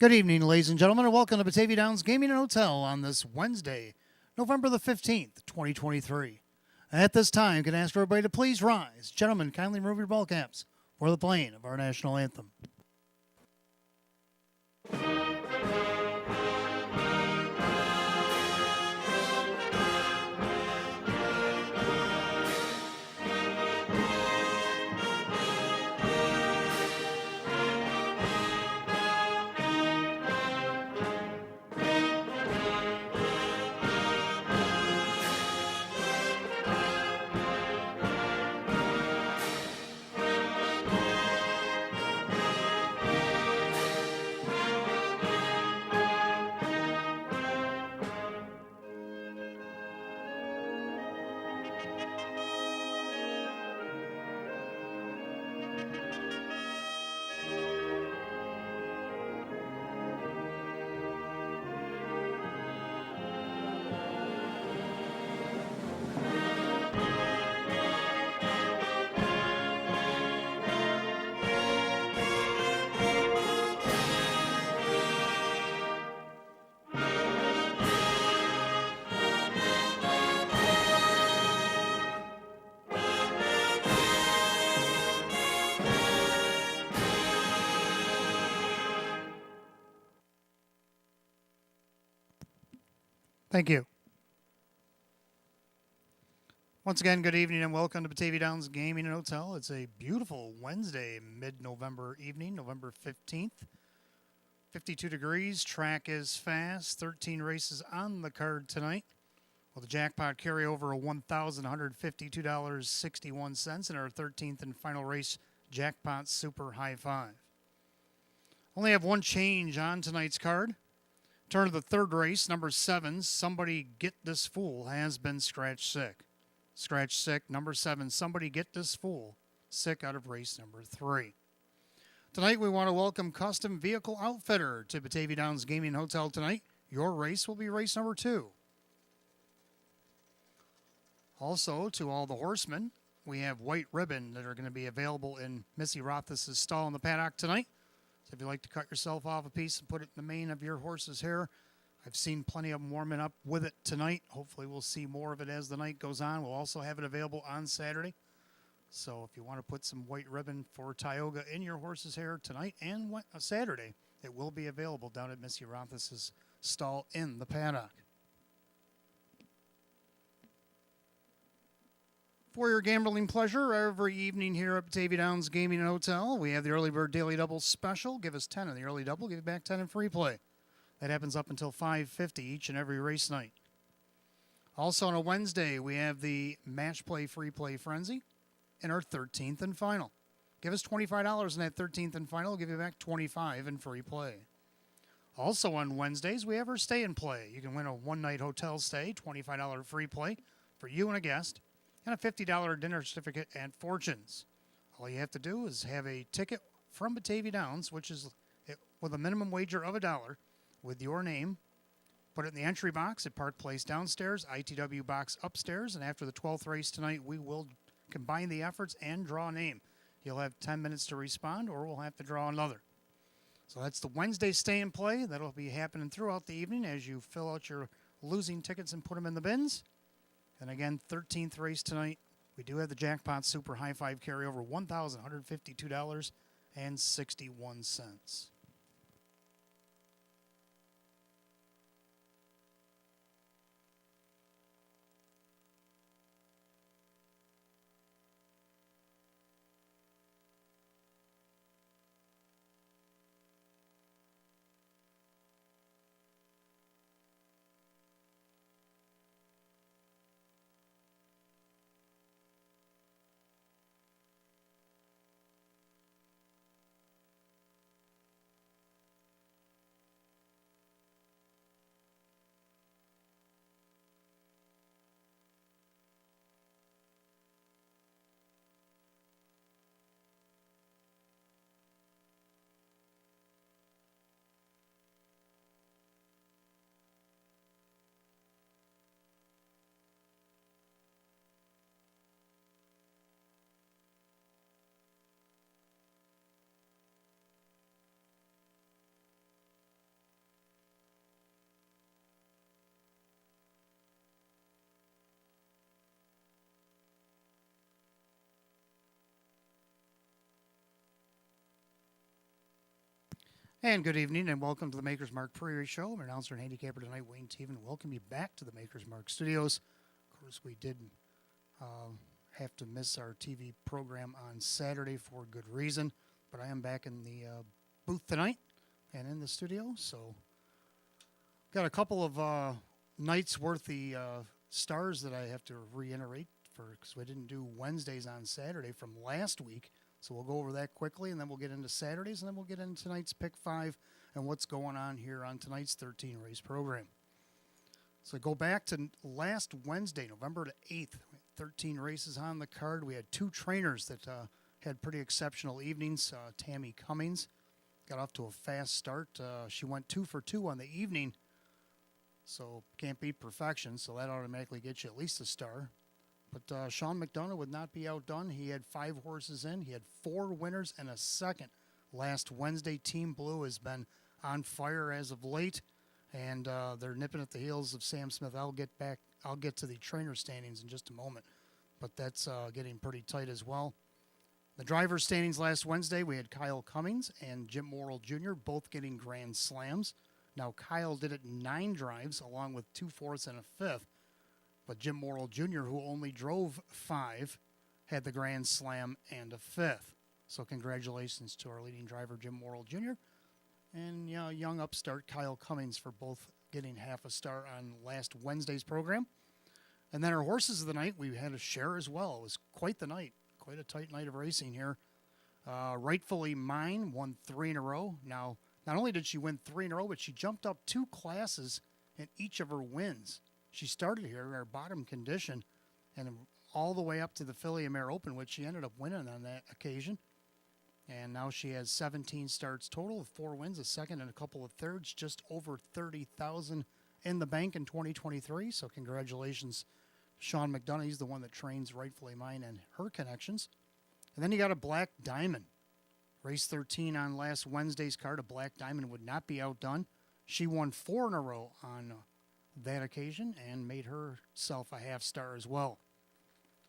Good evening, ladies and gentlemen, and welcome to Batavia Downs Gaming and Hotel on this Wednesday, November the 15th, 2023. At this time, can I ask everybody to please rise. Gentlemen, kindly remove your ball caps for the playing of our national anthem. Thank you. Once again, good evening and welcome to Batavia Downs Gaming and Hotel. It's a beautiful Wednesday, mid-November evening, November 15th. 52 degrees, track is fast, 13 races on the card tonight. Well, the jackpot carryover of $1,152.61 in our 13th and final race, Jackpot Super High Five. Only have one change on tonight's card. Turn of the third race, number 7, Somebody Get This Fool, has been scratch sick. Scratch sick, number 7, Somebody Get This Fool, sick out of race number 3. Tonight we want to welcome Custom Vehicle Outfitter to Batavia Downs Gaming Hotel tonight. Your race will be race number 2. Also, to all the horsemen, we have white ribbon that are going to be available in Missy Rothfuss's stall in the paddock tonight. So if you'd like to cut yourself off a piece and put it in the mane of your horse's hair, I've seen plenty of them warming up with it tonight. Hopefully we'll see more of it as the night goes on. We'll also have it available on Saturday. So if you want to put some white ribbon for Tioga in your horse's hair tonight and Saturday, it will be available down at Missy Rothfuss's stall in the paddock. For your gambling pleasure, every evening here at Batavia Downs Gaming and Hotel, we have the Early Bird Daily Double special. Give us 10 in the early double, give you back 10 in free play. That happens up until 5:50 each and every race night. Also on a Wednesday, we have the Match Play Free Play Frenzy in our 13th and final. Give us $25 in that 13th and final, give you back 25 in free play. Also on Wednesdays, we have our Stay and Play. You can win a one-night hotel stay, $25 free play for you and a guest, and a $50 dinner certificate at Fortunes. All you have to do is have a ticket from Batavia Downs, which is with a minimum wager of $1, with your name. Put it in the entry box at Park Place downstairs, ITW box upstairs, and after the 12th race tonight, we will combine the efforts and draw a name. You'll have 10 minutes to respond, or we'll have to draw another. So that's the Wednesday Stay and Play. That'll be happening throughout the evening as you fill out your losing tickets and put them in the bins. And again, 13th race tonight, we do have the Jackpot Super High Five carryover, $1,152.61. And good evening, and welcome to the Maker's Mark Prairie Show. I'm your announcer and handicapper tonight, Wayne Teven. Welcome you back to the Maker's Mark Studios. Of course, we did have to miss our TV program on Saturday for good reason, but I am back in the booth tonight and in the studio. So, got a couple of nights worth of stars that I have to reiterate for because we didn't do Wednesdays on Saturday from last week. So we'll go over that quickly, and then we'll get into Saturdays, and then we'll get into tonight's Pick 5 and what's going on here on tonight's 13-race program. So go back to last Wednesday, November the 8th. 13 races on the card. We had two trainers that had pretty exceptional evenings. Tammy Cummings got off to a fast start. She went 2 for 2 on the evening, so can't beat perfection, so that automatically gets you at least a star. But Sean McDonough would not be outdone. He had 5 horses in. He had 4 winners and a second. Last Wednesday, Team Blue has been on fire as of late, and they're nipping at the heels of Sam Smith. I'll get to the trainer standings in just a moment, but that's getting pretty tight as well. The driver standings last Wednesday, we had Kyle Cummings and Jim Morrill Jr. both getting grand slams. Now, Kyle did it 9 drives along with 2 fourths and a fifth. But Jim Morrill Jr., who only drove 5, had the grand slam and a fifth. So congratulations to our leading driver, Jim Morrill Jr., and young upstart Kyle Cummings for both getting half a star on last Wednesday's program. And then our horses of the night, we had a share as well. It was quite the night, quite a tight night of racing here. Rightfully Mine won 3 in a row. Now, not only did she win 3 in a row, but she jumped up 2 classes in each of her wins. She started here in our bottom condition and all the way up to the Philly and Mare Open, which she ended up winning on that occasion. And now she has 17 starts total with 4 wins, a second and a couple of thirds, just over $30,000 in the bank in 2023. So congratulations, Sean McDonough. He's the one that trains Rightfully Mine and her connections. And then you got a Black Diamond. Race 13 on last Wednesday's card. A Black Diamond would not be outdone. She won 4 in a row on that occasion and made herself a half star as well.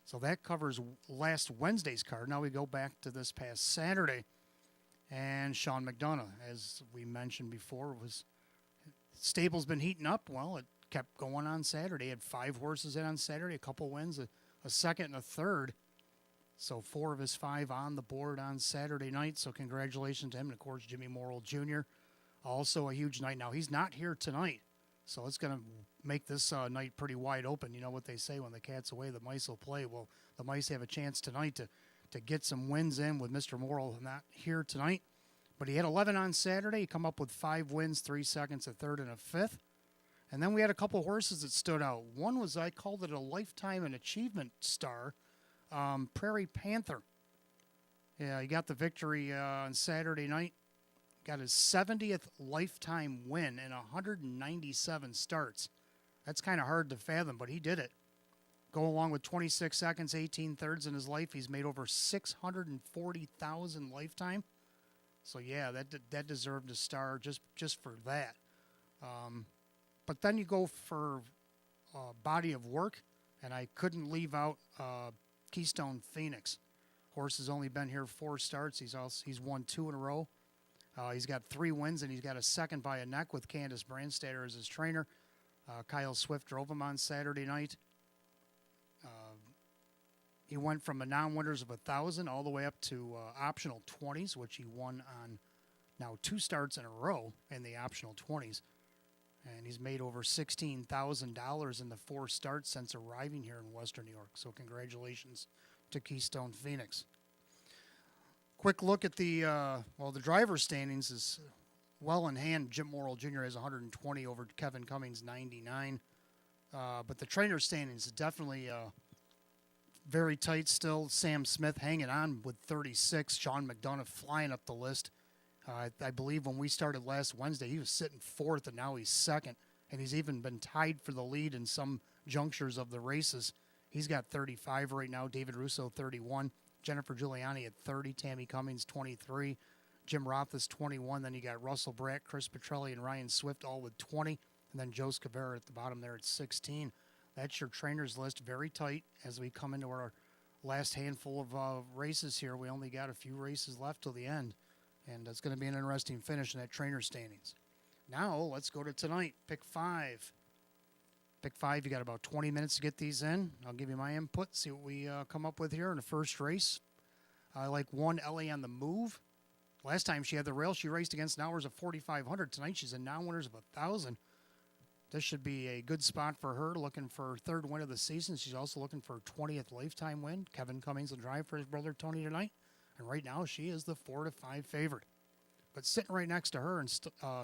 So that covers last Wednesday's card. Now we go back to this past Saturday, and Sean McDonough, as we mentioned before, was stable's been heating up. Well, it kept going on Saturday. He had 5 horses in on Saturday, a couple wins, a second and a third. So 4 of his 5 on the board on Saturday night. So congratulations to him, and of course Jimmy Morrill Jr. Also a huge night. Now he's not here tonight. So it's going to make this night pretty wide open. You know what they say, when the cat's away, the mice will play. Well, the mice have a chance tonight to get some wins in with Mr. Morrill not here tonight. But he had 11 on Saturday. He come up with 5 wins, 3 seconds, a third, and a fifth. And then we had a couple horses that stood out. One was, I called it a lifetime and achievement star, Prairie Panther. Yeah, he got the victory on Saturday night. Got his 70th lifetime win in 197 starts. That's kind of hard to fathom, but he did it. Go along with 26 seconds, 18 thirds in his life. He's made over 640,000 lifetime. So yeah, that deserved a star just for that. But then you go for body of work, and I couldn't leave out Keystone Phoenix. Horse has only been here 4 starts. He's won 2 in a row. He's got 3 wins, and he's got a second by a neck with Candace Brandstatter as his trainer. Kyle Swift drove him on Saturday night. He went from a non-winners of 1,000 all the way up to optional 20s, which he won on now 2 starts in a row in the optional 20s. And he's made over $16,000 in the 4 starts since arriving here in Western New York. So congratulations to Keystone Phoenix. Quick look at the driver standings is well in hand. Jim Morrill Jr. has 120 over Kevin Cummings, 99. But the trainer standings is definitely very tight still. Sam Smith hanging on with 36. Sean McDonough flying up the list. I believe when we started last Wednesday, he was sitting 4th, and now he's 2nd. And he's even been tied for the lead in some junctures of the races. He's got 35 right now. David Russo, 31. Jennifer Giuliani at 30, Tammy Cummings 23, Jim Roth is 21. Then you got Russell Bratt, Chris Petrelli, and Ryan Swift all with 20, and then Joe Scavera at the bottom there at 16. That's your trainers list, very tight as we come into our last handful of races here. We only got a few races left till the end. And it's going to be an interesting finish in that trainer standings. Now, let's go to tonight. Pick 5. Pick 5, you got about 20 minutes to get these in. I'll give you my input, see what we come up with here in the first race. I like 1 LA on the move. Last time she had the rail, she raced against an hours of 4,500. Tonight she's in non-winners of 1,000. This should be a good spot for her, looking for her 3rd win of the season. She's also looking for her 20th lifetime win. Kevin Cummings will drive for his brother Tony tonight. And right now she is the 4-5 favorite. But sitting right next to her in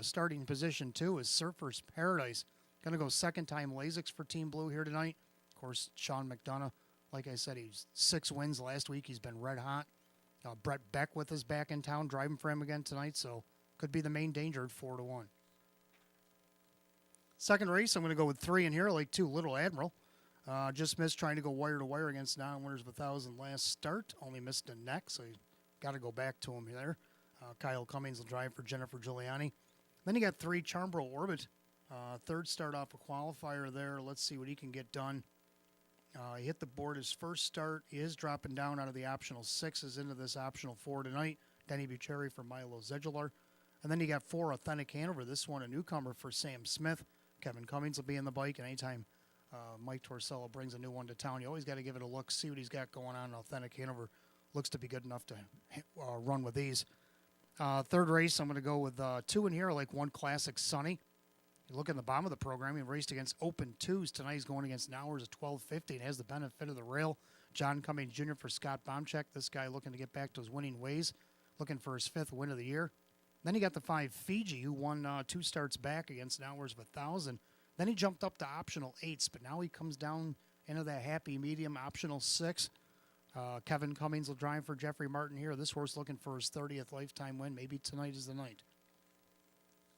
starting position 2 is Surfer's Paradise. Going to go 2nd time Lasix for Team Blue here tonight. Of course, Sean McDonough, like I said, he's 6 wins last week. He's been red hot. Brett Beckwith is back in town driving for him again tonight, so could be the main danger at 4-1. Second race, I'm going to go with 3 in here, like 2 Little Admiral. Just missed trying to go wire to wire against non-winners of 1,000 last start. Only missed a neck, so you got to go back to him there. Kyle Cummings will drive for Jennifer Giuliani. Then you got 3 Charmborough Orbit. 3rd start off a qualifier there. Let's see what he can get done. He hit the board his first start. He is dropping down out of the optional 6s into this optional 4 tonight. Denny Bucheri for Milo Zedular. And then you got 4 Authentic Hanover. This one a newcomer for Sam Smith. Kevin Cummings will be in the bike, and anytime Mike Torsello brings a new one to town, you always got to give it a look, see what he's got going on. Authentic Hanover looks to be good enough to run with these. 3rd race, I'm going to go with 2 in here, like 1 Classic Sunny. You look at the bottom of the program, he raced against Open 2s. Tonight he's going against hours of 12:50 and has the benefit of the rail. John Cummings Jr. for Scott Baumcheck. This guy looking to get back to his winning ways, looking for his 5th win of the year. Then he got the 5 Fiji, who won 2 starts back against hours of 1,000. Then he jumped up to optional 8s, but now he comes down into that happy medium optional 6. Kevin Cummings will drive for Jeffrey Martin here. This horse looking for his 30th lifetime win. Maybe tonight is the night.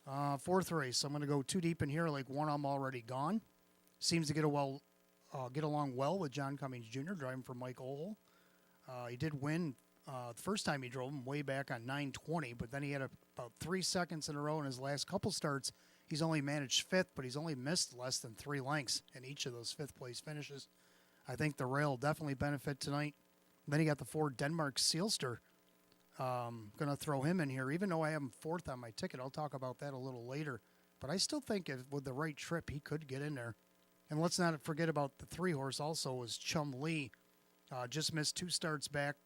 4th race, I'm going to go 2 deep in here, like 1 I'm already gone. Seems to get along well with John Cummings Jr., driving for Mike Ohl. He did win the first time he drove him way back on 9:20, but then he had about 3 seconds in a row in his last couple starts. He's only managed 5th, but he's only missed less than 3 lengths in each of those 5th place finishes. I think the rail will definitely benefit tonight. Then he got the 4 Denmark Sealster. Going to throw him in here, even though I have him 4th on my ticket. I'll talk about that a little later. But I still think with the right trip, he could get in there. And let's not forget about the 3 horse also was Chum Lee. Just missed 2 starts back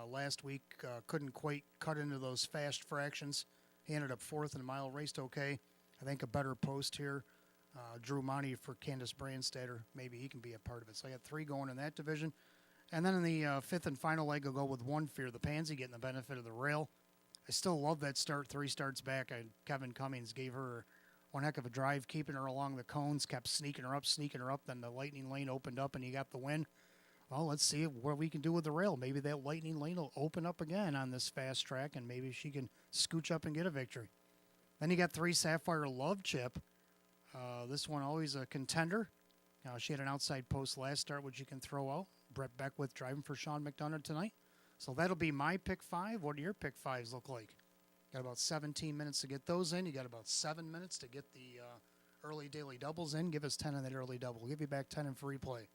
last week. Couldn't quite cut into those fast fractions. He ended up 4th in the mile, raced okay. I think a better post here. Drew Monty for Candace Brandstatter. Maybe he can be a part of it. So I got 3 going in that division. And then in the 5th and final leg, I'll go with 1 Fear the Pansy, getting the benefit of the rail. I still love that start, 3 starts back. Kevin Cummings gave her one heck of a drive, keeping her along the cones, kept sneaking her up. Then the lightning lane opened up, and he got the win. Well, let's see what we can do with the rail. Maybe that lightning lane will open up again on this fast track, and maybe she can scooch up and get a victory. Then you got 3 Sapphire Love Chip. This one always a contender. She had an outside post last start, which you can throw out. Brett Beckwith driving for Sean McDonough tonight. So that'll be my pick 5. What do your pick 5s look like? Got about 17 minutes to get those in. You got about 7 minutes to get the early daily doubles in. Give us 10 on that early double. We'll give you back 10 in free play.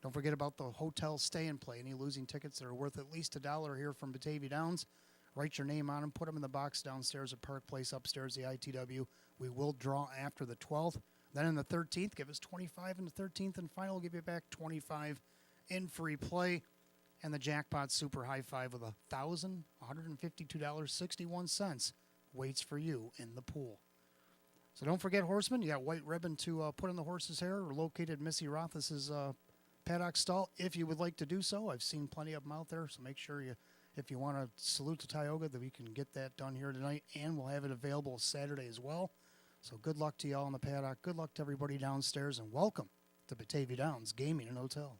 Don't forget about the hotel stay and play. Any losing tickets that are worth at least $1 here from Batavia Downs. Write your name on them. Put them in the box downstairs at Park Place, upstairs the ITW. We will draw after the 12th. Then in the 13th, give us 25 in the 13th and final. We'll give you back 25 in free play. And the jackpot super high five with $1,152.61 waits for you in the pool. So don't forget, horsemen, you got white ribbon to put in the horse's hair. We're located at Missy Rothas's paddock stall if you would like to do so. I've seen plenty of them out there, so make sure if you want to salute to Tioga, that we can get that done here tonight, and we'll have it available Saturday as well. So good luck to y'all in the paddock. Good luck to everybody downstairs, and welcome to Batavia Downs Gaming and Hotel.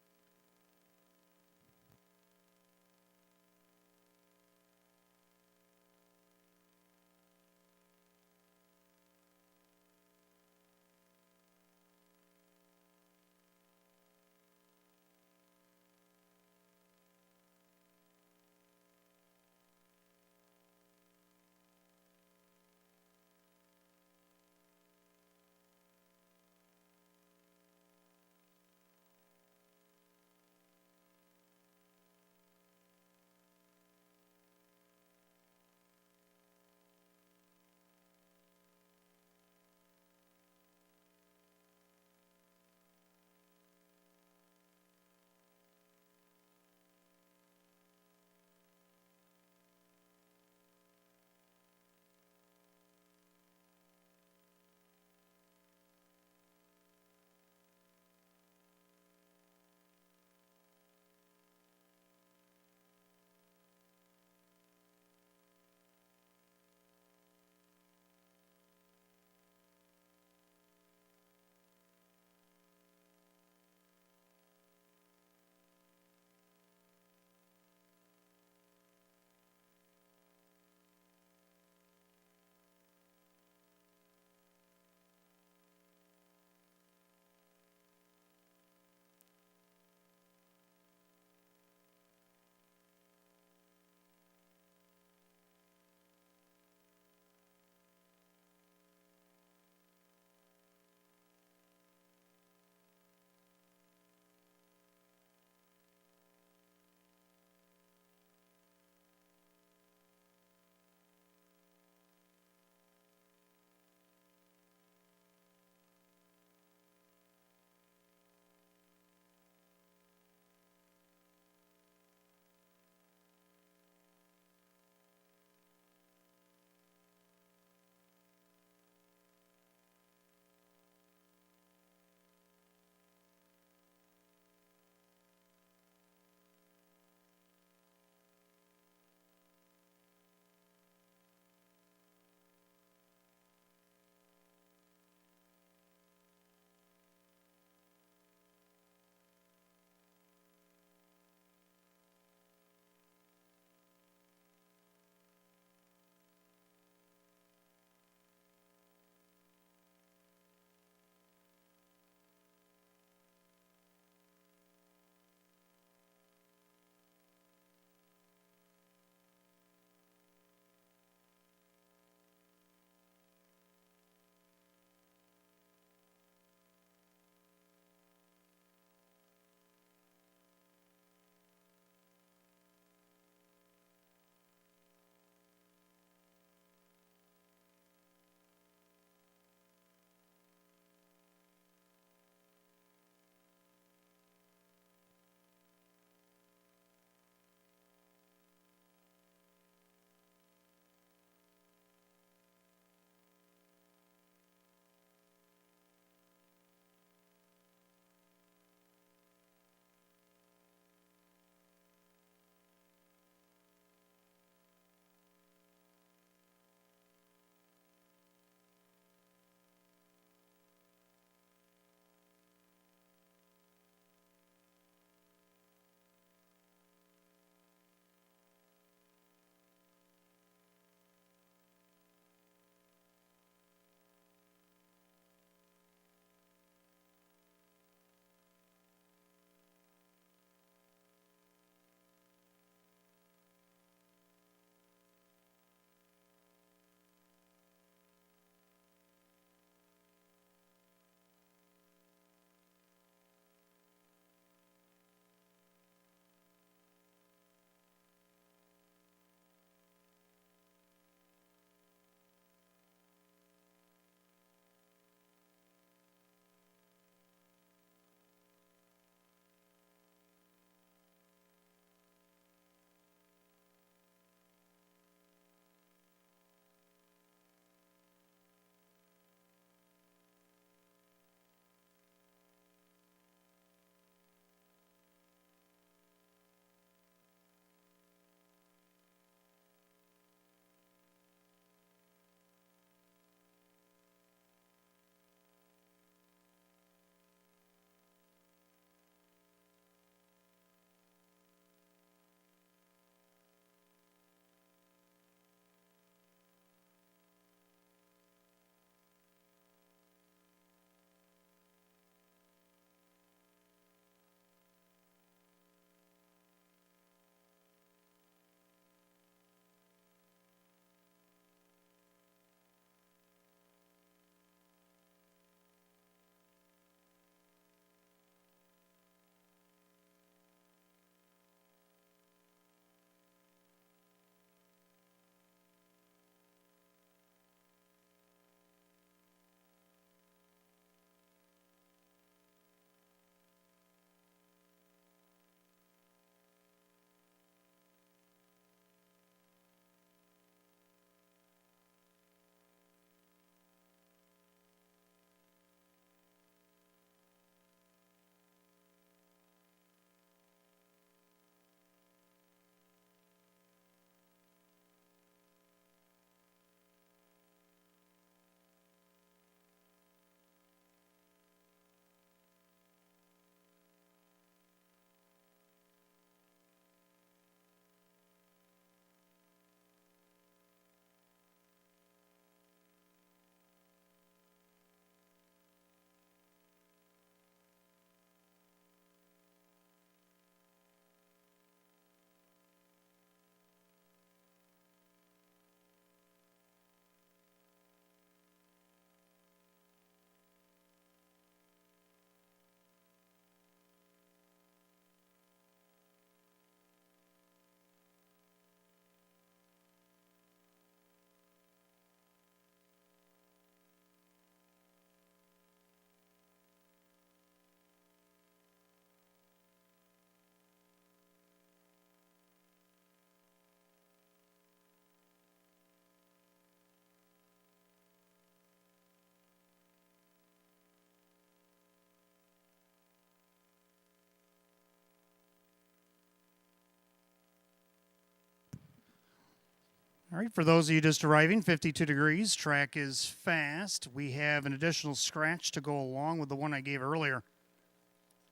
All right, for those of you just arriving, 52 degrees, track is fast. We have an additional scratch to go along with the one I gave earlier.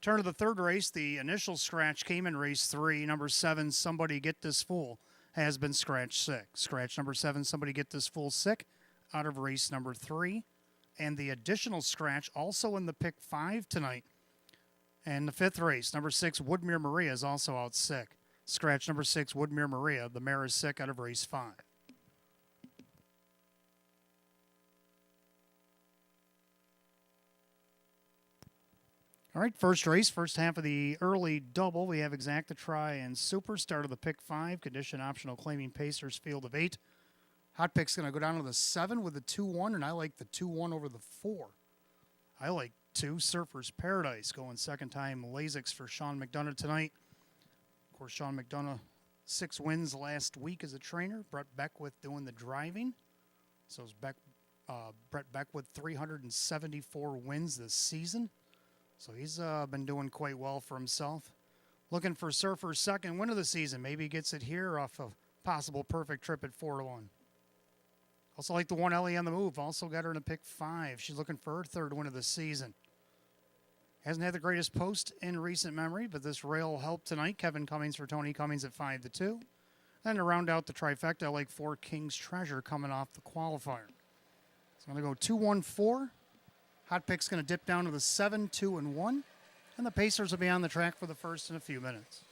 Turn to the third race, the initial scratch came in race 3. Number 7, Somebody Get This Fool, has been scratched sick. Scratch number 7, Somebody Get This Fool sick, out of race number 3. And the additional scratch also in the pick 5 tonight. And the 5th race, number 6, Woodmere Maria, is also out sick. Scratch number 6, Woodmere Maria, the mare is sick, out of race 5. All right, first race, first half of the early double. We have Exacta Try and Super. Start of the pick 5. Condition optional claiming Pacers field of 8. Hot pick's going to go down to the 7 with the 2-1, and I like the 2-1 over the 4. I like 2, Surfer's Paradise, going second time Lasix for Sean McDonough tonight. Of course, Sean McDonough, 6 wins last week as a trainer. Brett Beckwith doing the driving. So is Brett Beckwith 374 wins this season. So he's been doing quite well for himself. Looking for Surfer's second win of the season. Maybe he gets it here off a possible perfect trip at 4-1. Also like the 1 Ellie on the move. Also got her in a pick 5. She's looking for her third win of the season. Hasn't had the greatest post in recent memory, but this rail helped tonight. Kevin Cummings for Tony Cummings at 5-2. Then to round out the trifecta, I like 4 King's Treasure coming off the qualifier. So I'm going to go 2-1-4. Hot pick's going to dip down to the 7, 2, and 1. And the Pacers will be on the track for the first in a few minutes.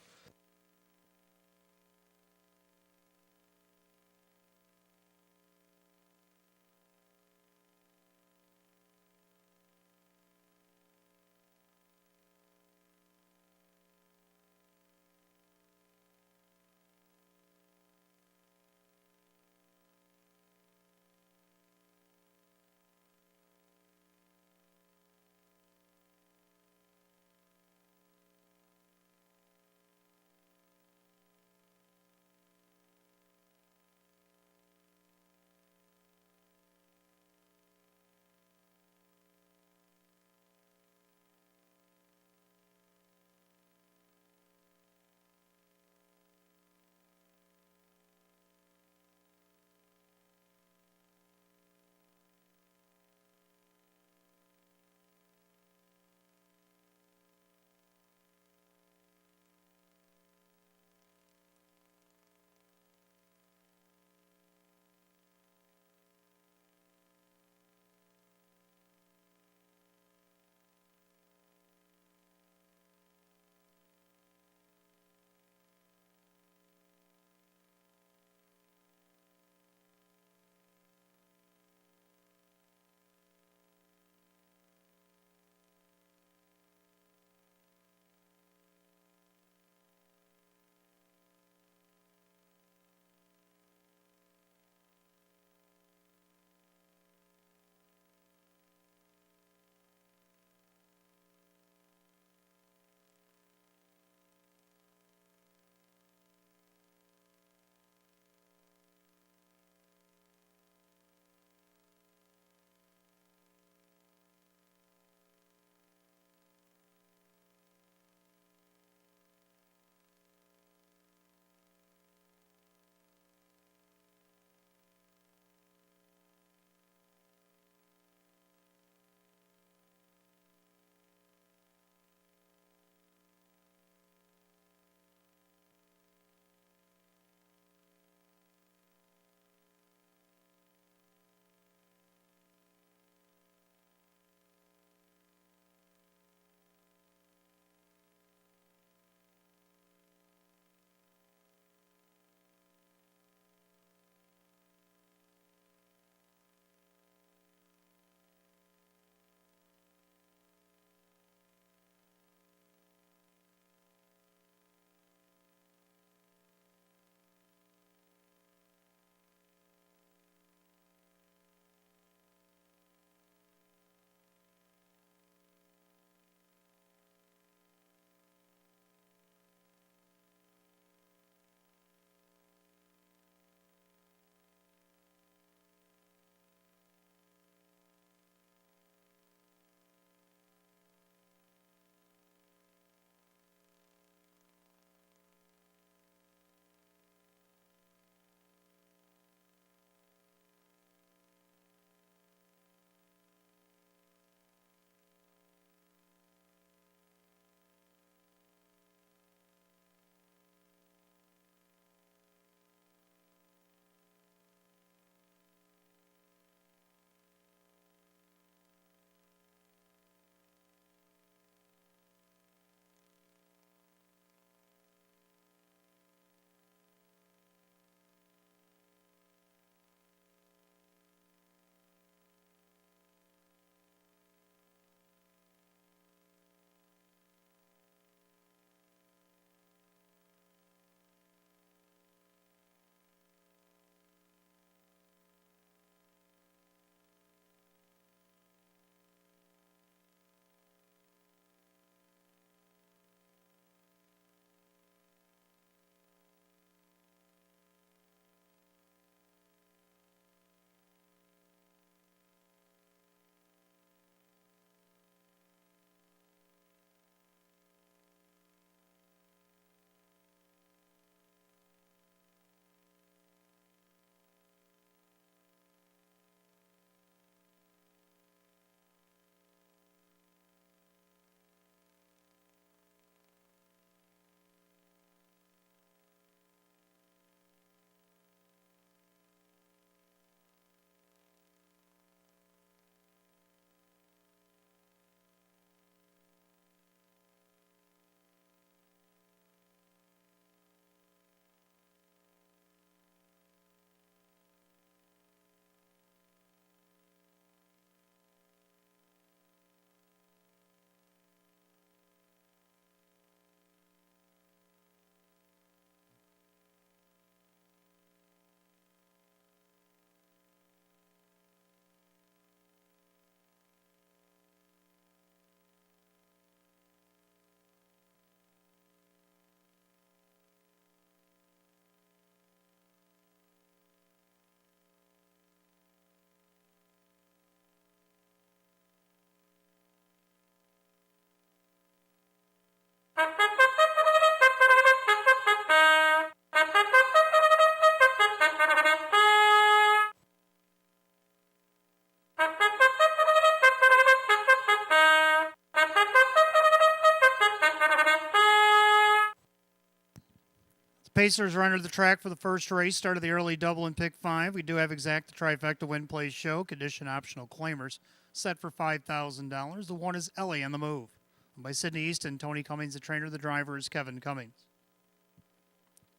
Pacers are under the track for the first race. Start of the early double and pick 5. We do have exact the trifecta win play show. Condition optional claimers set for $5,000. The one is Ellie on the move. By Sydney Easton, Tony Cummings, the trainer. The driver is Kevin Cummings.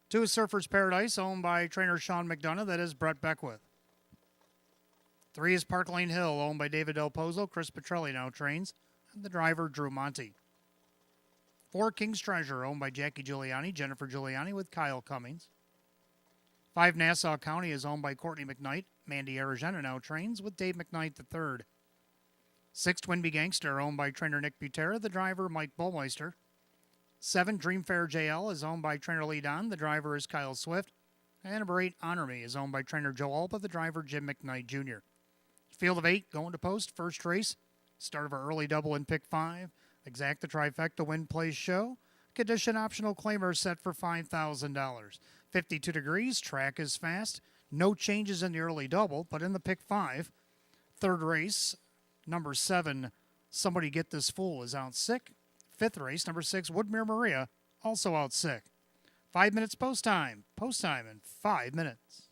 2 is Surfer's Paradise, owned by trainer Sean McDonough. That is Brett Beckwith. 3 is Park Lane Hill, owned by David Del Pozo. Chris Petrelli now trains. And the driver, Drew Monty. 4, King's Treasure, owned by Jackie Giuliani, Jennifer Giuliani with Kyle Cummings. 5, Nassau County is owned by Courtney McKnight. Mandy Aragena now trains with Dave McKnight III. 6, Twinbee Gangster, owned by trainer Nick Butera, the driver Mike Bullmeister. 7, Dream Fair JL is owned by trainer Lee Don, the driver is Kyle Swift. And number 8, Honor Me is owned by trainer Joe Alba, the driver Jim McKnight Jr. Field of 8, going to post, first race. Start of our early double and pick 5. Exact the trifecta win play show. Condition optional claimer set for $5,000. 52 degrees, track is fast. No changes in the early double, but in the pick 5. Third race, number 7, Somebody Get This Fool is out sick. 5th race, number 6, Woodmere Maria, also out sick. 5 minutes post time. Post time in 5 minutes.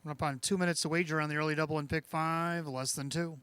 Coming up on 2 minutes to wager on the early double and pick 5, less than 2.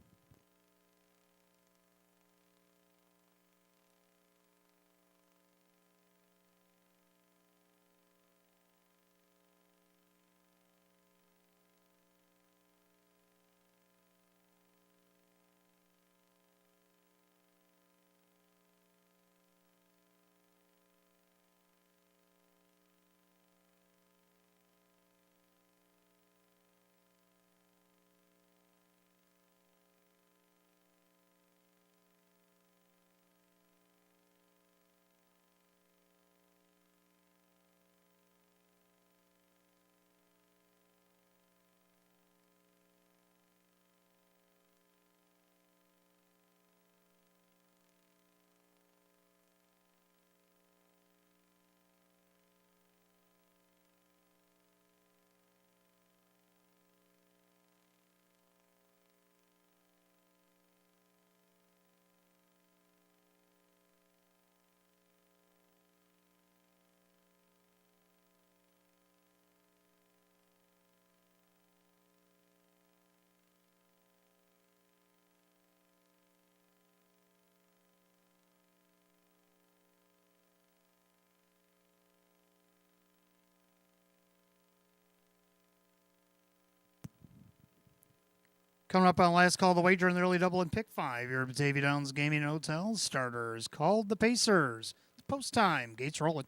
Coming up on last call of the wager in the early double and pick 5 here at Batavia Downs Gaming and Hotel. Starters called the Pacers. It's post time. Gates rolling.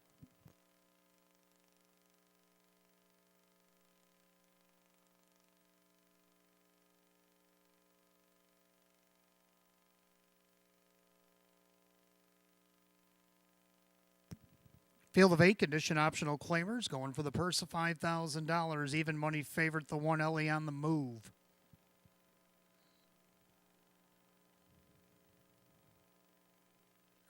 Field of 8, condition optional claimers going for the purse of $5,000. Even money favorite, the 1 Ellie on the move.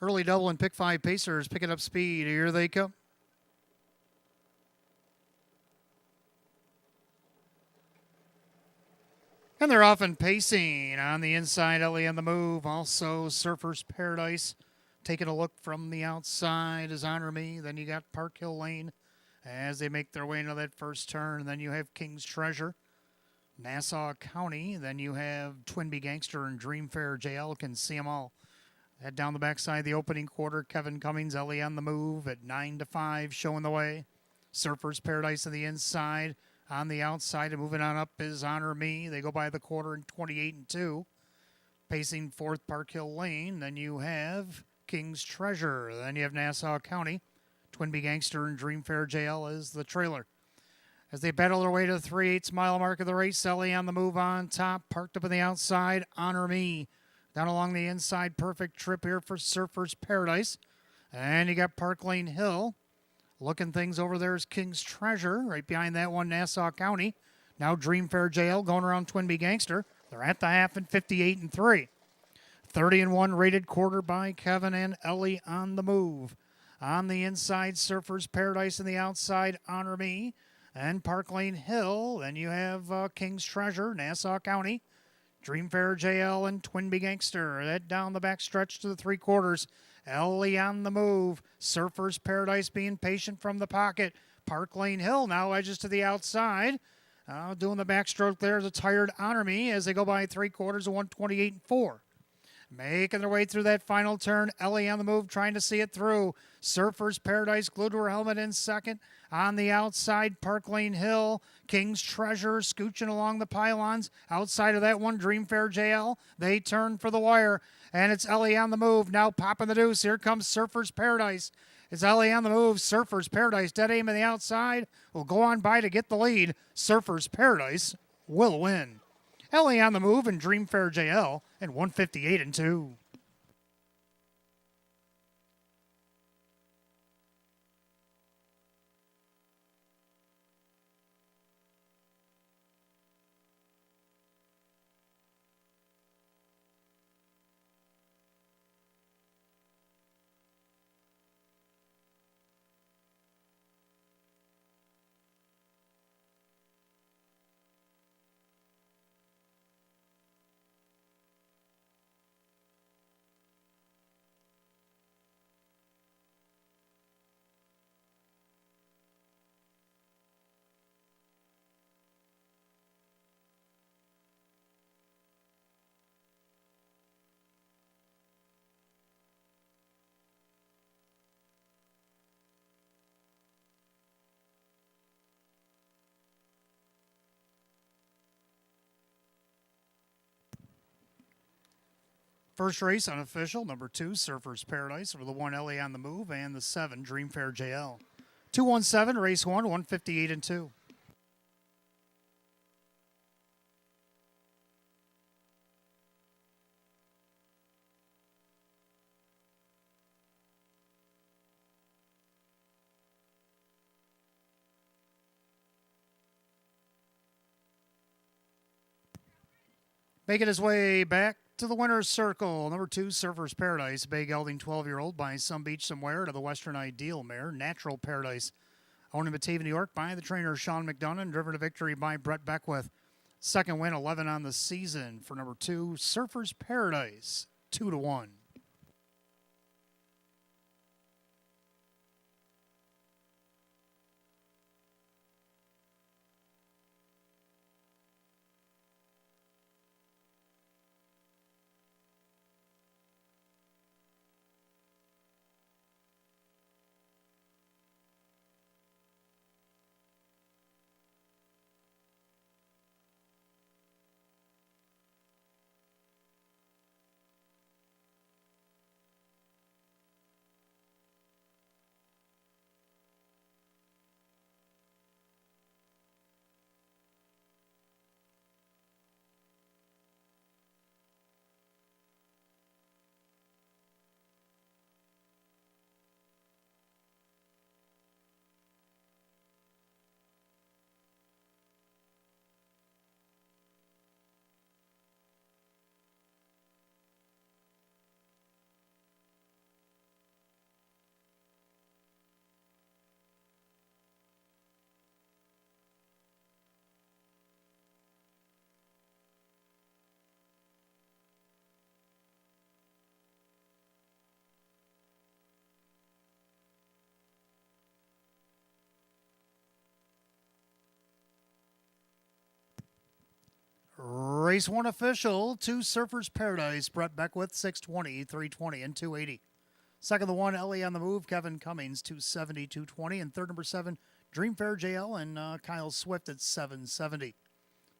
Early double and pick 5 Pacers picking up speed. Here they come. And they're off and pacing on the inside. Ellie on the move. Also Surfer's Paradise taking a look from the outside is Honor Me. Then you got Park Hill Lane as they make their way into that first turn. Then you have King's Treasure, Nassau County. Then you have Twinbee Gangster and Dreamfair JL. Can see them all. Head down the backside, the opening quarter. Kevin Cummings, Ellie on the move at 9-5, showing the way. Surfer's Paradise on the inside. On the outside and moving on up is Honor Me. They go by the quarter in 28-2. Pacing fourth, Park Hill Lane. Then you have King's Treasure. Then you have Nassau County. Twinbee Gangster and Dreamfair JL is the trailer. As they battle their way to the 3/8 mile mark of the race, Ellie on the move on top. Parked up on the outside, Honor Me. Down along the inside, perfect trip here for Surfer's Paradise. And you got Park Lane Hill. Looking things over there is King's Treasure. Right behind that one, Nassau County. Now Dreamfair JL going around Twinbee Gangster. They're at the half in 58-3. 30-1 rated quarter by Kevin and Ellie on the move. On the inside, Surfer's Paradise, and the outside, Honor Me. And Park Lane Hill. Then you have King's Treasure, Nassau County. Dreamfair JL and Twinbee Gangster. That down the back stretch to the 3/4. Ellie on the move. Surfer's Paradise being patient from the pocket. Park Lane Hill now edges to the outside. Doing the backstroke there is a tired Honor Me as they go by 3/4 of 128-4. Making their way through that final turn. Ellie on the move, trying to see it through. Surfer's Paradise glued to her helmet in second. On the outside, Park Lane Hill. King's Treasure scooching along the pylons. Outside of that one, Dreamfair JL. They turn for the wire. And it's Ellie on the move. Now popping the deuce. Here comes Surfer's Paradise. It's Ellie on the move. Surfer's Paradise. Dead aim on the outside. Will go on by to get the lead. Surfer's Paradise will win. Ellie on the move and Dreamfair JL and 158-2. First race unofficial, number 2, Surfer's Paradise, over the 1 Ellie on the move, and the 7, Dreamfair JL. 217, race 1, 158-2. Making his way back to the winner's circle, number 2, Surfer's Paradise, bay gelding 12-year-old by Some Beach Somewhere to the Western Ideal mare, Natural Paradise. Owned in Batavia, New York by the trainer Sean McDonough and driven to victory by Brett Beckwith. Second win, 11 on the season for number 2, Surfer's Paradise, 2-1. race one official, 2 Surfers Paradise, Brett Beckwith, 620, 320, and 280. Second, the 1, Ellie on the Move, Kevin Cummings, 270, 220. And third, number 7, Dreamfair JL and Kyle Swift at 770.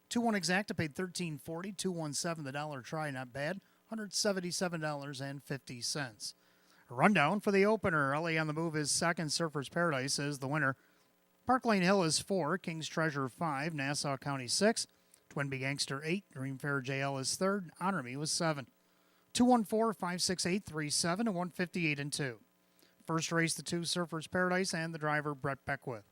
2-1 Exacta paid $13.40, 217 the dollar try, not bad, $177.50. A rundown for the opener. Ellie on the Move is second, Surfers Paradise is the winner. Park Lane Hill is 4, King's Treasure 5, Nassau County 6, Twin Big Gangster 8, Dreamfair JL is third, Honor Me was 7. 214-568-37 and 158 and 2. First race, the 2 Surfers Paradise and the driver Brett Beckwith.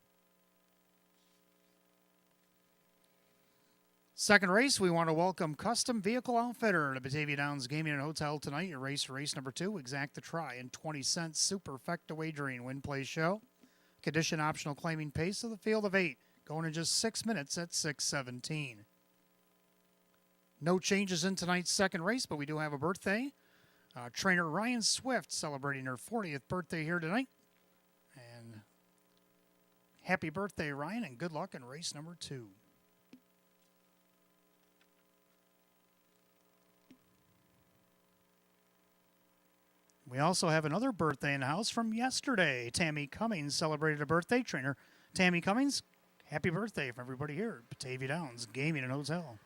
Second race, we want to welcome Custom Vehicle Outfitter to Batavia Downs Gaming and Hotel tonight. Your race number 2, Exacta Try and 20 cents Superfecta Wagering Win Play Show. Condition optional claiming pace of the field of 8, going in just 6 minutes at 6:17. No changes in tonight's second race, but we do have a birthday. Trainer Ryan Swift celebrating her 40th birthday here tonight. And happy birthday, Ryan, and good luck in race number 2. We also have another birthday in the house from yesterday. Tammy Cummings celebrated a birthday. Trainer Tammy Cummings, happy birthday from everybody here at Batavia Downs Gaming and Hotel.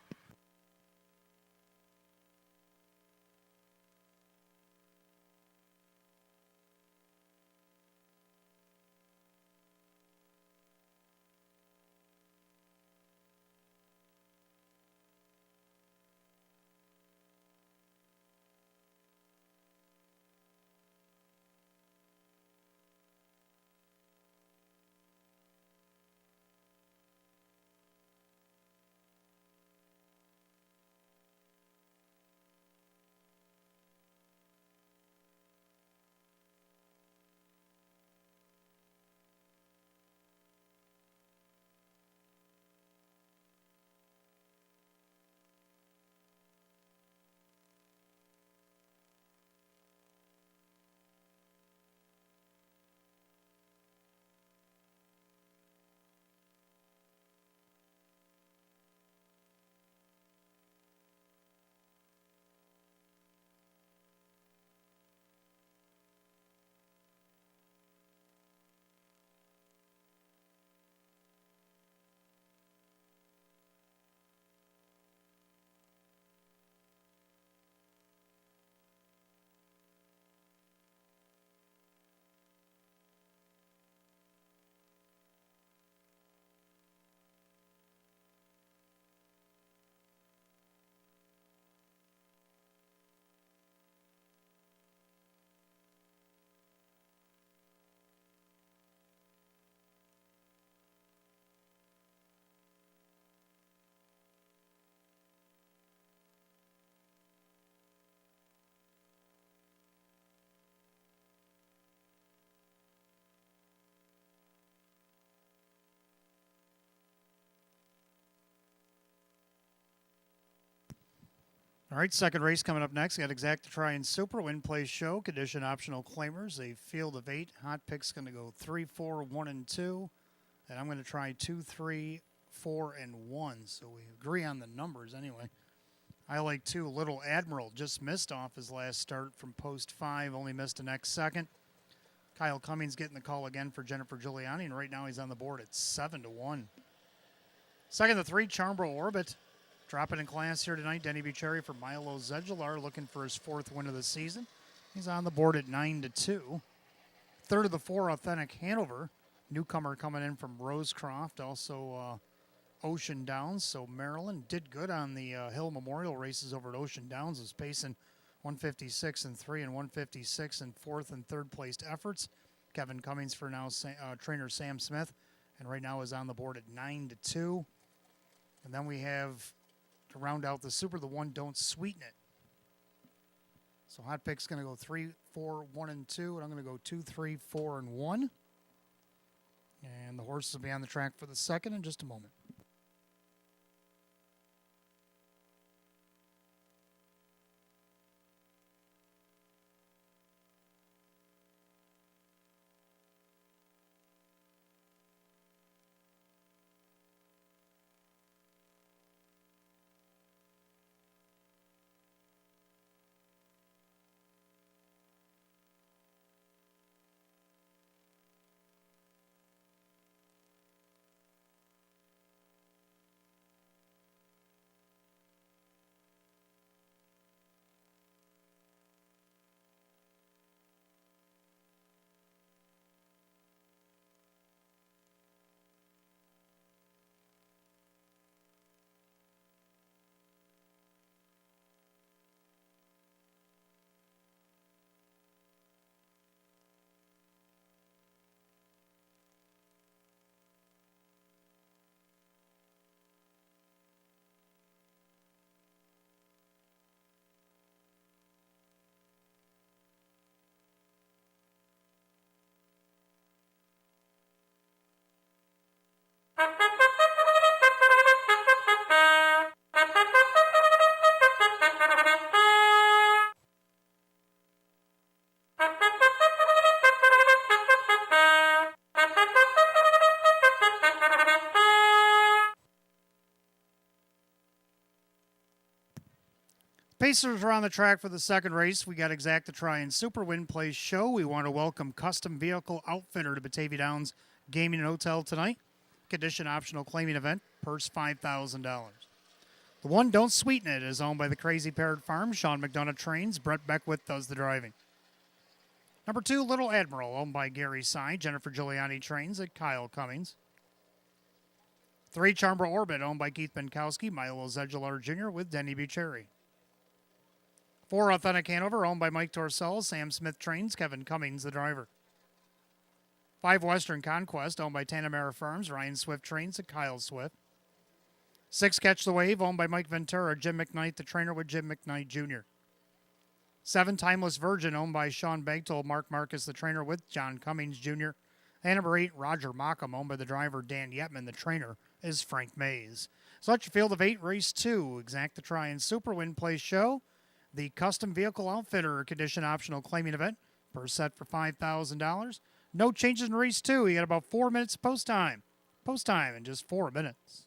All right, second race coming up next. Got Exacta Try and Super Win Play Show. Condition optional claimers. A field of 8. Hot pick's going to go 3, 4, 1, and 2. And I'm going to try 2, 3, 4, and 1. So we agree on the numbers anyway. I like 2. Little Admiral just missed off his last start from post 5. Only missed the next second. Kyle Cummings getting the call again for Jennifer Giuliani. And right now he's on the board at 7-1. Second, the 3, Charmbro Orbit. Dropping in class here tonight, Denny Bucherri for Milo Zedular, looking for his 4th win of the season. He's on the board at 9-2. Third of the 4, Authentic Hanover. Newcomer coming in from Rosecroft, also Ocean Downs. So Maryland did good on the Hill Memorial races over at Ocean Downs. Was pacing 156 and 3 and 156 in 4th and 3rd placed efforts. Kevin Cummings for now trainer Sam Smith, and right now is on the board at 9-2. And then we have, to round out the Super, the 1, Don't Sweeten It. So Hot Pick's going to go 3, 4, 1, and 2, and I'm going to go 2, 3, 4, and 1. And the horses will be on the track for the second in just a moment. Pacers are on the track for the second race. We got Exact the Try and Super Win Place show. We want to welcome Custom Vehicle Outfitter to Batavia Downs Gaming and Hotel tonight. Condition optional claiming event. Purse $5,000. The one Don't Sweeten It is owned by the Crazy Parrot Farm. Sean McDonough trains. Brett Beckwith does the driving. Number 2, Little Admiral, owned by Gary Sy. Jennifer Giuliani trains at Kyle Cummings. 3, Chambra Orbit, owned by Keith Benkowski. Milo Zedular Jr. with Denny Bucherri. 4, Authentic Hanover, owned by Mike Torcell. Sam Smith trains. Kevin Cummings, the driver. 5, Western Conquest, owned by Tanamera Farms. Ryan Swift trains at Kyle Swift. 6, Catch the Wave, owned by Mike Ventura. Jim McKnight, the trainer with Jim McKnight Jr. 7, Timeless Virgin, owned by Sean Bagtol. Mark Marcus, the trainer with John Cummings Jr. And number 8, Roger Mockham, owned by the driver Dan Yetman. The trainer is Frank Mays. So that's your field of 8, race 2. Exact the Try and Super Win Place show. The Custom Vehicle Outfitter Condition Optional Claiming Event. Per set for $5,000. No changes in race 2. You got about 4 minutes post time. Post time in just 4 minutes.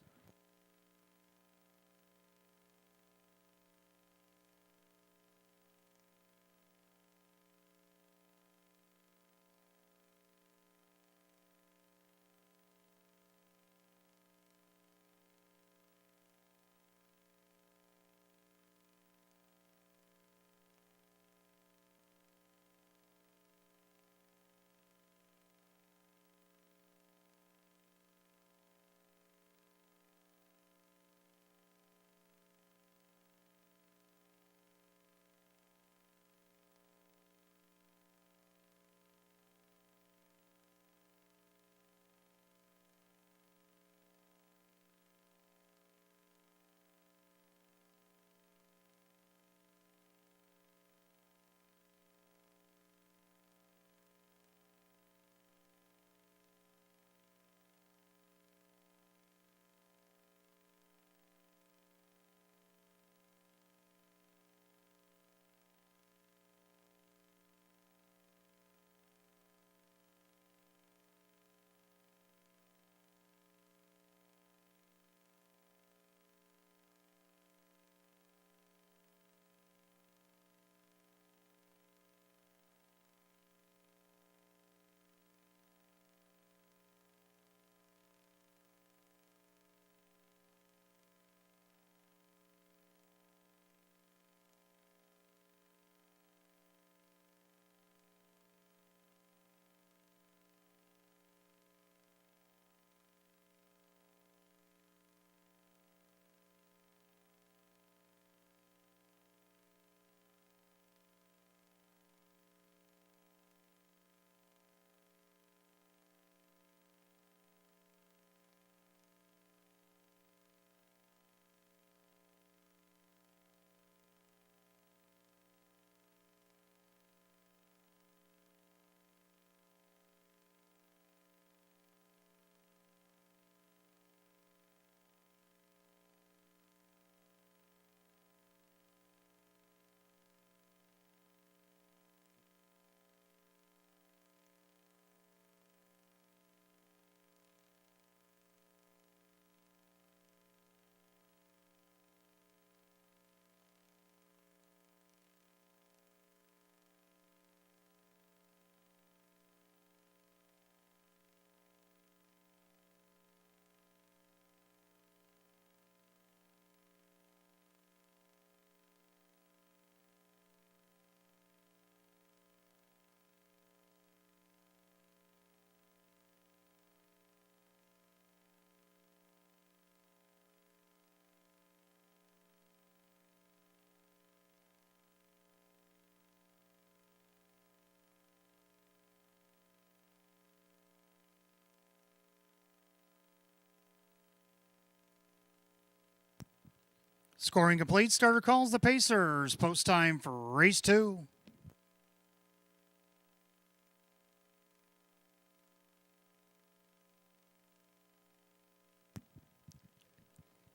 Scoring complete. Starter calls the Pacers. Post time for race 2.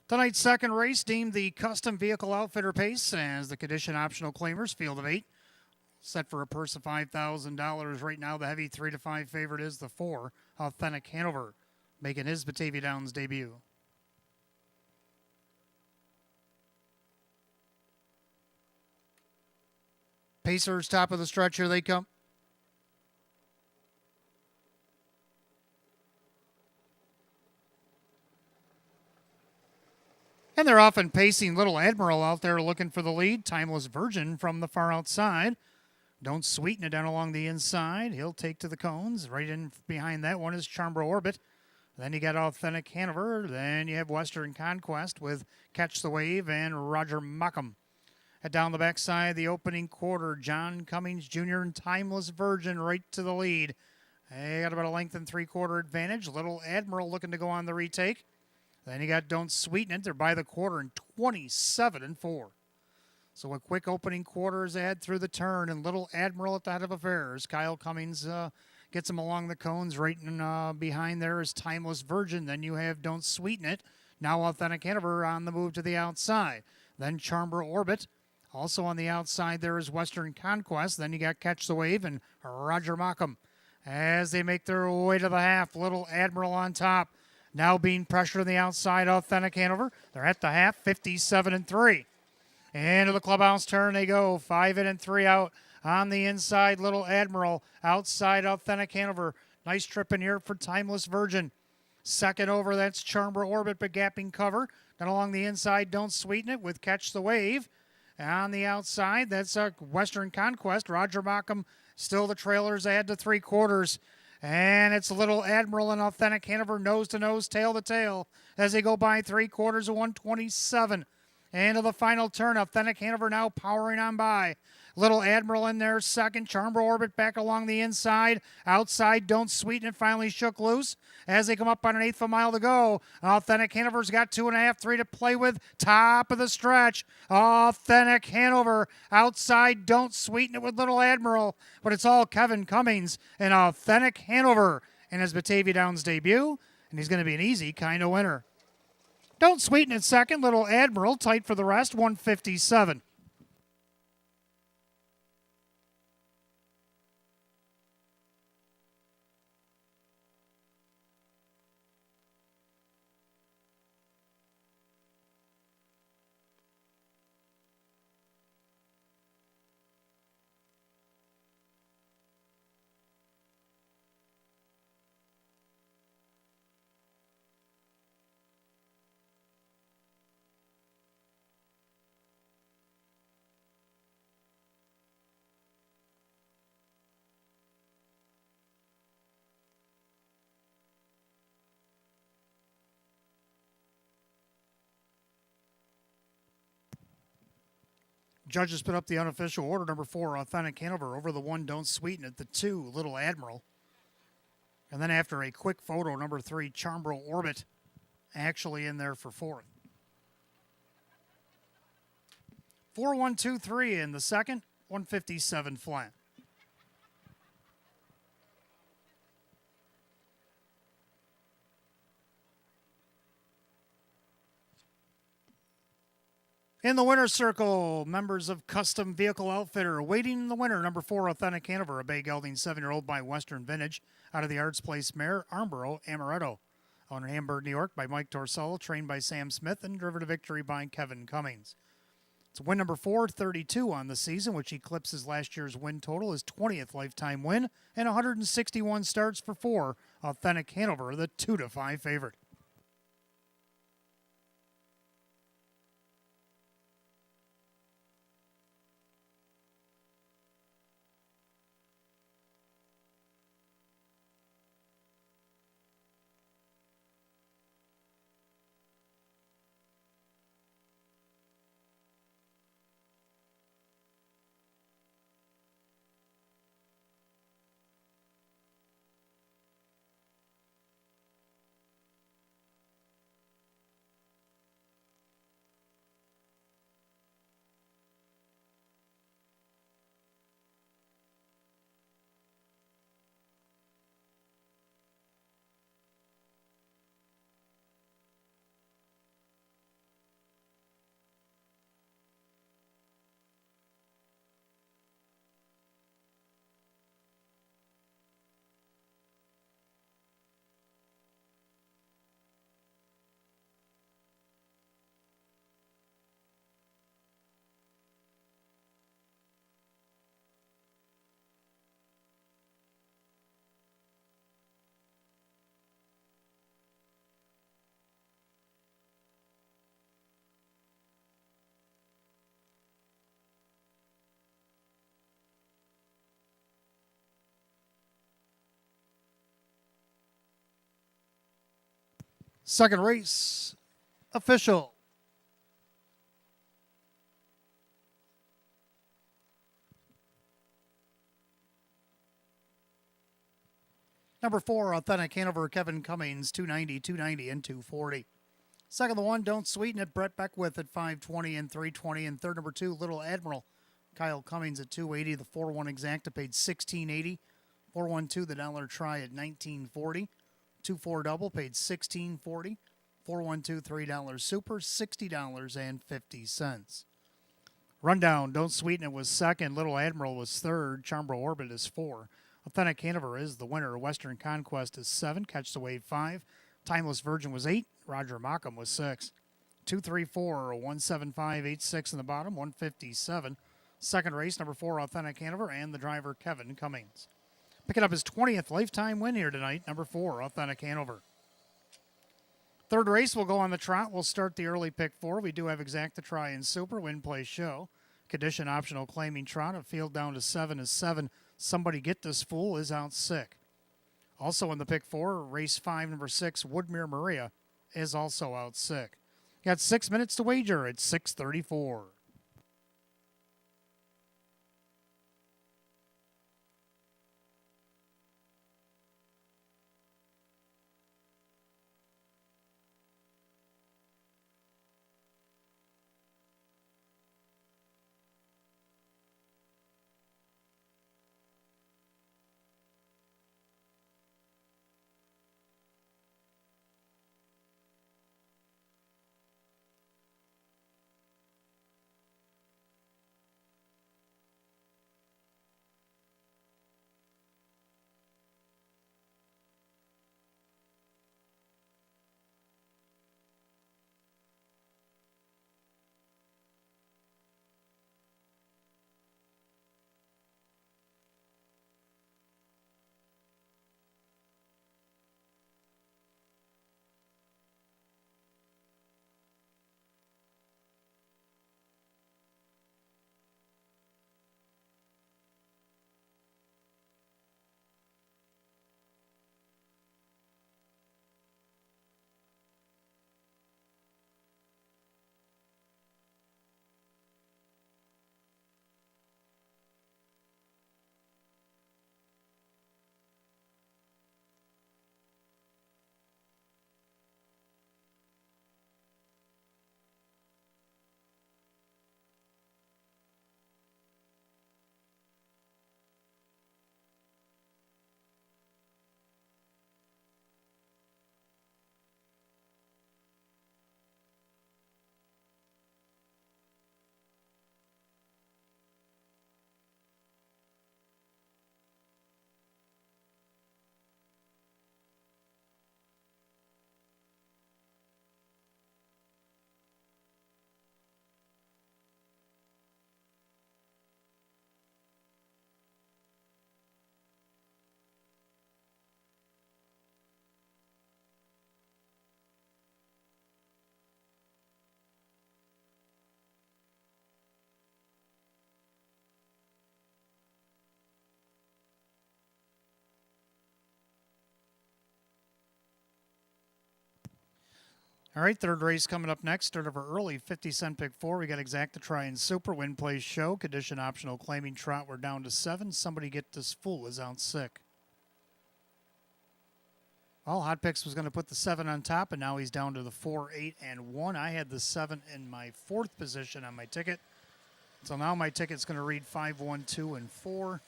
Tonight's second race deemed the Custom Vehicle Outfitter Pace as the condition optional claimers. Field of 8. Set for a purse of $5,000 right now. The heavy 3-5 favorite is the 4, Authentic Hanover, making his Batavia Downs debut. Pacers, top of the stretch, here they come. And they're often pacing Little Admiral out there looking for the lead. Timeless Virgin from the far outside. Don't Sweeten It down along the inside. He'll take to the cones. Right in behind that one is Charmbro Orbit. Then you got Authentic Hanover. Then you have Western Conquest with Catch the Wave and Roger Mockham. Head down the backside, the opening quarter, John Cummings Jr. and Timeless Virgin right to the lead. They got about a length and three-quarter advantage. Little Admiral looking to go on the retake. Then you got Don't Sweeten It. They're by the quarter in 27-4. So a quick opening quarter as they head through the turn, and Little Admiral at the head of affairs. Kyle Cummings gets him along the cones. Right in, behind there is Timeless Virgin. Then you have Don't Sweeten It. Now Authentic Hanover on the move to the outside. Then Charmbro Orbit. Also on the outside there is Western Conquest. Then you got Catch the Wave and Roger Mockham. As they make their way to the half, Little Admiral on top. Now being pressured on the outside, Authentic Hanover. They're at the half, 57-3. Into the clubhouse turn they go. 5 in and 3 out on the inside. Little Admiral outside Authentic Hanover. Nice trip in here for Timeless Virgin. Second over, that's Charmbro Orbit, but gapping cover. Then along the inside, Don't Sweeten It with Catch the Wave. On the outside, that's Western Conquest. Roger Mockham still the trailers ahead to three quarters. And it's Little Admiral and Authentic Hanover nose to nose, tail to tail as they go by three quarters of 127. Into the final turn, Authentic Hanover now powering on by. Little Admiral in there second. Charmbro Orbit back along the inside. Outside, Don't Sweeten It finally shook loose as they come up on an eighth of a mile to go. Authentic Hanover's got 2.5, 3 to play with. Top of the stretch. Authentic Hanover outside. Don't Sweeten It with Little Admiral. But it's all Kevin Cummings and Authentic Hanover in his Batavia Downs debut. And he's going to be an easy kind of winner. Don't Sweeten It second. Little Admiral tight for the rest. 157. Judges put up the unofficial order. Number 4, Authentic Hanover. Over the 1, Don't Sweeten It. The 2, Little Admiral. And then after a quick photo, number 3, Charmbro Orbit, actually in there for 4th. 4-1-2-3 in the second, 157 flat. In the winner's circle, members of Custom Vehicle Outfitter awaiting the winner. Number 4, Authentic Hanover, a bay gelding 7-year-old by Western Vintage. Out of the Arts Place mare, Armborough Amaretto. Owned in Hamburg, New York by Mike Torsello, trained by Sam Smith, and driven to victory by Kevin Cummings. It's win number 432 on the season, which eclipses last year's win total, his 20th lifetime win, and 161 starts for 4. Authentic Hanover, the 2-5 favorite. Second race, official. Number 4, Authentic Hanover, Kevin Cummings, 290, 290, and 240. Second, the 1, Don't Sweeten It, Brett Beckwith at 520 and 320. And third, number 2, Little Admiral, Kyle Cummings at 280. The 4-1 Exacta paid $16.80. 412, the dollar try at $19.40. 2-4 double paid $16.40. 412, $3 super, $60.50. Rundown, Don't Sweeten It was second. Little Admiral was third. Chambro Orbit is 4. Authentic Hanover is the winner. Western Conquest is 7. Catch the Wave 5. Timeless Virgin was 8. Roger Mockham was 6. 234, 175, 86 in the bottom, 157. Second race, number 4, Authentic Hanover, and the driver, Kevin Cummings. Picking up his 20th lifetime win here tonight, number 4, Authentic Hanover. Third race will go on the trot. We'll start the early pick 4. We do have Exacta Try and Super, Win, Play, Show. Condition optional claiming trot. A field down to 7 is 7. Somebody Get This Fool is out sick. Also in the pick 4, race 5, number 6, Woodmere Maria is also out sick. Got 6 minutes to wager at 6:34. All right, third race coming up next. Start of our early 50-cent pick 4. We got Exacta Try and Super, Win, Play, Show. Condition optional claiming trot. We're down to 7. Somebody Get This Fool is out sick. Well, Hot Picks was going to put the 7 on top, and now he's down to the 4, 8, and 1. I had the 7 in my 4th position on my ticket. So now my ticket's going to read 5, 1, 2, and 4.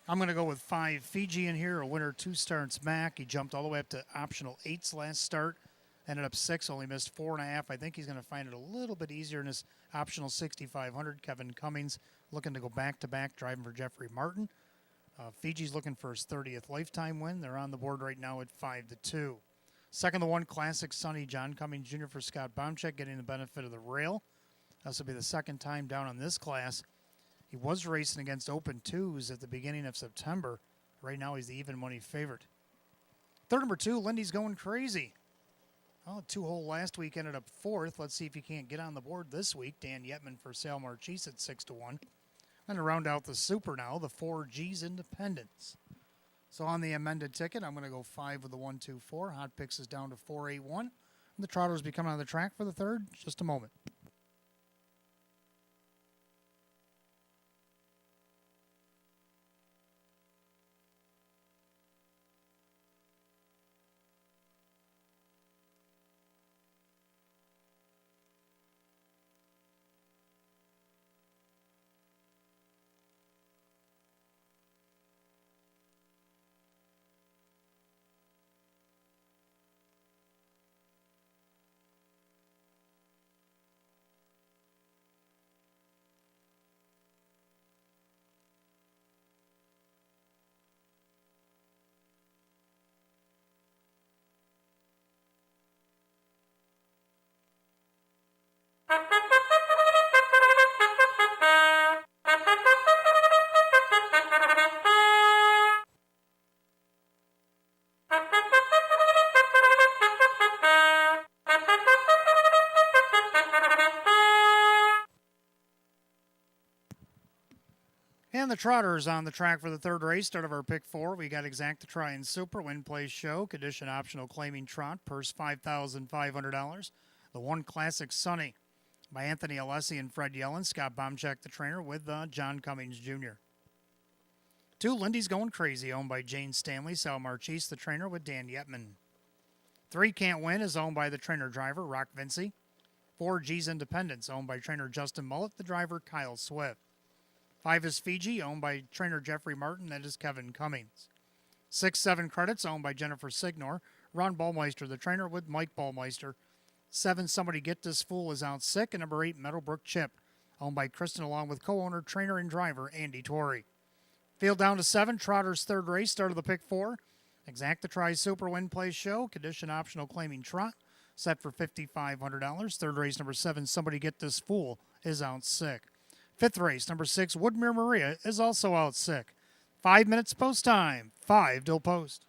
I'm going to go with 5 Fiji in here. A winner 2 starts Mac. He jumped all the way up to optional 8s last start. Ended up 6, only missed 4.5. I think he's going to find it a little bit easier in his optional 6,500. Kevin Cummings looking to go back-to-back, driving for Jeffrey Martin. Fiji's looking for his 30th lifetime win. They're on the board right now at 5-2. Second, the 1, Classic Sunny, John Cummings Jr. for Scott Bomchek, getting the benefit of the rail. This will be the second time down on this class. He was racing against Open 2s at the beginning of September. Right now, he's the even money favorite. Third, number 2, Lindy's Going Crazy. Well, 2-hole last week ended up 4th. Let's see if he can't get on the board this week. Dan Yetman for Sal Marchese at 6-1. And to round out the super now, the 4 G's Independence. So on the amended ticket, I'm going to go 5 with the 1-2-4. Hot Picks is down to 4-8-1. The Trotters will be coming on the track for the third. Just a moment. And the Trotters on the track for the third race. Start of our pick 4. We got Exact to Try and Super, Win Place Show, Condition Optional Claiming Trot, Purse $5,500. The One Classic Sunny by Anthony Alessi and Fred Yellen. Scott Baumchak, the trainer, with John Cummings Jr. 2, Lindy's Going Crazy, owned by Jane Stanley. Sal Marchese, the trainer, with Dan Yetman. 3, Can't Win, is owned by the trainer driver, Rock Vinci. 4, G's Independence, owned by trainer Justin Mullet, the driver, Kyle Swift. 5 is Fiji, owned by trainer Jeffrey Martin. That is Kevin Cummings. 6, 7 Credits, owned by Jennifer Signor. Ron Ballmeister, the trainer, with Mike Ballmeister. 7, Somebody Get This Fool, is out sick. And number 8, Meadowbrook Chip, owned by Kristen, along with co-owner, trainer, and driver Andy Torrey. Field down to 7, Trotter's third race, start of the pick 4. Exact to Try Super, Win Place Show, Condition Optional Claiming Trot, set for $5,500. Third race, number 7, Somebody Get This Fool, is out sick. Fifth race, number 6, Woodmere Maria, is also out sick. 5 minutes post time. 5 till post.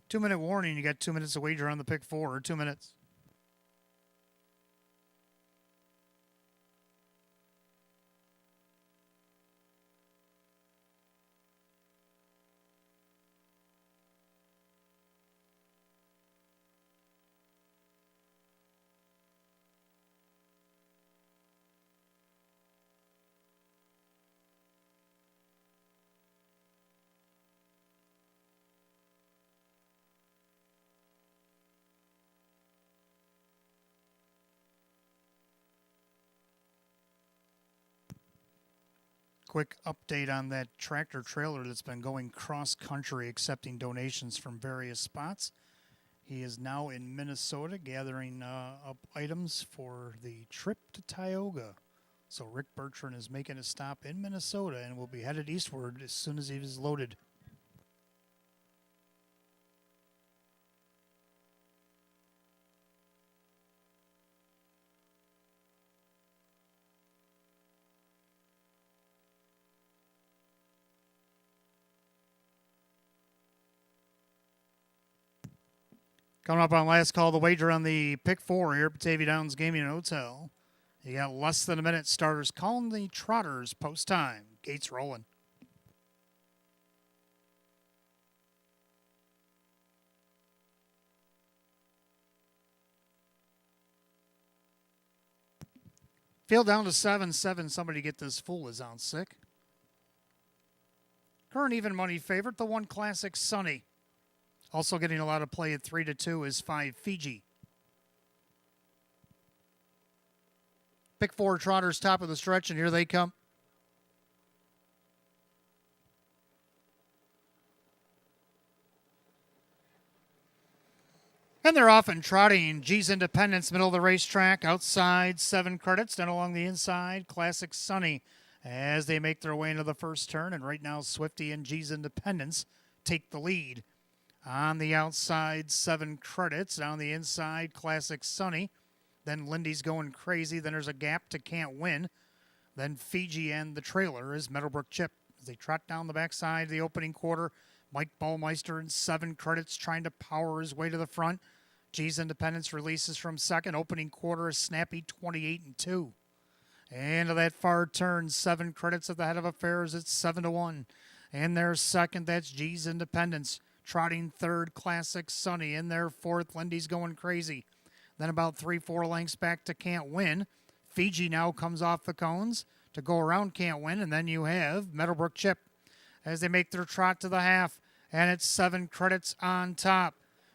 Two-minute warning. You got 2 minutes to wager on the pick 4, or 2 minutes. quick update on that tractor trailer that's been going cross-country accepting donations from various spots. He is now in Minnesota gathering up items for the trip to Tioga. So Rick Bertrand is making a stop in Minnesota and will be headed eastward as soon as he is loaded. Coming up on last call, the wager on the pick 4 here at Batavia Downs Gaming and Hotel. You got less than a minute. Starters calling the Trotters post time. Gates rolling. Field down to 7-7. Somebody get this fool is out sick. Current even money favorite, the 1 Classic Sunny. Also getting a lot of play at 3-2 is 5 Fiji. Pick 4 Trotters top of the stretch, and here they come. And they're off and trotting. G's Independence, middle of the racetrack, outside, 7 credits. Then along the inside, Classic Sunny as they make their way into the first turn. And right now, Swifty and G's Independence take the lead. On the outside, 7 credits. Down the inside, Classic Sunny. Then Lindy's going crazy. Then there's a gap to Can't Win. Then Fiji and the trailer is Meadowbrook Chip. As they trot down the backside of the opening quarter, Mike Ballmeister in 7 credits trying to power his way to the front. G's Independence releases from second. Opening quarter is snappy 28-2. Into that far turn, 7 credits at the head of affairs. It's 7-1. And there's second. That's G's Independence. Trotting third, Classic Sunny. In there fourth, Lindy's going crazy. Then about 3-4 lengths back to Can't Win. Fiji now comes off the cones to go around Can't Win. And then you have Meadowbrook Chip as they make their trot to the half. And it's 7 credits on top.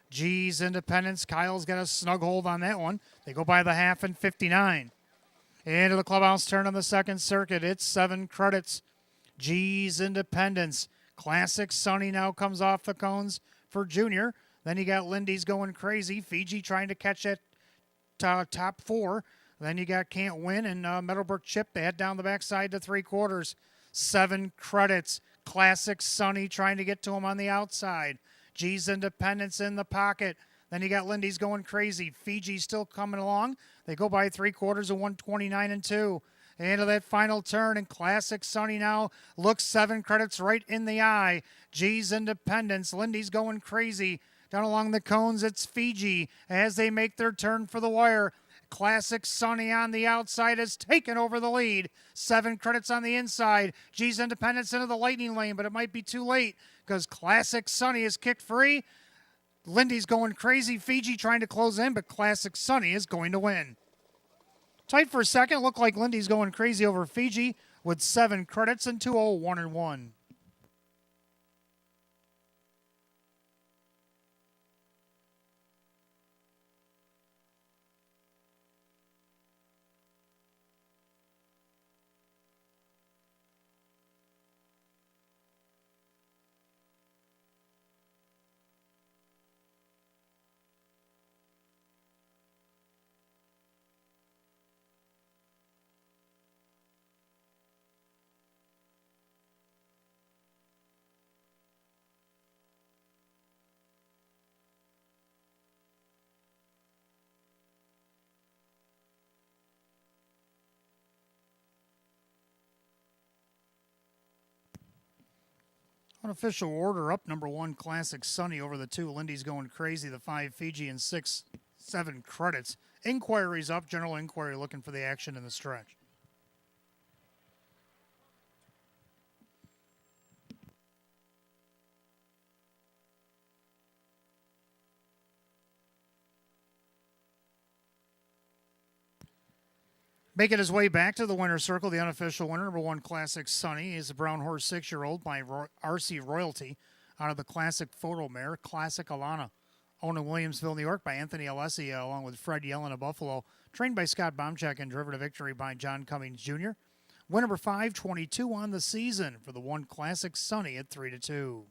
G's Independence. Kyle's got a snug hold on that one. They go by the half and 59. Into the clubhouse turn on the second circuit. It's 7 credits. G's Independence. Classic Sunny now comes off the cones for Junior. Then you got Lindy's going crazy. Fiji trying to catch it top 4. Then you got Can't Win and Meadowbrook Chip. They head down the backside to 3/4. 7 credits. Classic Sunny trying to get to him on the outside. G's Independence in the pocket. Then you got Lindy's going crazy. Fiji still coming along. They go by 3/4 of 129-2. Into that final turn, and Classic Sunny now looks 7 credits right in the eye. G's Independence. Lindy's going crazy. Down along the cones, it's Fiji as they make their turn for the wire. Classic Sunny on the outside has taken over the lead. 7 credits on the inside. G's Independence into the lightning lane, but it might be too late because Classic Sunny is kicked free. Lindy's going crazy. Fiji trying to close in, but Classic Sunny is going to win. Tight for a second. Looked like Lindy's going crazy over Fiji with 7 credits and 2-0, 1-1. Unofficial order up, number 1, Classic Sunny over the 2. Lindy's going crazy, the 5, Fiji, and 6, 7 credits. Inquiries up, general inquiry looking for the action in the stretch. Making his way back to the winner's circle, the unofficial winner, number 1, Classic Sunny, is a brown horse 6-year-old by RC Royalty out of the Classic Photo Mare, Classic Alana. Owned in Williamsville, New York by Anthony Alessi, along with Fred Yellen of Buffalo. Trained by Scott Baumchek and driven to victory by John Cummings Jr. Win number 522 on the season for the One Classic Sunny at 3-2.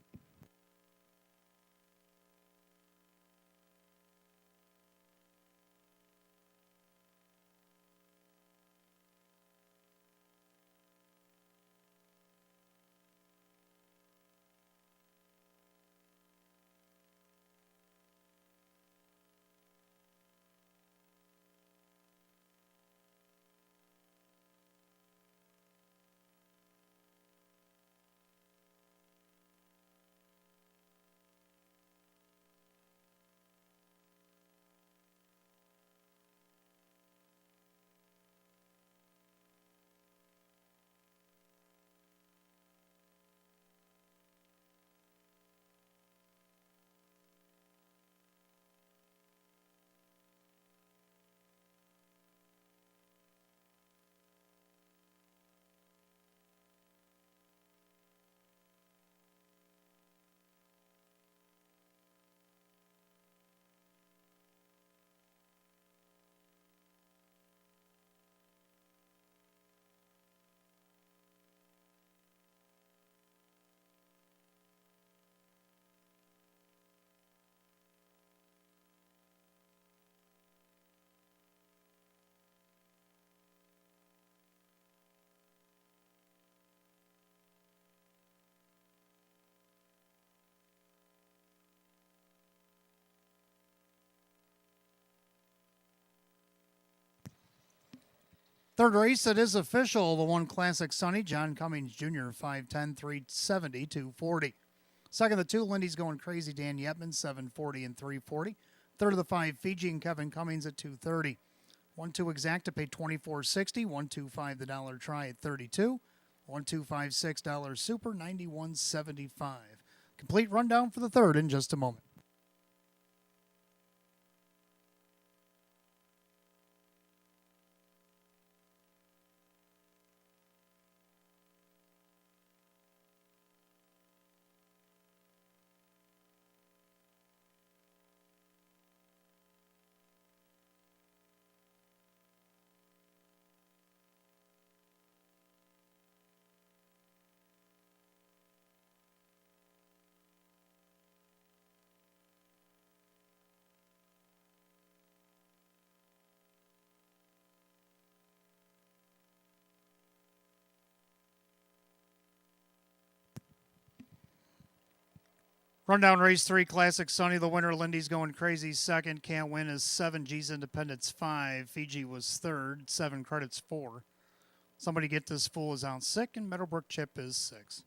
Third race, it is official. The One Classic Sunny, John Cummings Jr., 5'10", 370, 240. Second, the two, Lindy's Going Crazy, Dan Yetman, 740 and 340. Third of the five, Fiji and Kevin Cummings at 230. 1-2 Exacta paid $24.60. 125 the dollar try at 32. 1256 $1 super, 91.75. Complete rundown for the third in just a moment. Rundown race 3, Classic Sunny. The winner, Lindy's Going Crazy. Second, Can't Win is 7. G's Independence 5. Fiji was third. 7 credits 4. Somebody Get This Fool is out sick, and Meadowbrook Chip is 6.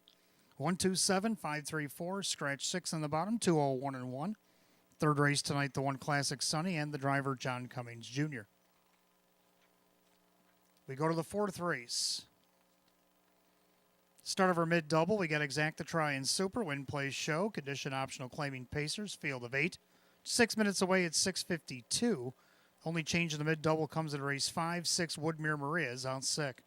127, 534. Scratch 6 on the bottom. 201 and 1. Third race tonight, the One Classic Sunny and the driver, John Cummings Jr. We go to the fourth race. Start of our mid-double, we got Exacta Try and Super, Win Play Show, Condition Optional Claiming Pacers, Field of 8. 6 minutes away at 6:52. Only change in the mid-double comes at race 5. 6, Woodmere Maria is out sick.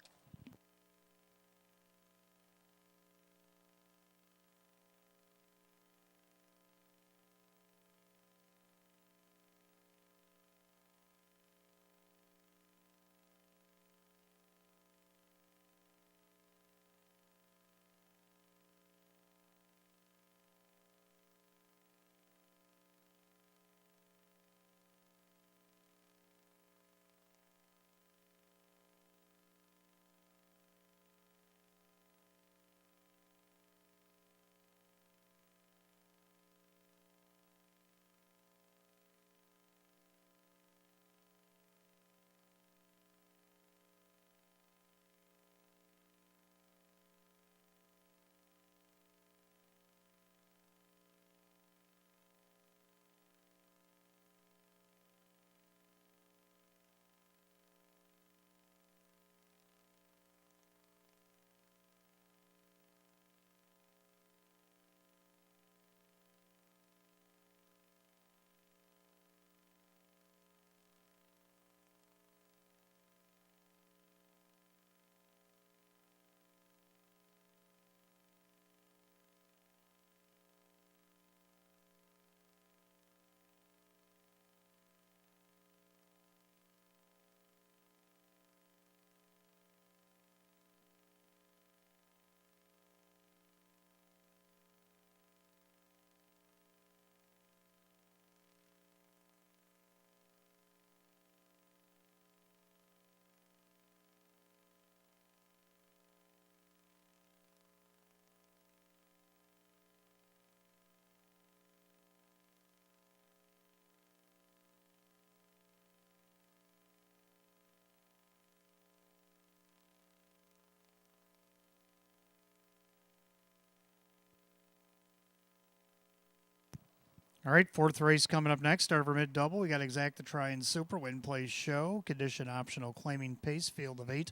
All right, fourth race coming up next. Start over mid double. We got Exacta Try and Super, Win Play Show, Condition Optional, Claiming Pace, Field of 8.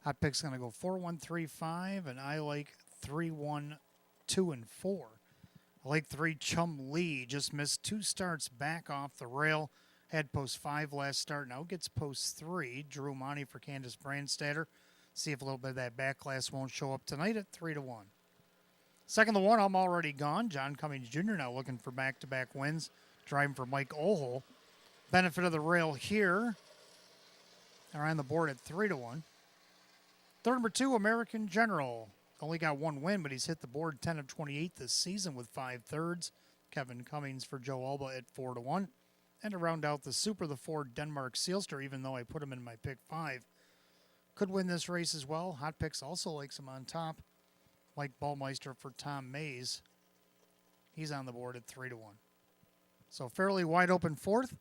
Hot pick's going to go 4, 1, 3, 5, and I like 3, 1, 2, and 4. I like 3, Chum Lee. Just missed 2 starts back off the rail. Had post 5 last start. Now gets post 3. Drew Monty for Candace Brandstatter. See if a little bit of that backlash won't show up tonight at 3 to 1. Second to 1, I'm already gone. John Cummings Jr. now looking for back-to-back wins. Driving for Mike Ohol. Benefit of the rail here. They're on the board at 3 to 1. Third number 2, American General. Only got 1 win, but he's hit the board 10 of 28 this season with 5 thirds. Kevin Cummings for Joe Alba at 4 to 1. And to round out the Super, the 4, Denmark Sealster, even though I put him in my pick 5. Could win this race as well. Hot Picks also likes him on top. Mike Ballmeister for Tom Mays. He's on the board at 3 to 1. So fairly wide open fourth.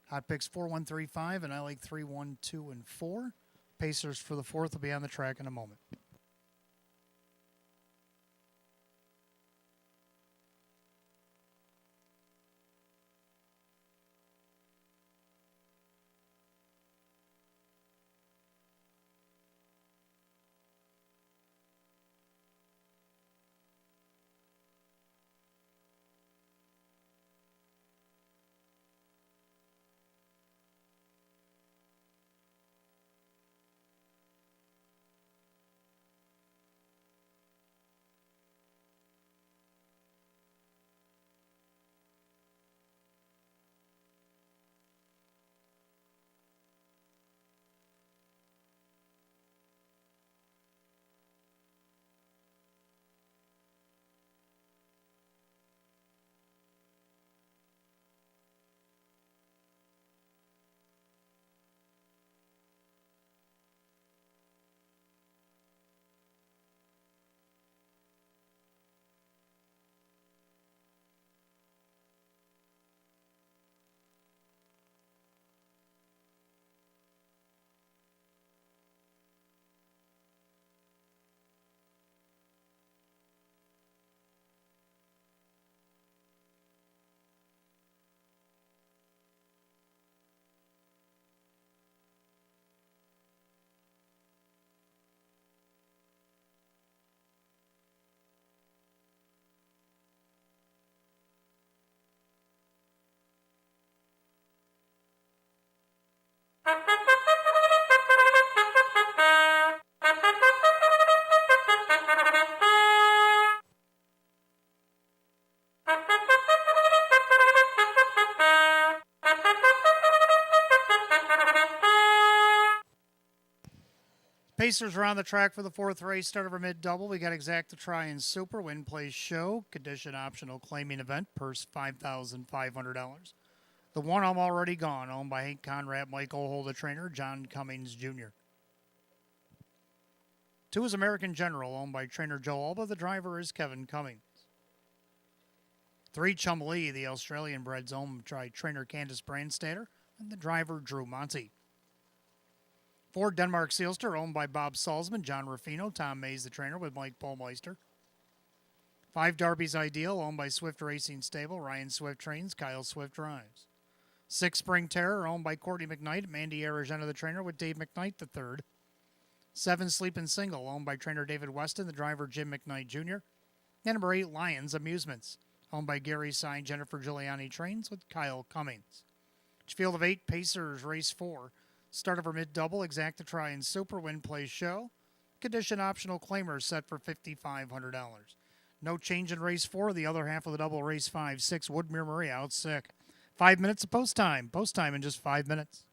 Hot Picks 4, 1, 3, 5, and I like 3, 1, 2, and 4. Pacers for the fourth will be on the track in a moment. Pacers are on the track for the fourth race. Start over mid double. We got Exacta Try and Super, Win Play Show, Condition Optional, Claiming Event, purse $5,500. The 1, I'm already gone, owned by Hank Conrad, Mike Ohol, the trainer, John Cummings Jr. 2 is American General, owned by trainer Joe Alba. The driver is Kevin Cummings. 3, Chum Lee, the Australian bred's owned by trainer Candace Brandstatter, and the driver Drew Monty. 4, Denmark Sealster, owned by Bob Salzman, John Ruffino, Tom Mays, the trainer, with Mike Ballmeister. 5, Darby's Ideal, owned by Swift Racing Stable, Ryan Swift trains, Kyle Swift drives. 6, Spring Terror, owned by Courtney McKnight, Mandy Aragena, the trainer, with Dave McKnight, the third. 7, Sleepin' Single, owned by trainer David Weston, the driver Jim McKnight Jr. And number 8, Lions Amusements, owned by Gary Sign, Jennifer Giuliani trains, with Kyle Cummings. Field of 8, Pacers, race 4. Start over mid-double, Exacta Try and Super, Win Play Show. Condition Optional Claimer set for $5,500. No change in race 4. The other half of the double, race 5, 6, Woodmere Marie out sick. 5 minutes of post time. Post time in just 5 minutes.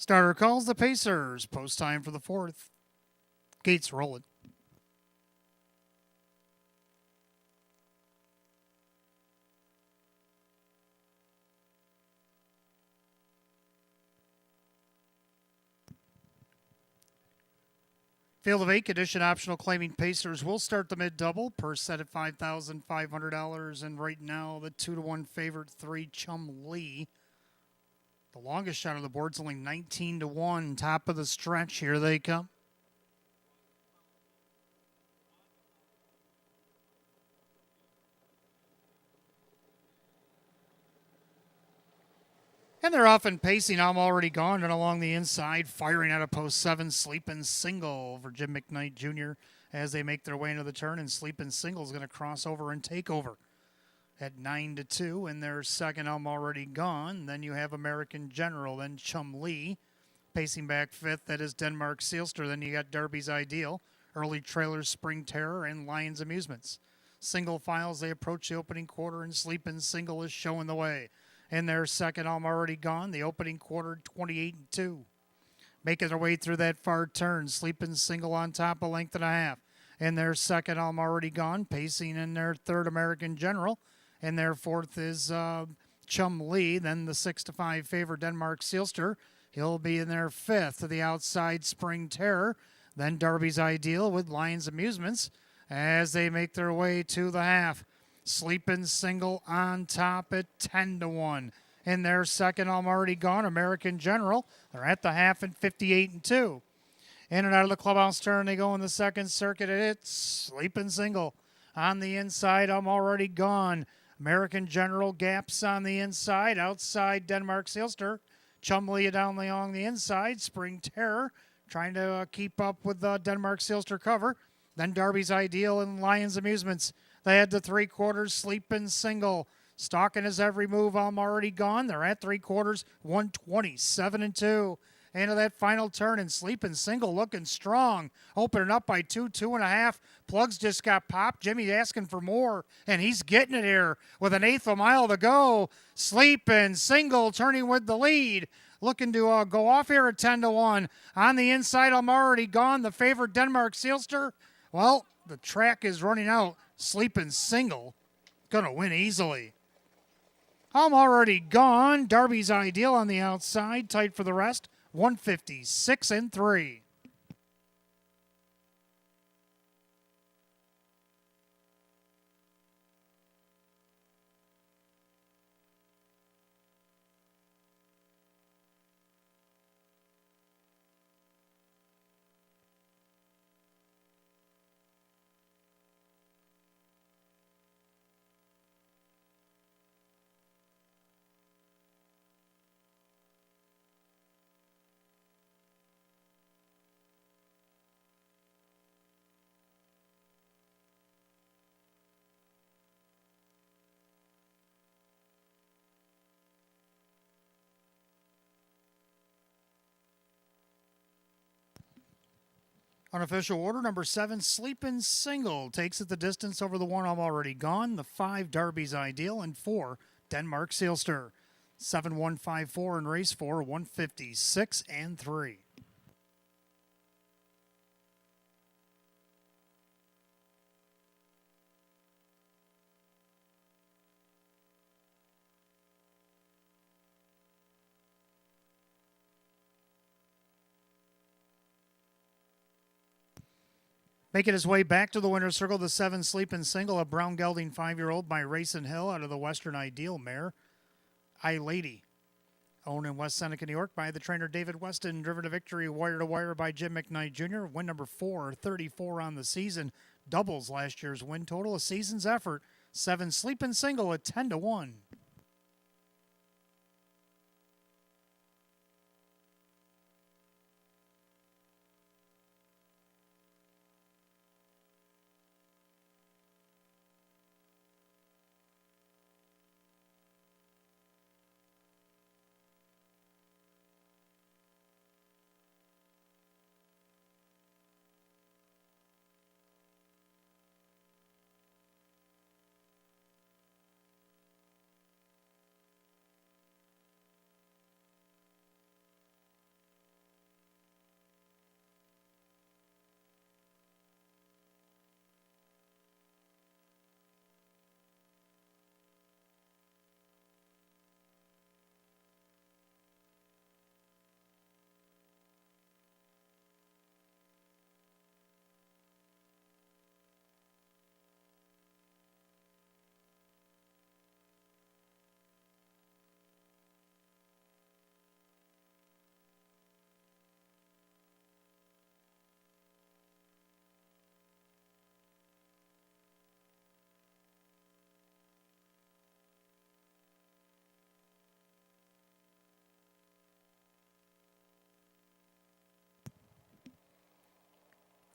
Starter calls the Pacers. Post time for the fourth. Gates rolling. Field of 8 condition optional claiming Pacers will start the mid-double. Per set at $5,500. And right now, the 2-1 favorite, 3 Chum Lee. The longest shot on the board's only 19-1. Top of the stretch. Here they come. And they're often pacing. I'm already gone and along the inside, firing out of post 7, sleeping single for Jim McKnight Jr. as they make their way into the turn. And sleeping single is going to cross over and take over at 9-2. In their second, I'm already gone. Then you have American General, then Chum Lee. Pacing back fifth, that is Denmark Sealster. Then you got Darby's Ideal, Early Trailers, Spring Terror, and Lions Amusements. Single files, they approach the opening quarter, and sleeping single is showing the way. In their second, I'm already gone. The opening quarter, 28-2. Making their way through that far turn. Sleeping single on top, a length and a half. In their second, I'm already gone. Pacing in their third, American General. In their fourth is Chum Lee. Then the 6-5 favorite, Denmark Sealster. He'll be in their fifth. To the outside, Spring Terror. Then Darby's Ideal with Lions Amusements as they make their way to the half. Sleeping single on top at 10-1. In their second, I'm already gone. American General. They're at the half at 58-2. In and out of the clubhouse turn, they go in the second circuit. It's sleeping single. On the inside, I'm already gone. American General gaps on the inside. Outside, Denmark Sealster. Chumley down along the inside. Spring Terror trying to keep up with the Denmark Sealster cover. Then Darby's Ideal and Lions Amusements. They had the 3/4 sleeping single. Stalking his every move. I'm already gone. They're at 3/4, 127-2. Into that final turn and sleeping single looking strong. Opening up by 2.5. Plugs just got popped. Jimmy asking for more, and he's getting it here with an eighth of a mile to go. Sleeping single turning with the lead. Looking to go off here at 10-1. On the inside, I'm already gone. The favorite, Denmark Sealster. Well, the track is running out. Sleeping single. Gonna win easily. I'm already gone. Darby's Ideal on the outside. Tight for the rest. 156-3. Unofficial order, number 7, Sleepin' Single. Takes it the distance over the 1, I'm already gone. The 5, Darby's Ideal. And 4, Denmark Sealster. 7-1-5-4 in race 4, 156-3. Making his way back to the winner's circle, the 7, Sleepin' Single, a brown gelding 5-year-old by Racing Hill out of the Western Ideal mare, I Lady. Owned in West Seneca, New York by the trainer David Weston. Driven to victory wire to wire by Jim McKnight Jr. Win number 4, 34 on the season. Doubles last year's win total. A season's effort. 7, Sleepin' Single at 10-1.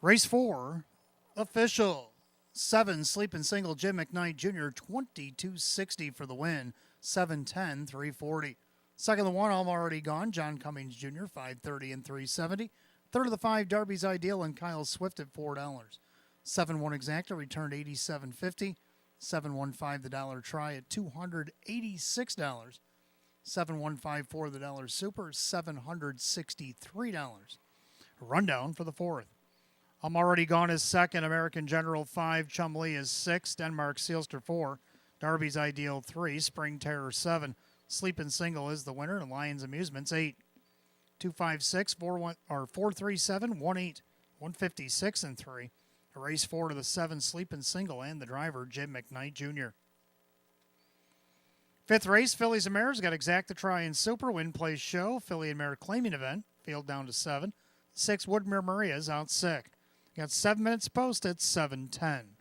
Race 4, official. 7, Sleeping Single, Jim McKnight Jr., 22.60 for the win. 7:10, 3:40. Second of the 1, I'm already gone. John Cummings Jr., 5:30 and 3:70. Third of the 5, Darby's Ideal and Kyle Swift at $4. 7-1 Exacta returned $87.50. 7-1-5 the dollar try at $286. 7-1-5-4 the dollar super, $763. Rundown for the 4th. I'm Already Gone is 2nd, American General 5, Chumley is 6, Denmark Sealster 4, Darby's Ideal 3, Spring Terror 7, Sleepin' Single is the winner, and Lions Amusements 8. 256 437 18 156 and 3. Race 4 to the 7, Sleepin' Single, and the driver, Jim McKnight Jr. 5th race, Fillies and Mares got Exacta Try and Super, Win Place Show, Filly and Mare Claiming Event, field down to 7. 6, Woodmere Maria's out sick. Got 7 minutes post at 7:10.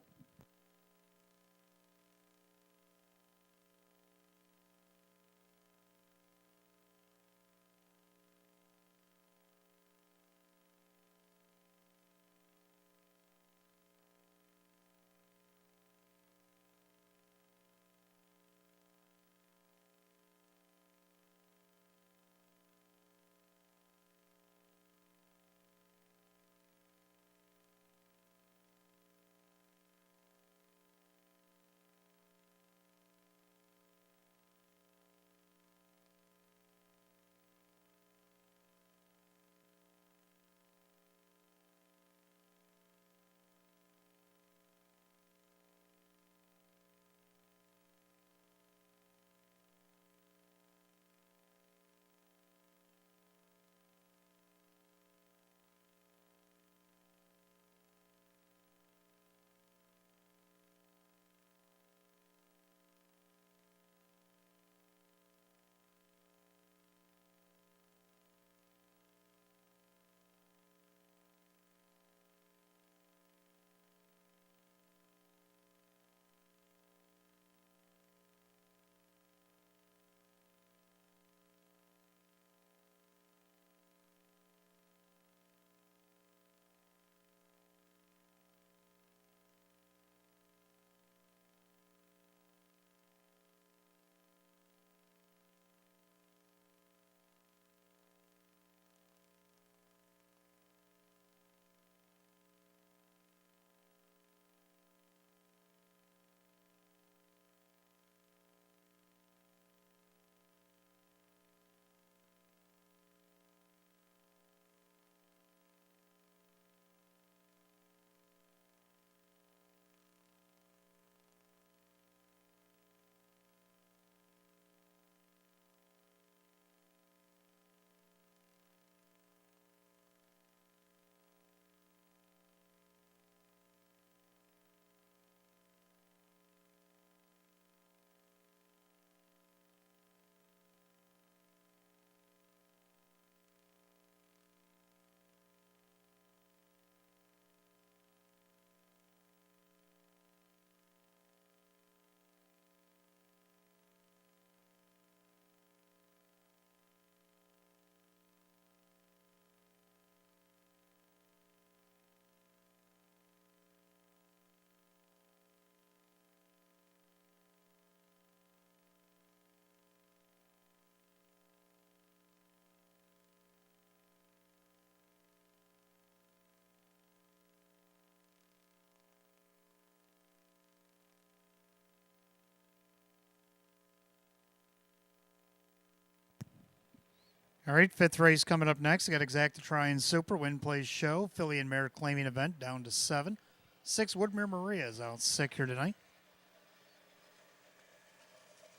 All right, 5th race coming up next. I got Exacta Try and Super, Win Place Show, Filly and Mare Claiming Event down to 7. 6, Woodmere Maria is out sick here tonight.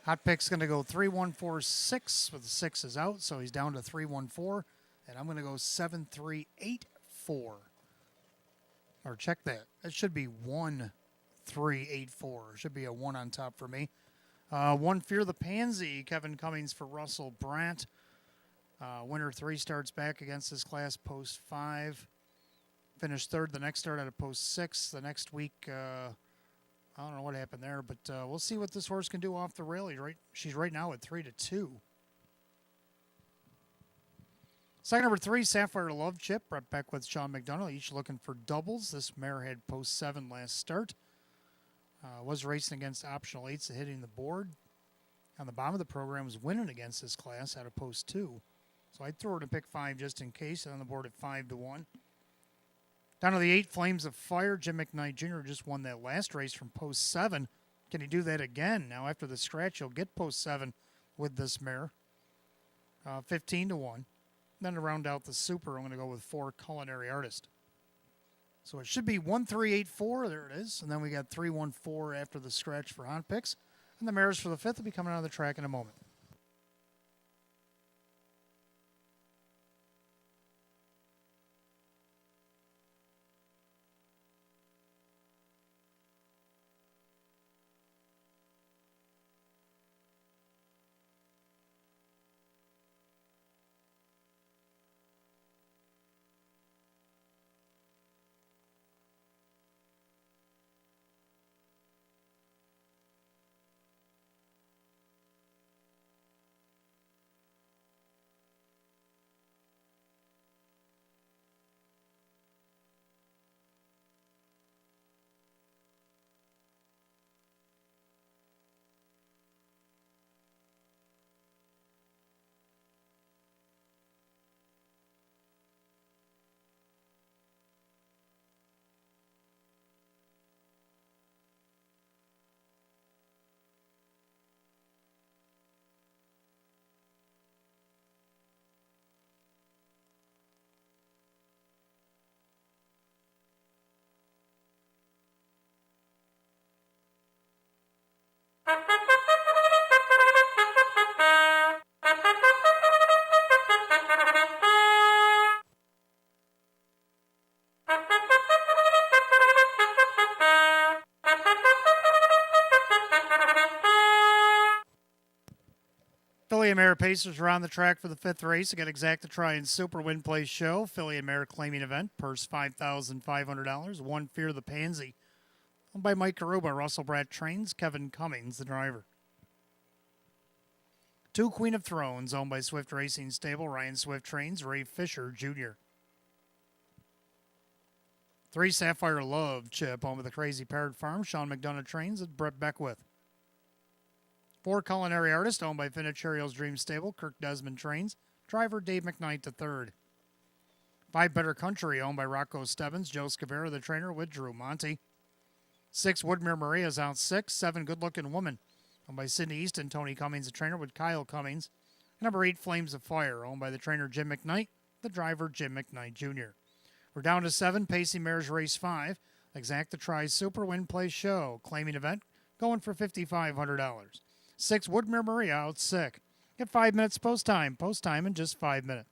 Hot Pick's going to go 3-1-4-6 with the 6 is out, so he's down to 3-1-4. And I'm going to go 7-3-8-4. Or check that. That should be 1-3-8-4. Should be a 1 on top for me. 1 Fear the Pansy, Kevin Cummings for Russell Brandt. Winner 3 starts back against his class post 5. Finished 3rd the next start at a post 6. The next week, I don't know what happened there, but we'll see what this horse can do off the rail. She's right now at 3-2. Second number 3, Sapphire Love Chip. Brett Beckwith, Sean McDonough, each looking for doubles. This mare had post 7 last start. Was racing against optional 8s, hitting the board. On the bottom of the program was winning against this class out of post 2. So I'd throw her to pick 5 just in case. And on the board at 5-1. Down to the 8, Flames of Fire. Jim McKnight Jr. just won that last race from post 7. Can he do that again? Now after the scratch, he'll get post 7 with this mare. 15-1. Then to round out the super, I'm going to go with 4, Culinary Artist. So it should be 1-3-8-4. There it is. And then we got 3-1-4 after the scratch for Hunt Picks. And the mares for the 5th will be coming out of the track in a moment. Philly and Mare Pacers are on the track for the 5th race. Again, Exacta Try and Super Win Play Show. Philly and Mare claiming event. Purse $5,500. 1 Fear the Pansy. Owned by Mike Karuba. Russell Bratt trains. Kevin Cummings, the driver. 2 Queen of Thrones. Owned by Swift Racing Stable. Ryan Swift trains. Ray Fisher Jr. 3 Sapphire Love Chip. Owned by the Crazy Parrot Farm. Sean McDonough trains. And Brett Beckwith. 4 Culinary Artist, owned by Finicherio's Dream Stable. Kirk Desmond trains. Driver Dave McKnight III. 5 Better Country, owned by Rocco Stebbins. Joe Scavera, the trainer, with Drew Monty. 6 Woodmere Maria's out 6. 7 Good Looking Woman, owned by Sidney Easton. Tony Cummings, the trainer, with Kyle Cummings. Number 8 Flames of Fire, owned by the trainer Jim McKnight. The driver Jim McKnight Jr. We're down to 7 Pacey Mares Race 5. Exacta Try Super Win Play Show. Claiming event, going for $5,500. 6 Woodmere Maria out sick. Get 5 minutes post time. Post time in just 5 minutes.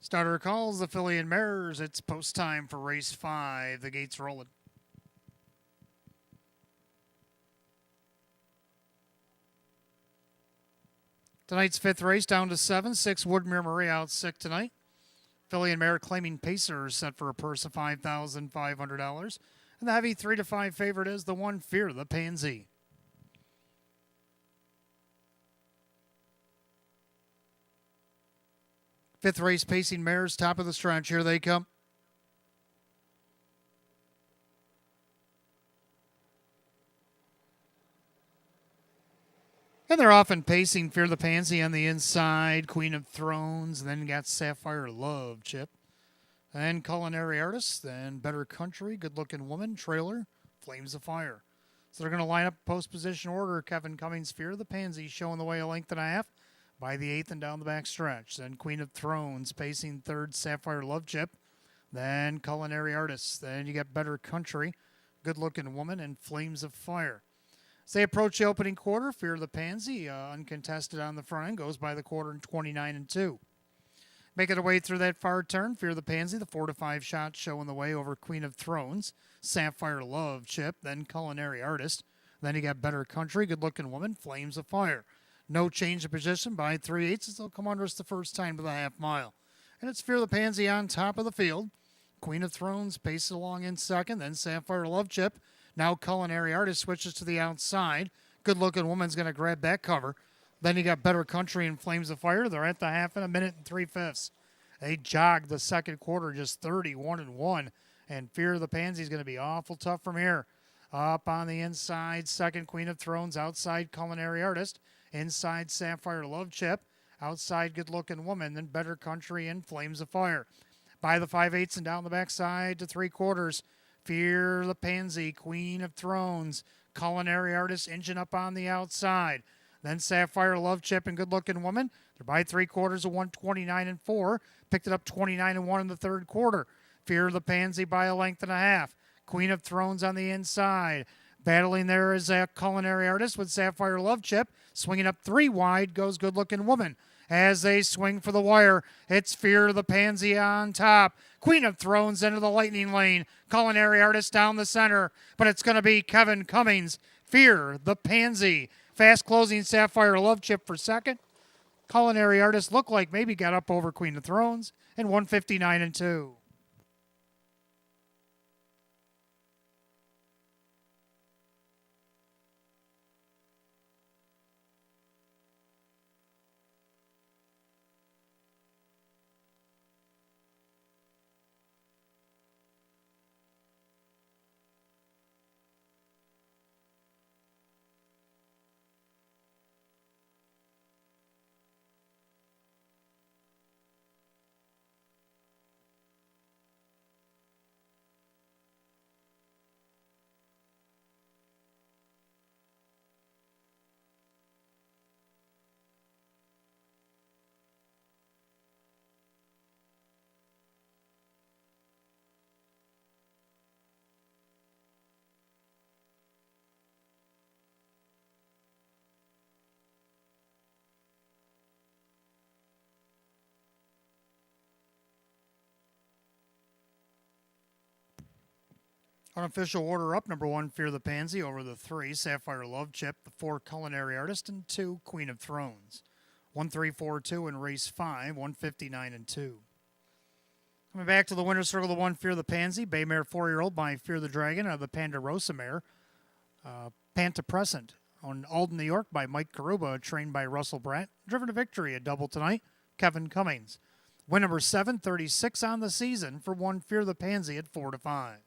Starter calls the filly and mares. It's post time for race 5. The gate's rolling. Tonight's 5th race down to 7. 6 Woodmere Marie out sick tonight. Filly and mare claiming pacer set for a purse of $5,500. And the heavy 3 to 5 favorite is the 1 Fear the Pansy. Fifth race pacing mares, top of the stretch. Here they come. And they're often pacing Fear the Pansy on the inside, Queen of Thrones, then got Sapphire Love, Chip. Then Culinary Artist, then Better Country, Good Looking Woman, Trailer, Flames of Fire. So they're going to line up post position order. Kevin Cummings, Fear the Pansy, showing the way a length and a half by the 8th and down the back stretch. Then Queen of Thrones, pacing 3rd, Sapphire Love, Chip. Then Culinary Artist. Then you got Better Country, Good Looking Woman, and Flames of Fire. As they approach the opening quarter, Fear the Pansy, uncontested on the front end, goes by the quarter in 29-2. Making their way through that far turn, Fear the Pansy, the 4 to 5 shot showing the way over Queen of Thrones, Sapphire Love, Chip, then Culinary Artist. Then you got Better Country, Good Looking Woman, Flames of Fire. No change of position by 3/8 as they'll come under us the first time to the half mile. And it's Fear the Pansy on top of the field. Queen of Thrones paces along in second, then Sapphire Love, Chip. Now Culinary Artist switches to the outside. Good Looking Woman's going to grab that cover. Then you got Better Country and Flames of Fire. They're at the half in a minute and 3/5. They jogged the second quarter just 31-1. And Fear the Pansy is going to be awful tough from here. Up on the inside, second Queen of Thrones. Outside Culinary Artist. Inside Sapphire Love, Chip. Outside Good Looking Woman. Then Better Country and Flames of Fire. By the 5/8 and down the backside to 3/4. Fear the Pansy, Queen of Thrones, Culinary Artist, engine up on the outside. Then Sapphire Love, Chip, and Good Looking Woman. They're by 3/4 of 129-4. Picked it up 29-1 in the third quarter. Fear the Pansy by a length and a half. Queen of Thrones on the inside. Battling there is a Culinary Artist with Sapphire Love, Chip. Swinging up 3 wide goes Good Looking Woman. As they swing for the wire, it's Fear the Pansy on top. Queen of Thrones into the lightning lane. Culinary Artist down the center. But it's going to be Kevin Cummings. Fear the Pansy. Fast closing Sapphire Love, Chip for second. Culinary Artist looked like maybe got up over Queen of Thrones. And 159-2. Unofficial order up, number 1, Fear the Pansy, over the 3, Sapphire Love, Chip, the 4, Culinary Artist, and 2, Queen of Thrones. 1-3-4-2 in race 5, 159-2. Coming back to the winner's circle, the 1, Fear the Pansy, bay mare 4-year-old by Fear the Dragon, out of the Ponderosa mare. Pantaprescent on Alden, New York by Mike Karuba, trained by Russell Bratt. Driven to victory, a double tonight, Kevin Cummings. Win number 7, 36 on the season for 1, Fear the Pansy at 4 to 5.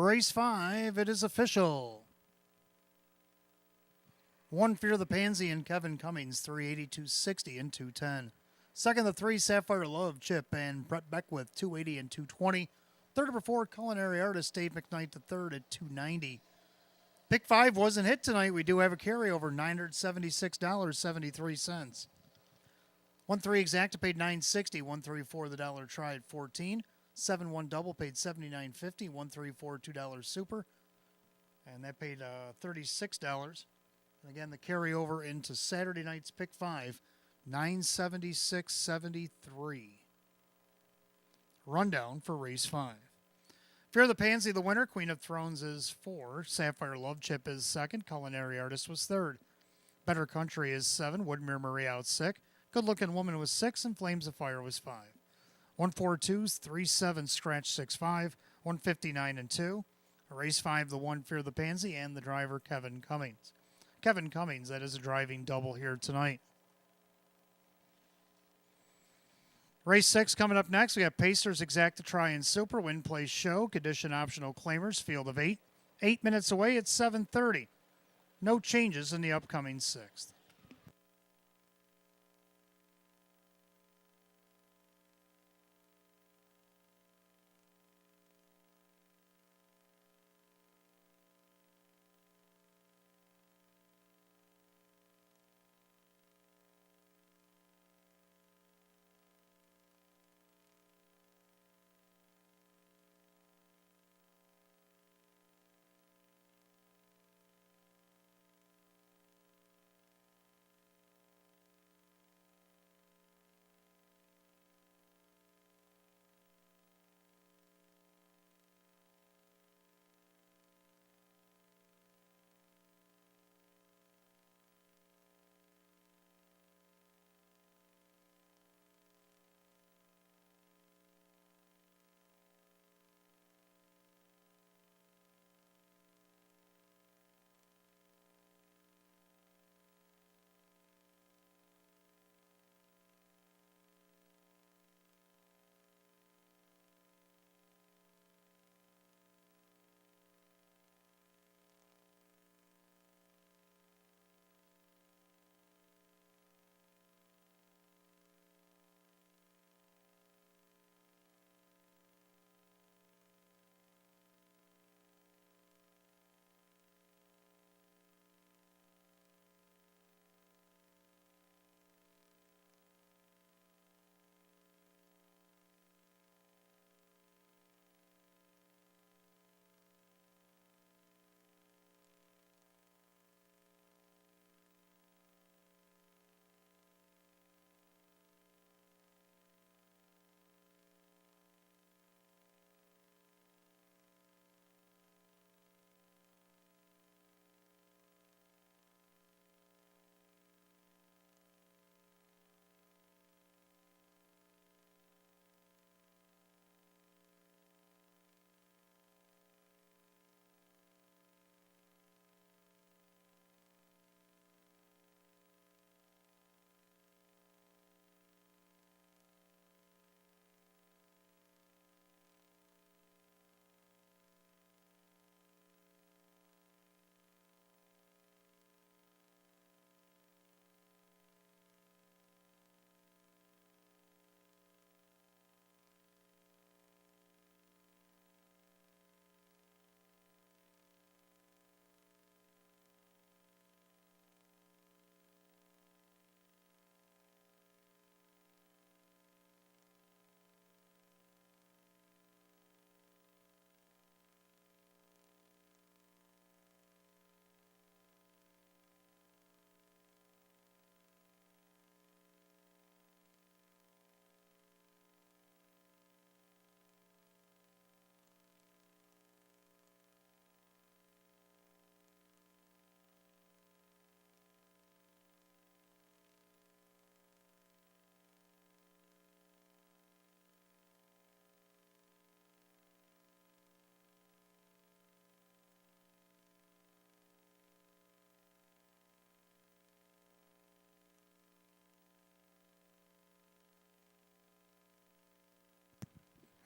Race 5, it is official. 1 Fear the Pansy and Kevin Cummings, 380, 260, and 210. Second, the 3 Sapphire Love, Chip and Brett Beckwith, 280 and 220. Third, number 4 Culinary Artist, Dave McKnight, the third at 290. Pick 5 wasn't hit tonight. We do have a carryover, $976.73. 1-3 Exacta paid $960. 1-3-4 the dollar try at $14. 7-1 double paid $79.50. 1-3-4 $2 super, and that paid $36. And again, the carryover into Saturday night's pick 5, $976.73. Rundown for race 5. Fear the Pansy, the winner. Queen of Thrones is 4. Sapphire Love Chip is 2nd. Culinary Artist was 3rd. Better Country is 7. Woodmere Marie out 6. Good Looking Woman was 6. And Flames of Fire was 5. 1-4-2s, 3-7 scratch 6-5. 159 and 2. Race 5, the 1 Fear the Pansy, and the driver Kevin Cummings. Kevin Cummings, that is a driving double here tonight. Race 6 coming up next. We got Pacers Exacta Try and Super, Win Place Show, Condition Optional Claimers, Field of 8. 8 minutes away at 7:30. No changes in the upcoming 6th.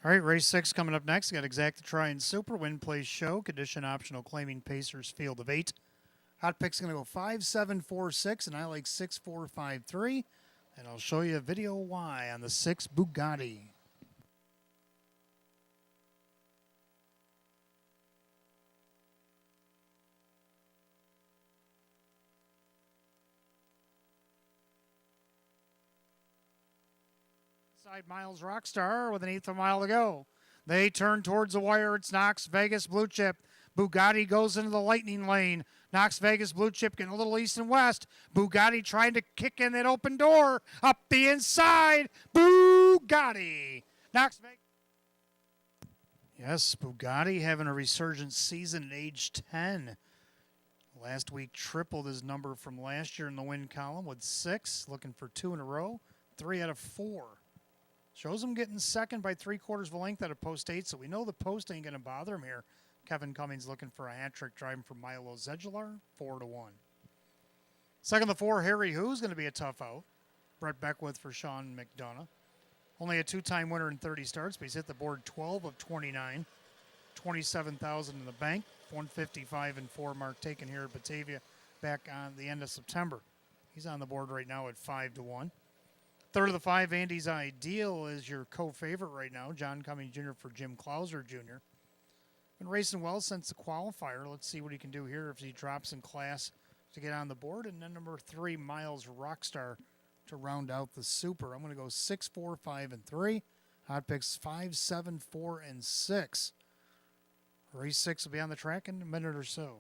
All right, race 6 coming up next. Got Exact to Try and Super Win Place Show. Condition optional claiming Pacers field of 8. Hot pick's going to go 5-7-4-6, and I like 6-4-5-3. And I'll show you a video why on the 6 Bugatti. Side Miles Rockstar with an eighth of a mile to go. They turn towards the wire. It's Knox Vegas Blue Chip. Bugatti goes into the lightning lane. Knox Vegas Blue Chip getting a little east and west. Bugatti trying to kick in that open door. Up the inside. Bugatti. Knox Vegas. Yes, Bugatti having a resurgent season at age 10. Last week tripled his number from last year in the win column with 6. Looking for 2 in a row. 3 out of 4. Shows him getting second by 3/4 of a length out of post 8, so we know the post ain't going to bother him here. Kevin Cummings looking for a hat trick driving from Milo Zedular, 4-1. Second to 4, Harry Who's going to be a tough out. Brett Beckwith for Sean McDonough. Only a 2-time winner in 30 starts, but he's hit the board 12 of 29. 27,000 in the bank. 155 and 4 mark taken here at Batavia back on the end of September. He's on the board right now at 5-1. Third of the 5, Andy's Ideal is your co-favorite right now. John Cummings Jr. for Jim Clauser Jr. Been racing well since the qualifier. Let's see what he can do here if he drops in class to get on the board. And then number 3, Miles Rockstar to round out the super. I'm going to go 6, 4, 5, and 3. Hot picks 5, 7, 4, and 6. Race 6 will be on the track in a minute or so.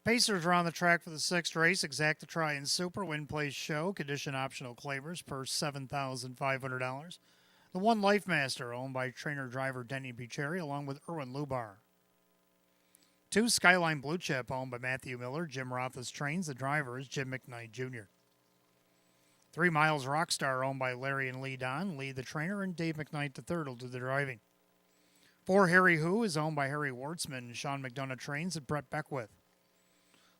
Pacers are on the track for the 6th race. Exact to Try and Super Win Place Show. Condition optional claimers per $7,500. The 1 Life Master owned by trainer-driver Denny Bucheri along with Erwin Lubar. 2 Skyline Blue Chip owned by Matthew Miller. Jim Roth's trains. The driver is Jim McKnight Jr. 3 Miles Rockstar owned by Larry and Lee Don. Lee the trainer and Dave McKnight III will do the driving. 4 Harry Who is owned by Harry Wartzman. Sean McDonough trains and Brett Beckwith.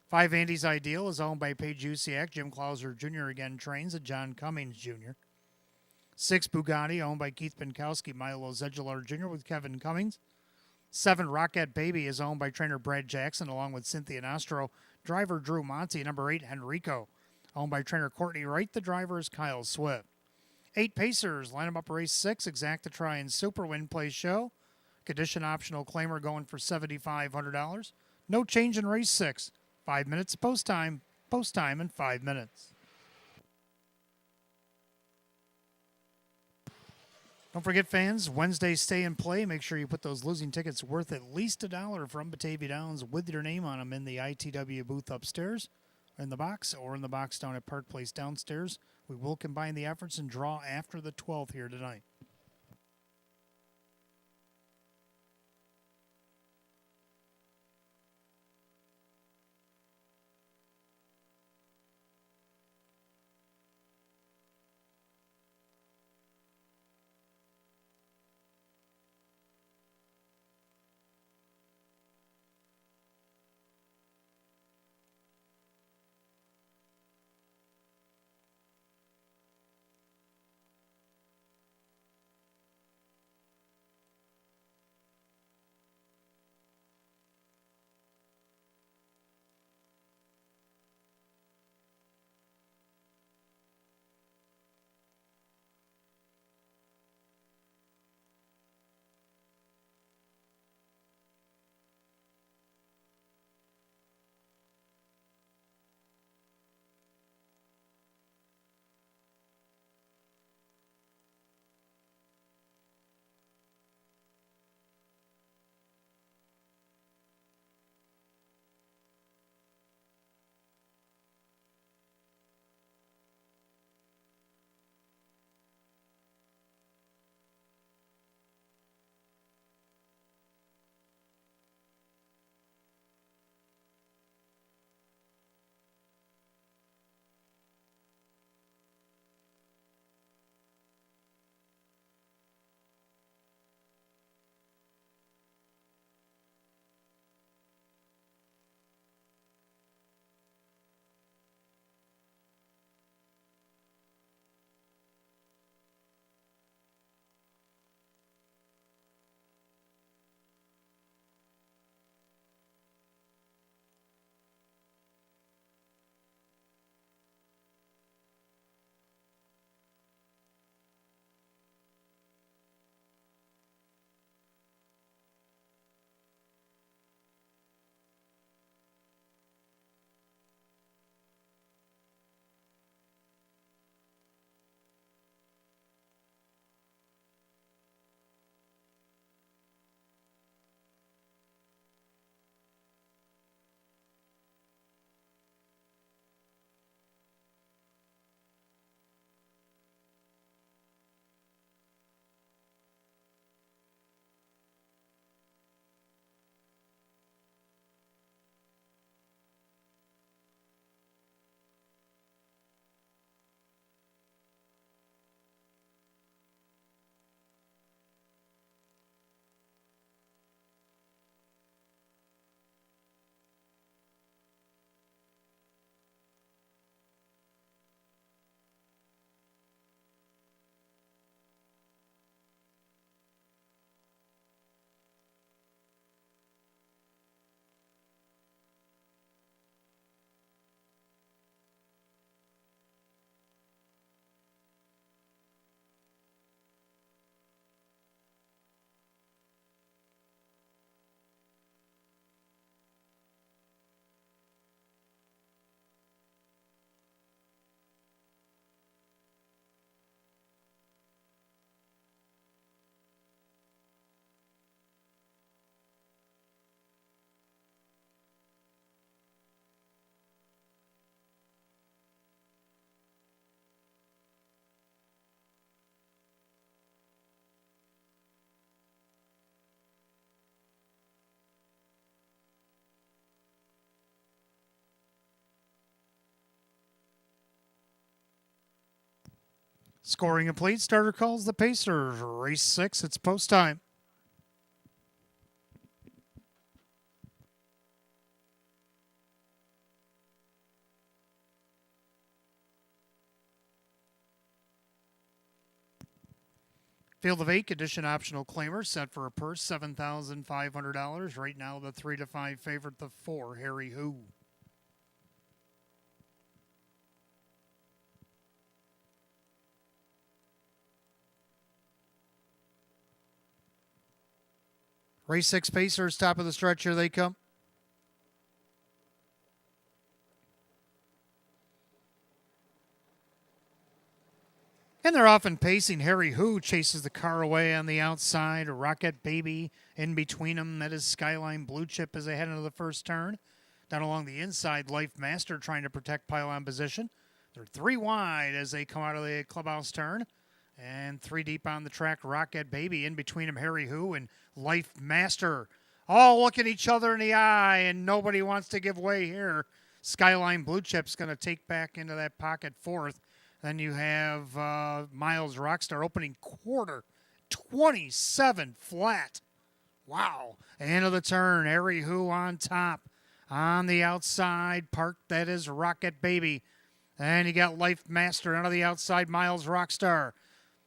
5 Andy's Ideal is owned by Paige Usiak. Jim Clauser Jr. again trains and John Cummings Jr. 6 Bugatti owned by Keith Pinkowski, Milo Zedular Jr. with Kevin Cummings. 7 Rocket Baby is owned by trainer Brad Jackson along with Cynthia Nostro. Driver Drew Monty. Number 8 Henrico owned by trainer Courtney Wright. The driver is Kyle Swift. 8 Pacers line them up race 6. Exact to Try and Super Win Place Show. Condition optional claimer going for $7,500. No change in race 6. 5 minutes post time in 5 minutes. Don't forget, fans, Wednesday stay and play. Make sure you put those losing tickets worth at least $1 from Batavia Downs with your name on them in the ITW booth upstairs, in the box, or in the box down at Park Place downstairs. We will combine the efforts and draw after the 12th here tonight. Scoring complete. Starter calls the Pacers. Race 6. It's post time. Field of 8 condition optional claimer set for a purse $7,500. Right now the 3 to 5 favorite, the 4 Harry Who. Race 6 Pacers, top of the stretch, here they come. And they're often pacing. Harry Who chases the car away on the outside. Rocket Baby in between them. That is Skyline Blue Chip as they head into the first turn. Down along the inside, Life Master trying to protect pylon position. They're 3 wide as they come out of the clubhouse turn. And 3 deep on the track, Rocket Baby. In between them, Harry Who and Life Master. All look at each other in the eye, and nobody wants to give way here. Skyline Blue Chip's going to take back into that pocket 4th. Then you have Miles Rockstar opening quarter, 27 flat. Wow. End of the turn, Harry Who on top. On the outside, park, that is Rocket Baby. And you got Life Master out of the outside, Miles Rockstar.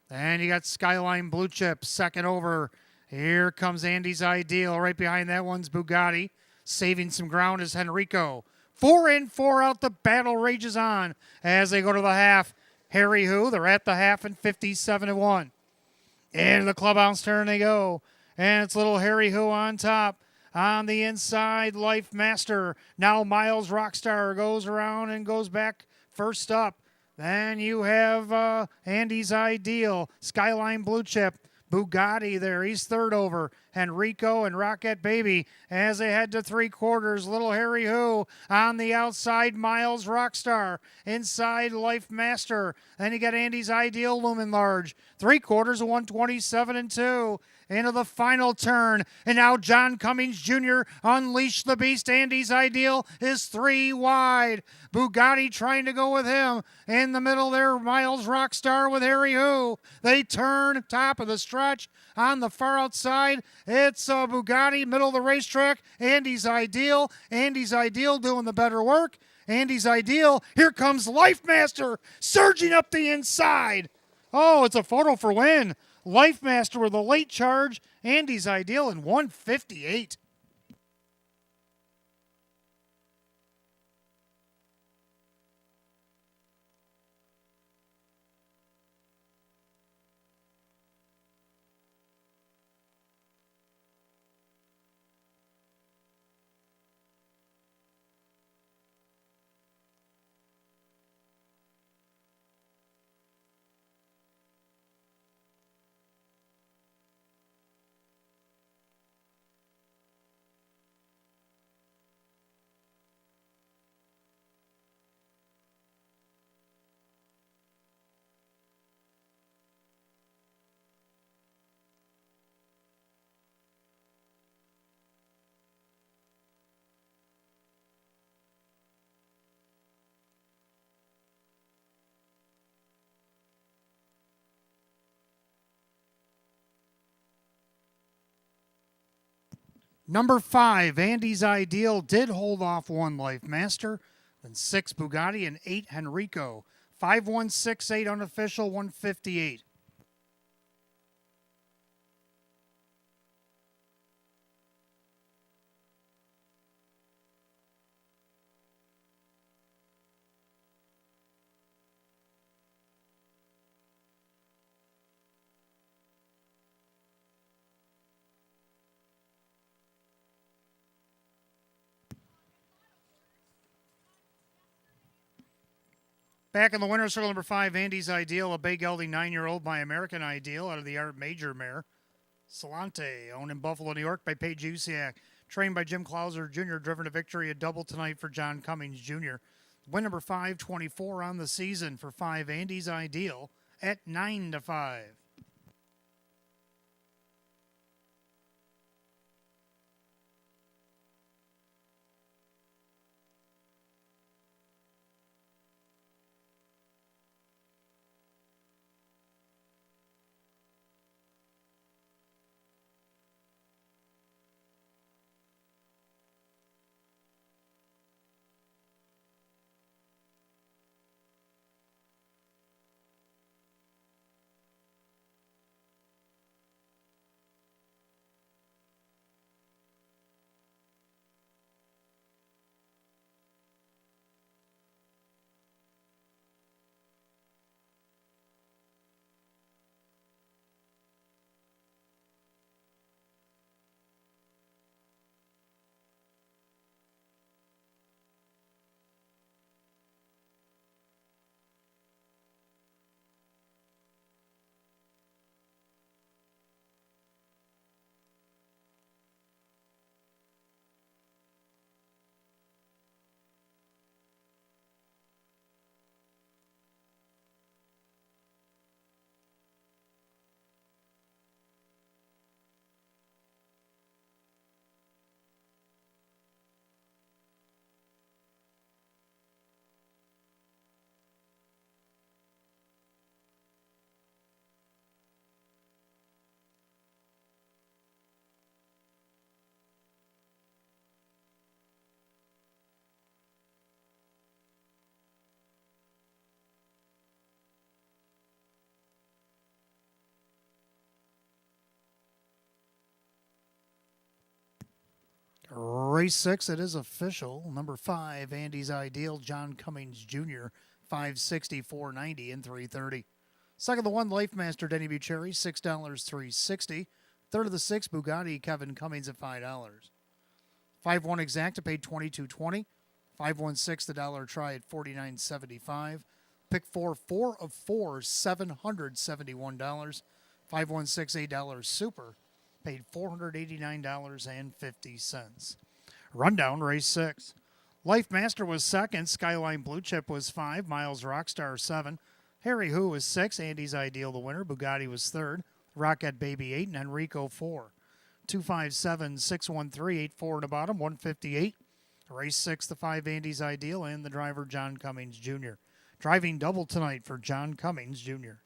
And you got Skyline Blue Chip, second over. Here comes Andy's Ideal. Right behind that one's Bugatti. Saving some ground is Henrico. 4 in, 4 out. The battle rages on as they go to the half. Harry Who, they're at the half and 57-1. Into the clubhouse turn they go. And it's little Harry Who on top. On the inside, Life Master. Now Miles Rockstar goes around and goes back first up. Then you have Andy's Ideal, Skyline Blue Chip, Bugatti there. He's third over. Henrico and Rocket Baby as they head to 3/4. Little Harry Who on the outside, Miles Rockstar. Inside, Life Master. Then you got Andy's Ideal looming large. 3/4 of 127-2. Into the final turn. And now John Cummings Jr. Unleash the Beast. Andy's Ideal is 3 wide. Bugatti trying to go with him. In the middle there, Miles Rockstar with Harry Who. They turn top of the stretch. On the far outside, it's Bugatti, middle of the racetrack. Andy's Ideal. Andy's Ideal doing the better work. Andy's Ideal. Here comes Life Master surging up the inside. Oh, it's a photo for win. Life Master with a late charge. Andy's Ideal in 158. Number 5, Andy's Ideal did hold off 1 Life Master, then 6 Bugatti and 8 Henrico. 5168 unofficial, 158. Back in the winner's circle, number 5, Andy's Ideal, a Bay Gelding 9-year-old by American Ideal out of the Art Major mare. Salante, owned in Buffalo, New York by Paige Usiak. Trained by Jim Clauser Jr., driven to victory, a double tonight for John Cummings Jr. Win number 524 on the season for 5, Andy's Ideal at 9-5. Race 6, it is official. Number 5, Andy's Ideal, John Cummings Jr., 560, 490, and 330. Second of the 1, Life Master, Denny Bucherri, $6, 360. Third of the 6, Bugatti, Kevin Cummings at $5. 5-1 Exacta paid $22.20. 5-1-6, the dollar try at $49.75. Pick 4, 4 of 4, $771. 5-1-6, $8 Super paid $489.50. Rundown, race 6. Life Master was second. Skyline Blue Chip was 5. Miles Rockstar 7. Harry Who was 6. Andy's Ideal the winner. Bugatti was third. Rocket Baby 8 and Enrico 4. 257, 613, 84 in the bottom, 158. Race 6, the 5 Andy's Ideal and the driver John Cummings Jr. Driving double tonight for John Cummings Jr.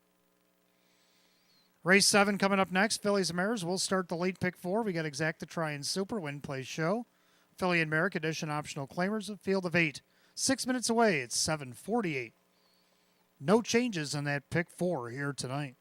Race 7 coming up next. Fillies and Mares. We'll start the late pick 4. We got Exacta Try and Super Win Play Show. Philly and Merrick Edition optional claimers. A field of 8. 6 minutes away. It's 7:48. No changes in that pick 4 here tonight.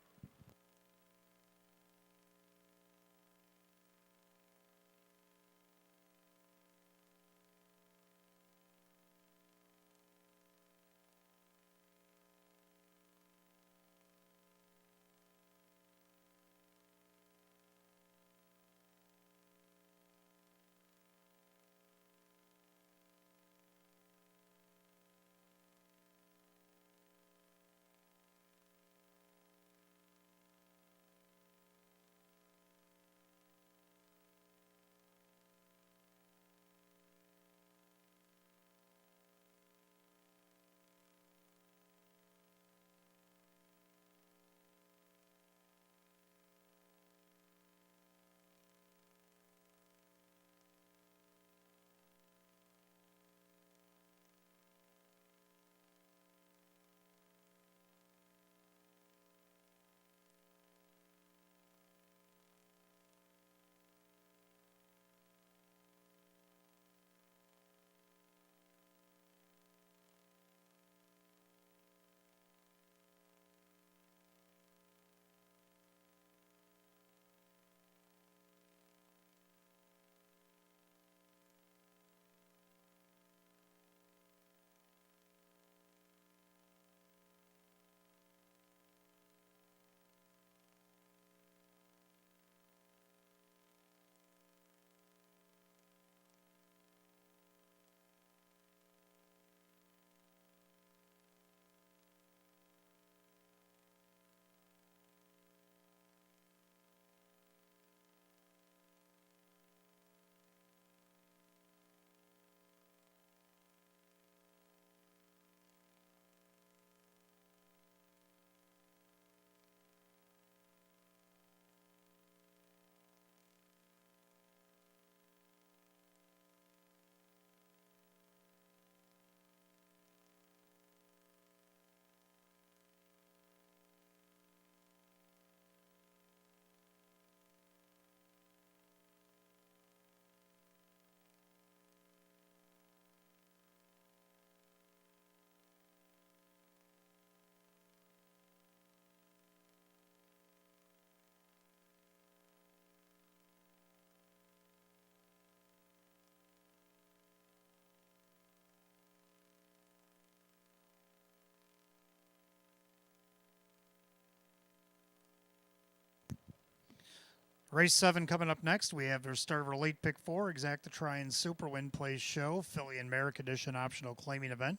Race 7 coming up next. We have our start of our late pick 4, Exacta Try and Super Win Play Show, Philly and Merrick Edition optional claiming event.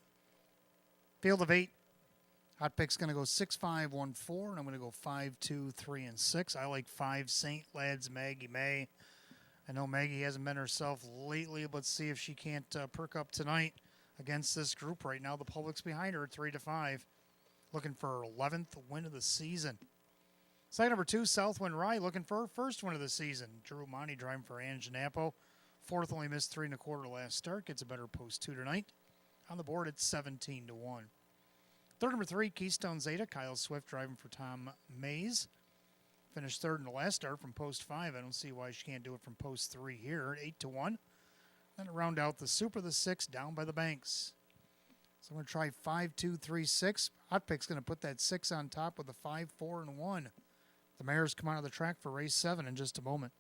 Field of 8. Hot pick's going to go 6, 5, 1, 4, and I'm going to go 5, 2, 3, and 6. I like 5 St. Lads Maggie May. I know Maggie hasn't been herself lately, but let's see if she can't perk up tonight against this group right now. The public's behind her at 3-5, looking for her 11th win of the season. Side number 2, Southwind Rye, looking for her first win of the season. Drew Monty driving for Ange Napo. Fourth only missed 3 1/4 last start. Gets a better post 2 tonight. On the board, it's 17-1. Third number 3, Keystone Zeta. Kyle Swift driving for Tom Mays. Finished third in the last start from post 5. I don't see why she can't do it from post 3 here. 8-1. Then round out the Super, the 6, down by the banks. So I'm going to try 5, 2, 3, 6. Hot pick's going to put that 6 on top with a 5, 4, and 1. The mares come out of the track for race 7 in just a moment.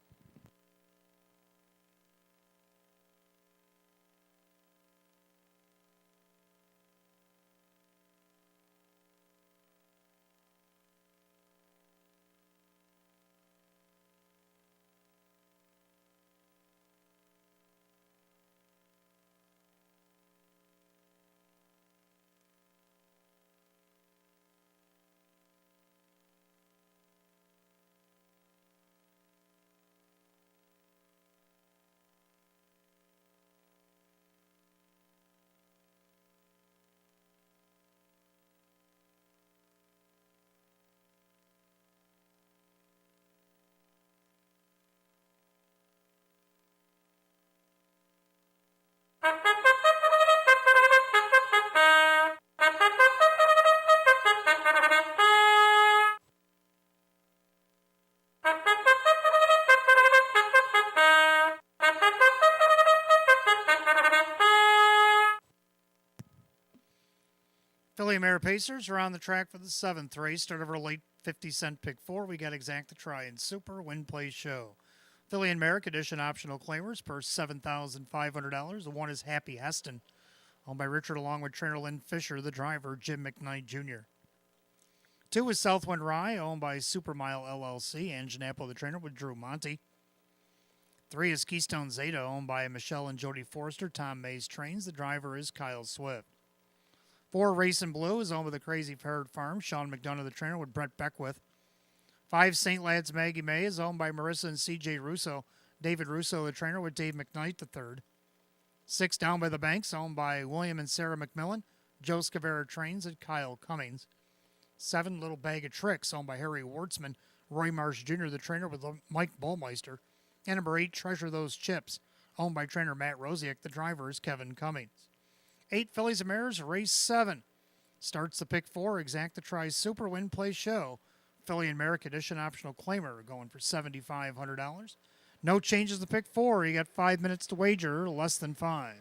Philly and Mare Pacers are on the track for the seventh race. Start of our late 50-cent pick four. We got Exact the Try and Super Win Play Show. Philly and Merrick edition optional claimers per $7,500. The one is Happy Heston, owned by Richard along with trainer Lynn Fisher, the driver Jim McKnight Jr. Two is Southwind Rye, owned by Supermile LLC, and Janapo, the trainer, with Drew Monty. Three is Keystone Zeta, owned by Michelle and Jody Forrester. Tom Mays trains. The driver is Kyle Swift. Four, Racing Blue, is owned by the Crazy Ferret Farm. Sean McDonough, the trainer, with Brett Beckwith. Five, St. Lad's Maggie May, is owned by Marissa and C.J. Russo. David Russo, the trainer, with Dave McKnight, the third. Six, Down by the Banks, owned by William and Sarah McMillan. Joe Scavera trains, and Kyle Cummings. Seven, Little Bag of Tricks, owned by Harry Wartzman. Roy Marsh Jr., the trainer, with Mike Bullmeister. And number eight, Treasure Those Chips, owned by trainer Matt Rosiak. The driver is Kevin Cummings. 8, Fillies and Mares, race 7. Starts the pick 4, Exact the Try Super Win Play Show. Philly and Merrick edition optional claimer going for $7,500. No changes to pick 4. You got 5 minutes to wager, less than 5.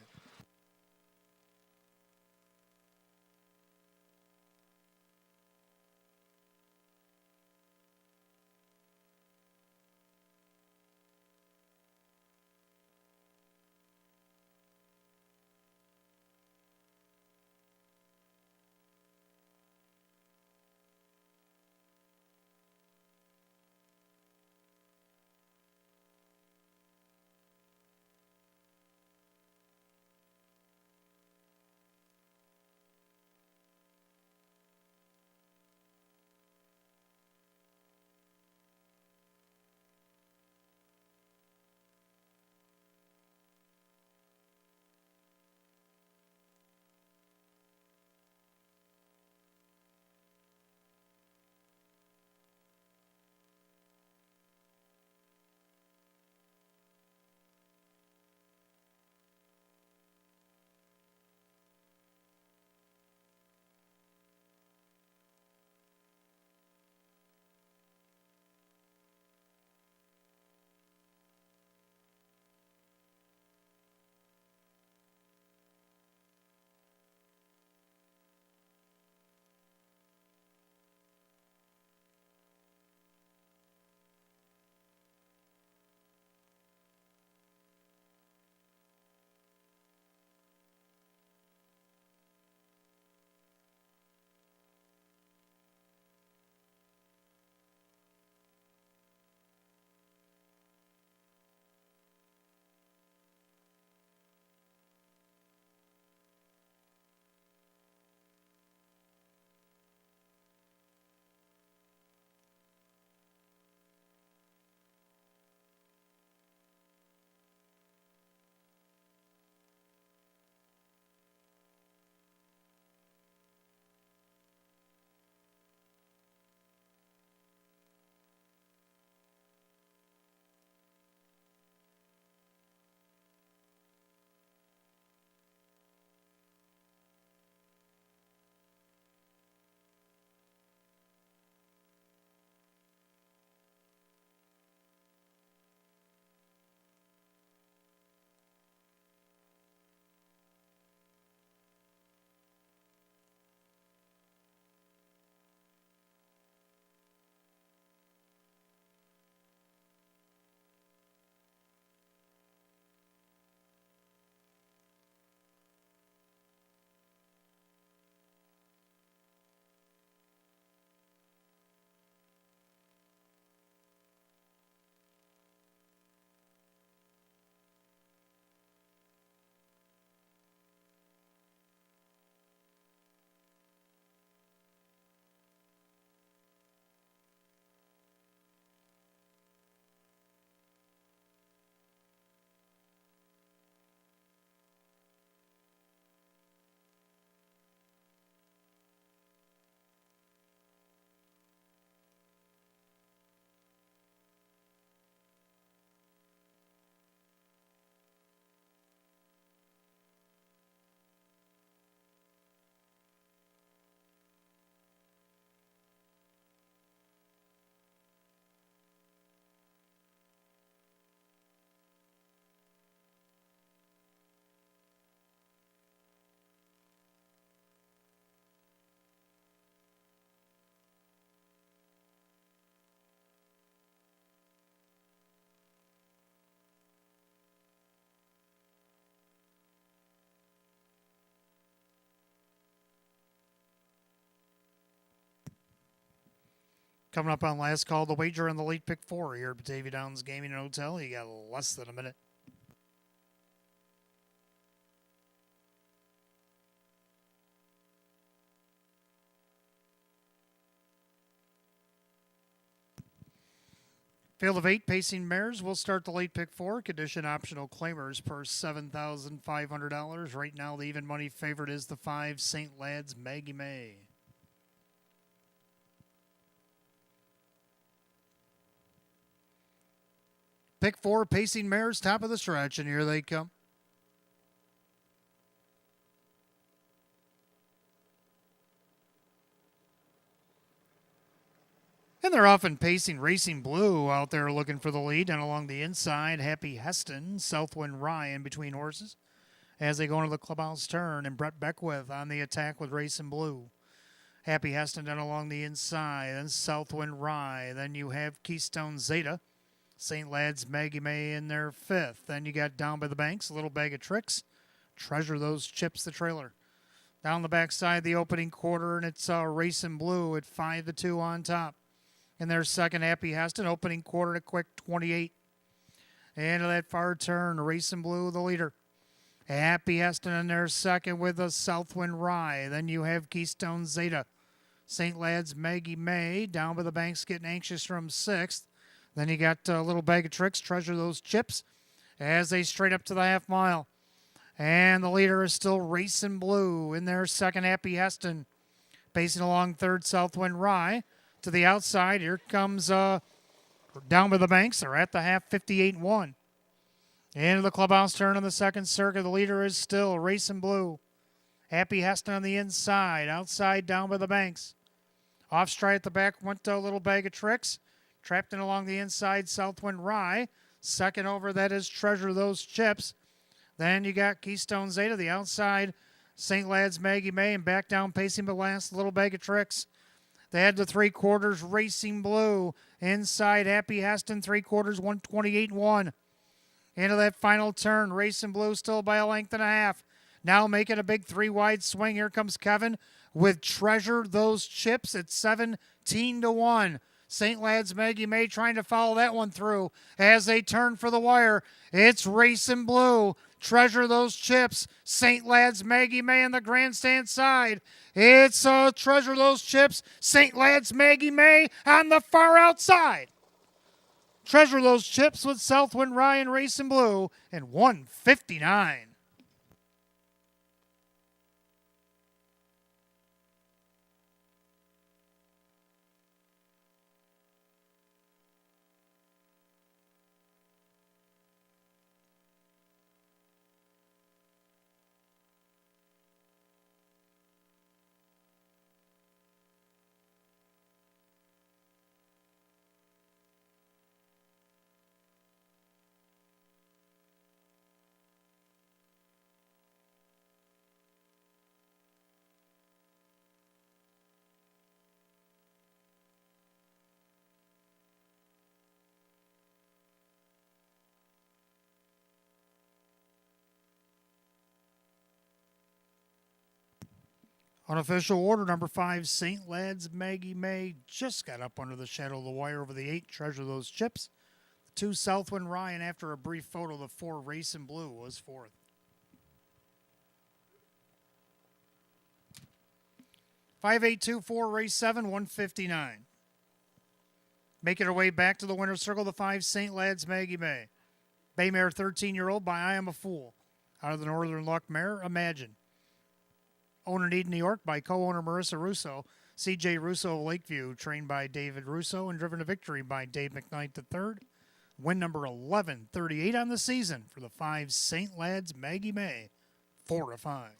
Coming up on last call, the wager on the late pick 4 here at Batavia Downs Gaming and Hotel. You got less than a minute. Field of 8 pacing mares will start the late pick 4. Condition optional claimers per $7,500. Right now, the even money favorite is the 5 St. Lad's Maggie May. Pick 4 pacing mares, top of the stretch, and here they come. And they're often pacing Racing Blue out there looking for the lead. And along the inside, Happy Heston, Southwind Rye in between horses as they go into the clubhouse turn. And Brett Beckwith on the attack with Racing Blue. Happy Heston down along the inside. Then Southwind Rye. Then you have Keystone Zeta. St. Lad's Maggie May in their 5th. Then you got Down by the Banks, a little bag of tricks. Treasure Those Chips, the trailer. Down the backside, the opening quarter, and it's Racing Blue at 5-2 on top. In their second, Happy Heston, opening quarter to quick 28. Into that far turn, Racing Blue, the leader. Happy Heston in their second with a Southwind Rye. Then you have Keystone Zeta. St. Lad's Maggie May, Down by the Banks, getting anxious from 6th. Then you got a little bag of tricks, Treasure Those Chips, as they straight up to the half mile. And the leader is still Racing Blue. In their second, Happy Heston. Pacing along third, Southwind Rye. To the outside, here comes Down by the Banks. They're at the half, 58-1. Into the clubhouse turn on the second circuit. The leader is still Racing Blue. Happy Heston on the inside. Outside, Down by the Banks. Off stride at the back, went to a little bag of tricks. Trapped in along the inside, Southwind Rye. Second over, that is Treasure Those Chips. Then you got Keystone Zeta, the outside, St. Lad's Maggie May, and back down pacing but last, little bag of tricks. They had the 3/4 Racing Blue. Inside, Happy Heston, 3/4, 128-1. Into that final turn, Racing Blue still by a length and a half. Now making a big 3-wide swing. Here comes Kevin with Treasure Those Chips at 17-1. St. Lad's Maggie May trying to follow that one through as they turn for the wire. It's Racing Blue. Treasure Those Chips. St. Lad's Maggie May on the grandstand side. It's Treasure Those Chips. St. Lad's Maggie May on the far outside. Treasure Those Chips with Southwind Rye and Racing Blue in 159. Unofficial order number 5, St. Lad's Maggie May just got up under the shadow of the wire over the 8, Treasure Those Chips. 2, Southwind Rye, and after a brief photo, the 4, Racing Blue was 4th. 5-8-2-4, race 7, 159. Making her way back to the winner's circle, the 5, St. Lad's Maggie May. Baymare 13-year-old by I Am a Fool. Out of the Northern Luck Mare, Imagine. Owner Need New York by co-owner Marissa Russo. C.J. Russo of Lakeview, trained by David Russo and driven to victory by Dave McKnight III. Win number 1138 on the season for the 5 St. Lad's Maggie May, 4-5.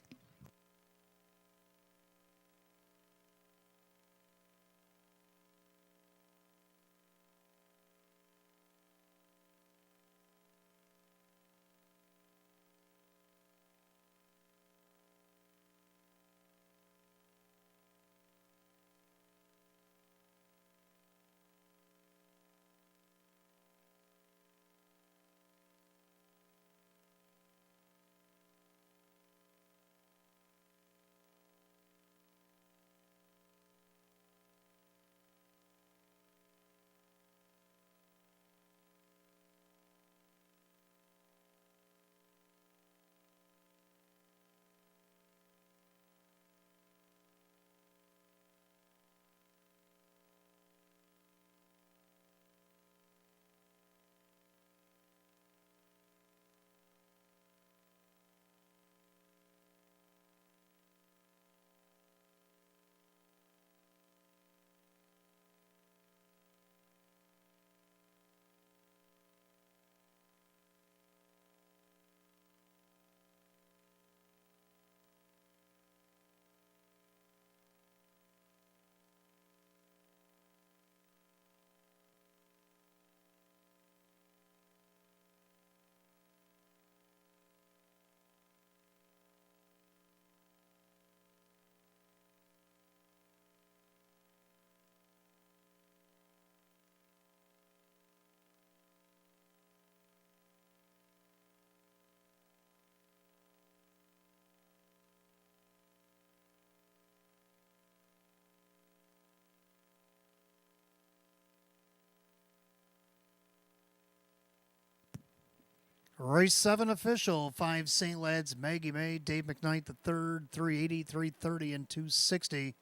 Race 7 official, 5 St. Lads, Maggie May, Dave McKnight the third, 380, 330, and 260.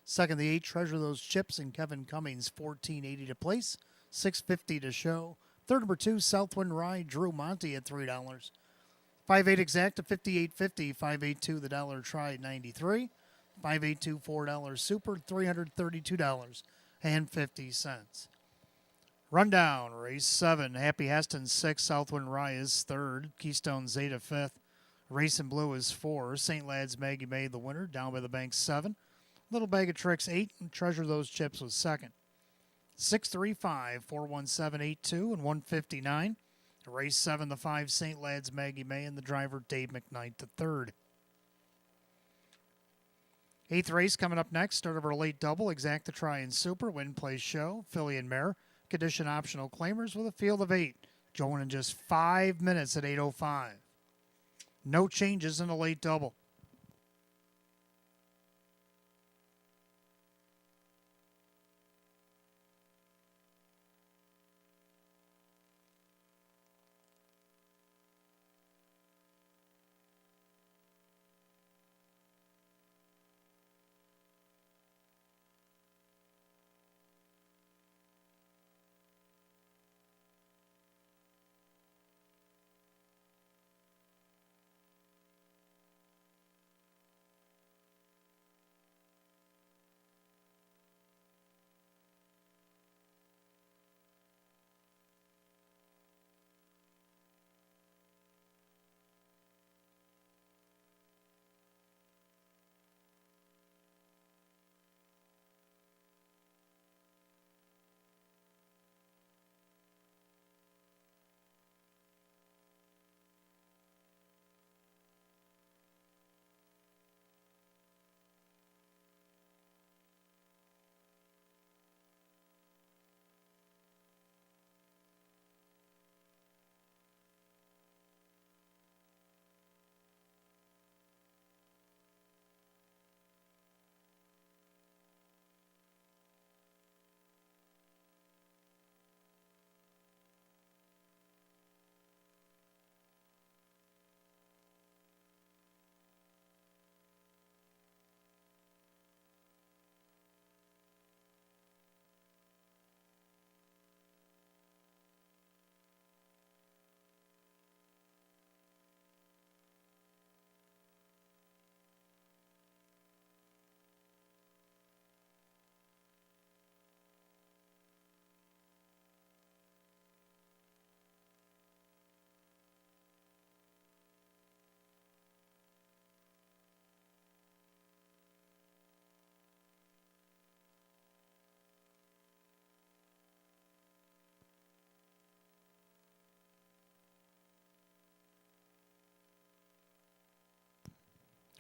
Second, the 8 Treasure Those Chips and Kevin Cummings, 1480 to place, 650 to show. Third, number 2, Southwind Rye, Drew Monty at $3. 5-8 Exacta, 58.50. 582 the dollar try, 93. 582 $4 super, $332.50. Rundown, race 7. Happy Heston 6, Southwind Rye is 3rd, Keystone Zeta 5th, Racing Blue is 4, St. Lads Maggie May the winner, Down by the Bank 7, Little Bag of Tricks 8, and Treasure Those Chips was 2nd. 635, 41782, and 159. Race 7, the 5 St. Lads Maggie May and the driver Dave McKnight the 3rd. 8th race coming up next, start of our late double, Exacta Try and Super, Win Play Show, Filly and Mare. Condition optional claimers with a field of 8. Going in just 5 minutes at 8:05. No changes in the late double.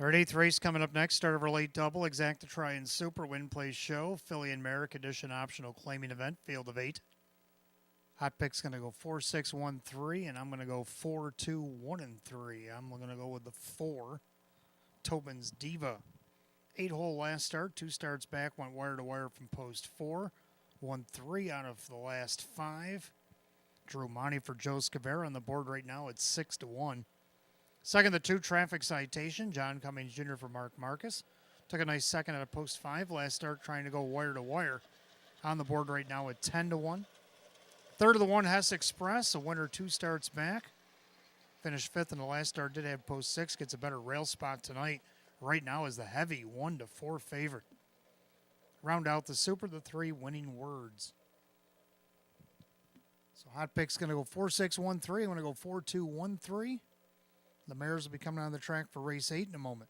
Our 8th race coming up next, start of our late double, Exacta Try and Super, Win Play Show, Filly and Mare Condition optional claiming event, field of 8. Hot pick's going to go 4, 6, 1, 3, and I'm going to go 4, 2, 1, and 3. I'm going to go with the 4, Tobin's Diva. 8-hole last start, 2 starts back, went wire to wire from post 4. Won 3 out of the last 5. Drew Monty for Joe Scavera on the board right now at 6-1. Second, the 2 Traffic Citation, John Cummings Jr. for Mark Marcus. Took a nice second out of post 5 last start, trying to go wire to wire. On the board right now at 10-1. Third of the 1 Hess Express, a winner 2 starts back. Finished 5th in the last start, did have post 6, gets a better rail spot tonight. Right now is the heavy 1-4 favorite. Round out the Super, the 3 Winning Words. So hot pick's going to go 4, 6, 1, 3. I'm going to go 4, 2, 1, 3. The mares will be coming on the track for race 8 in a moment.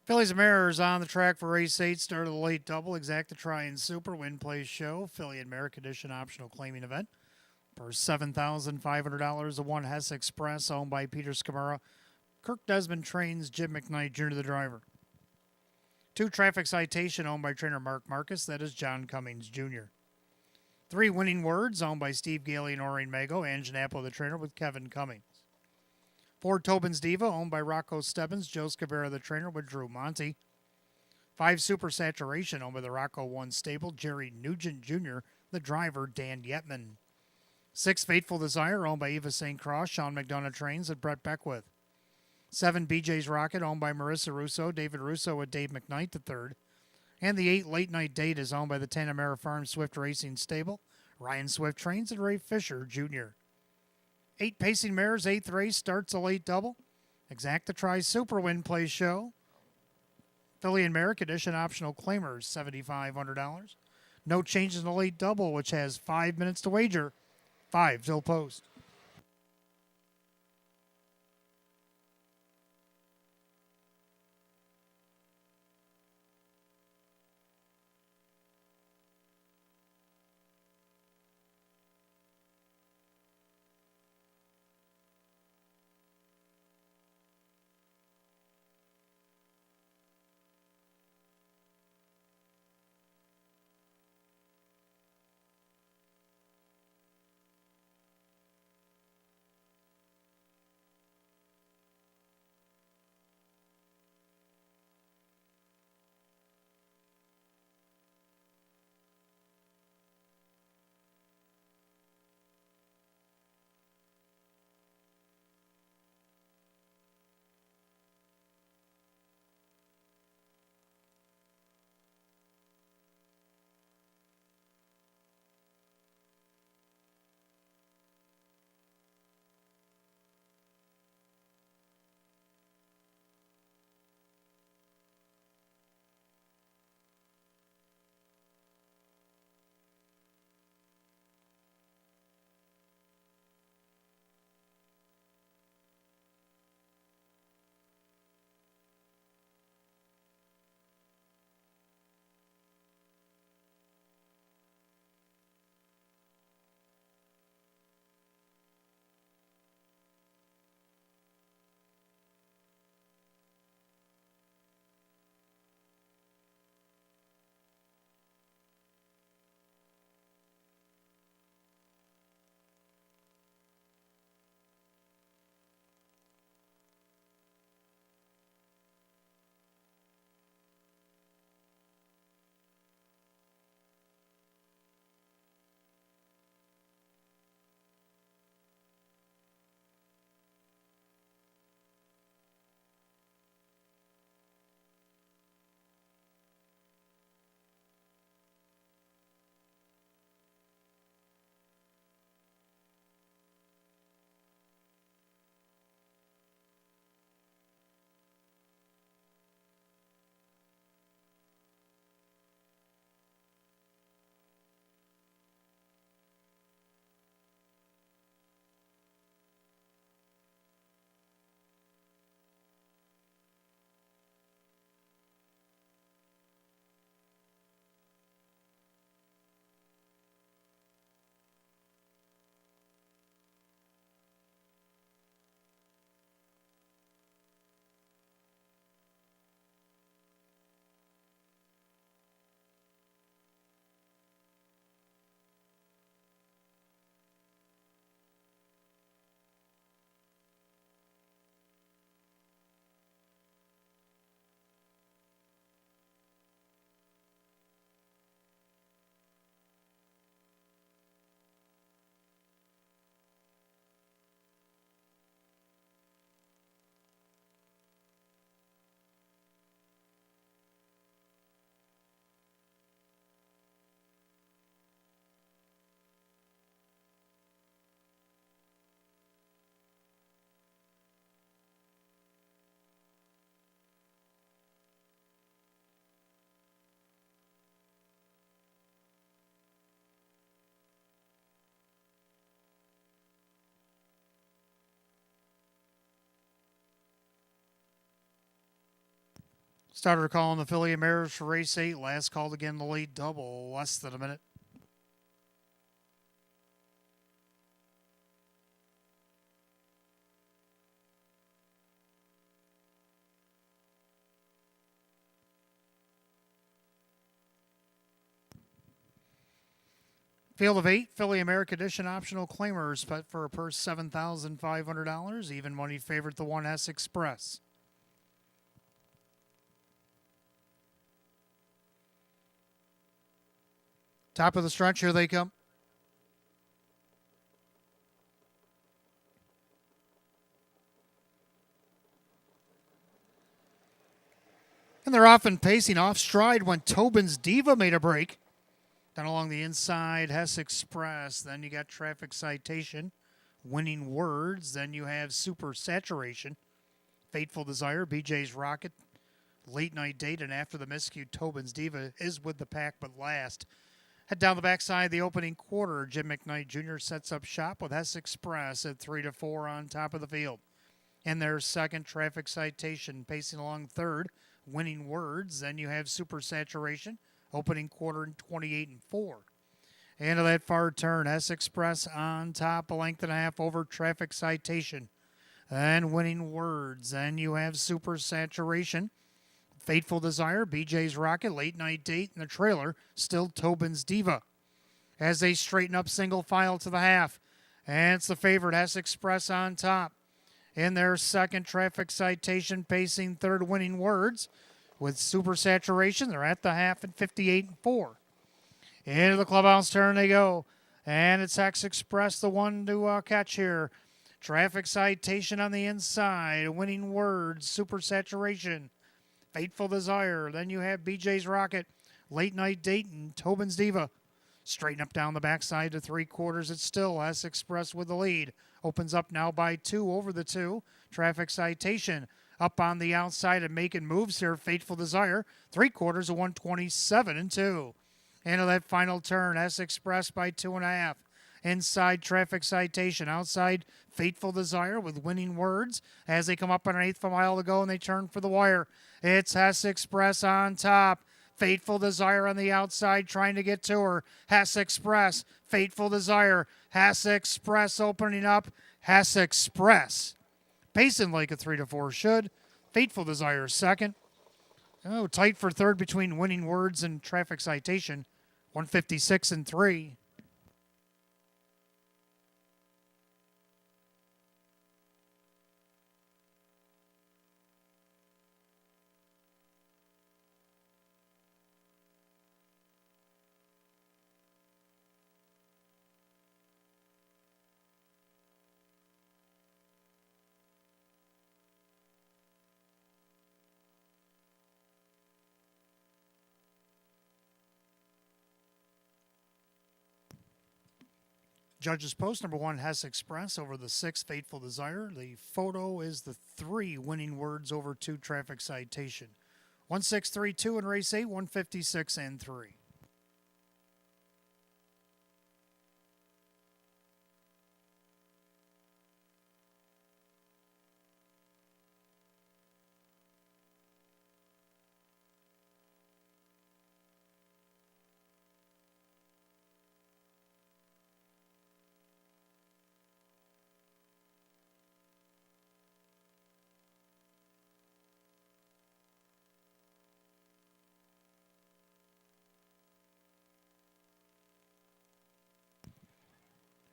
Phillies and Mariners on the track for race 8. Start of the late double. Exacta Try and Super Win Place Show. Philly and Merrick Edition optional claiming event. For $7,500, the one Hess Express owned by Peter Scamara. Kirk Desmond trains Jim McKnight Jr. the driver. 2 Traffic Citation owned by trainer Mark Marcus. That is John Cummings Jr. 3 Winning Words owned by Steve Gailey and Orion Mago. Anjanappo the trainer with Kevin Cummings. 4 Tobin's Diva owned by Rocco Stebbins. Joe Scavera the trainer with Drew Monty. 5 Super Saturation owned by the Rocco 1 stable. Jerry Nugent Jr. the driver Dan Yetman. 6 Fateful Desire owned by Eva St. Cross. Sean McDonough trains at Brett Beckwith. 7 BJ's Rocket owned by Marissa Russo. David Russo with Dave McKnight III. And the 8 Late Night Date is owned by the Tanamera Farm Swift Racing Stable. Ryan Swift trains at Ray Fisher Jr. 8 Pacing Mares, 8th race, starts a late double. Exacta Try Super Win Place Show. Philly and Merrick Edition optional claimers, $7,500. No changes in the late double, which has 5 minutes to wager. 5 till post. Starter calling the Philly Mares for race 8. Last called again the late double. Less than a minute. Field of 8, Philly America Edition optional claimers, bet for a purse $7,500. Even money favorite, the 1S Express. Top of the stretch, here they come. And they're off and pacing off stride when Tobin's Diva made a break. Down along the inside, Hess Express. Then you got Traffic Citation, Winning Words. Then you have Super Saturation, Fateful Desire, BJ's Rocket, Late Night Date, and after the miscue, Tobin's Diva is with the pack, but last. Head down the backside of the opening quarter. Jim McKnight Jr. sets up shop with Hess Express at 3-4 on top of the field. And their second, Traffic Citation, pacing along third, Winning Words. Then you have Super Saturation, opening quarter in 28-4. Into that far turn, Hess Express on top, a length and a half over Traffic Citation. And Winning Words. Then you have Super Saturation, Fateful Desire, BJ's Rocket, Late Night Date, and the trailer, still Tobin's Diva. As they straighten up single file to the half. And it's the favorite, Hess Express on top. In their second, Traffic Citation, pacing third, Winning Words. With Super Saturation, they're at the half at 58-4. Into the clubhouse turn they go. And it's Hess Express, the one to catch here. Traffic Citation on the inside, Winning Words, Super Saturation, Fateful Desire. Then you have BJ's Rocket, Late Night Date, and Tobin's Diva. Straighten up down the backside to 3/4. It's still Hess Express with the lead. Opens up now by 2 over the 2. Traffic Citation up on the outside and making moves here. Fateful Desire, 3/4 of 127-2. Into that final turn, Hess Express by 2.5. Inside, Traffic Citation. Outside, Fateful Desire with Winning Words as they come up on an eighth of a mile to go and they turn for the wire. It's Hess Express on top. Fateful Desire on the outside trying to get to her. Hess Express, Fateful Desire. Hess Express opening up. Hess Express pacing like a 3-4 should. Fateful Desire second. Oh, tight for third between Winning Words and Traffic Citation. 156-3. Judges post number 1, Hess Express over the 6, Fateful Desire. The photo is the 3, Winning Words over 2, Traffic Citation. 163-2 in race 8, 156-3.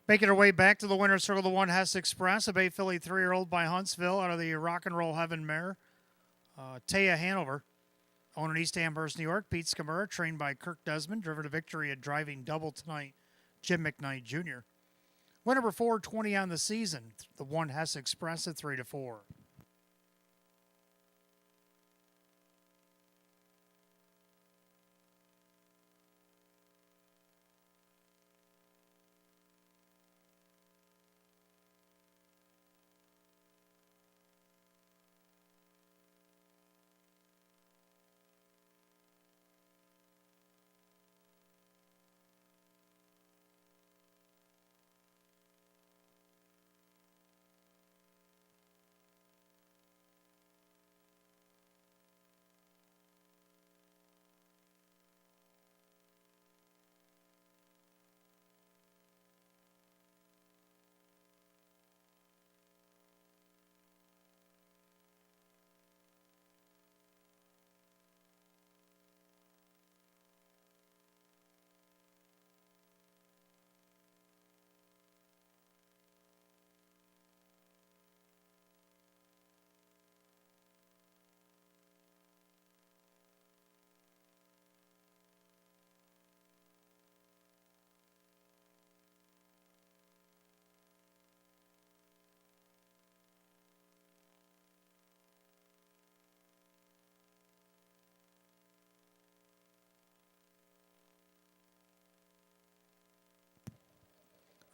Making her way back to the winner's circle, the 1, Hess Express, a Bay Philly 3-year-old by Huntsville out of the Rock and Roll Heaven mare. Taya Hanover, owned in East Amherst, New York. Pete Scamura, trained by Kirk Desmond, driven to victory at driving double tonight. Jim McKnight Jr. Winner number 420 on the season, the 1, Hess Express at 3-4.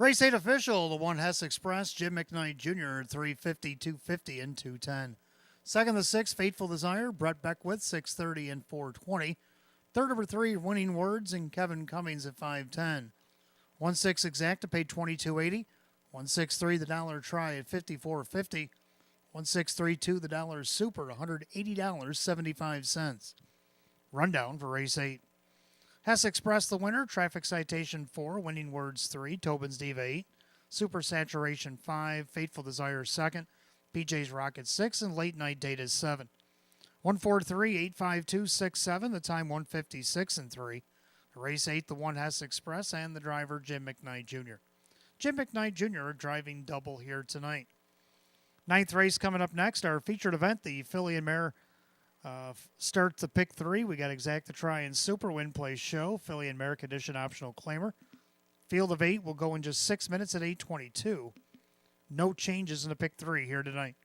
Race 8 official, the 1 Hess Express, Jim McKnight Jr., 350, 250, and 210. Second, the 6 Fateful Desire, Brett Beckwith, 630 and 420. Third, number 3 Winning Words, and Kevin Cummings at 510. 1-6 Exacta paid $22.80. 1-6-3 the dollar try at $54.50. 1-6-3-2 the dollar super, $180.75. Rundown for race 8. Hess Express the winner, Traffic Citation 4, Winning Words 3, Tobin's Diva 8, Super Saturation 5, Fateful Desire 2nd, PJ's Rocket 6, and Late Night Date is 7. 143-852-67, the time 156 and 3. Race 8, the 1 Hess Express, and the driver Jim McKnight Jr. Jim McKnight Jr. driving double here tonight. 9th race coming up next, our featured event, the Filly and Mare start the pick 3. We got Exacta Try and Super Win Place Show, Filly and Mare Condition Optional Claimer. Field of 8 will go in just 6 minutes at 8:22. No changes in the pick 3 here tonight.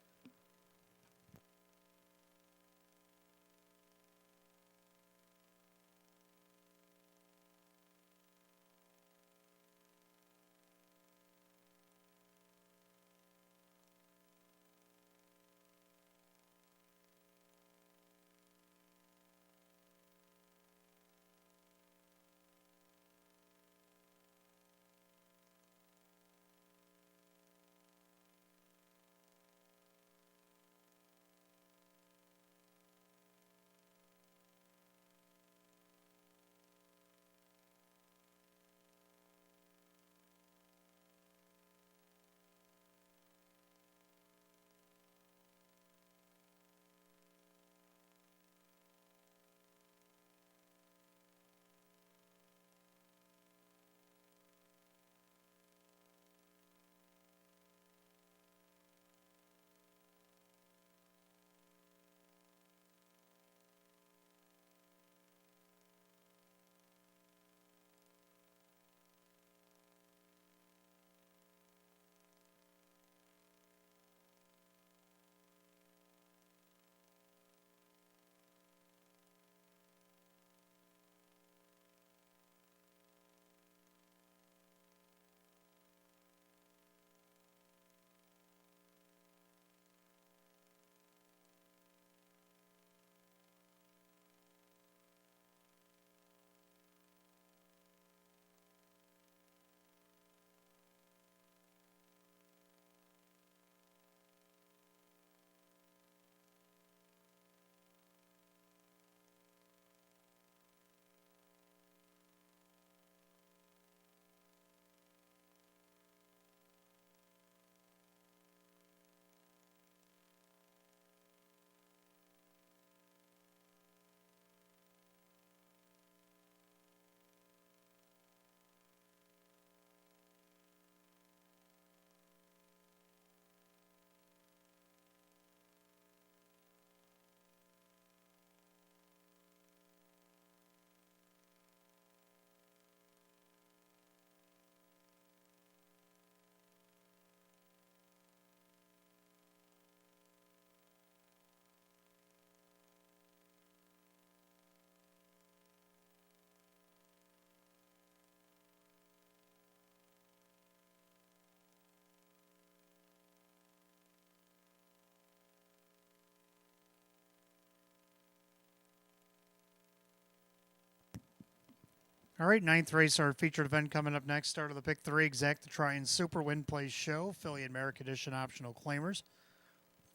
All right, 9th race, our featured event coming up next. Start of the pick 3, Exacta Try and Super Win Place Show, Filly and Mare Condition Optional Claimers.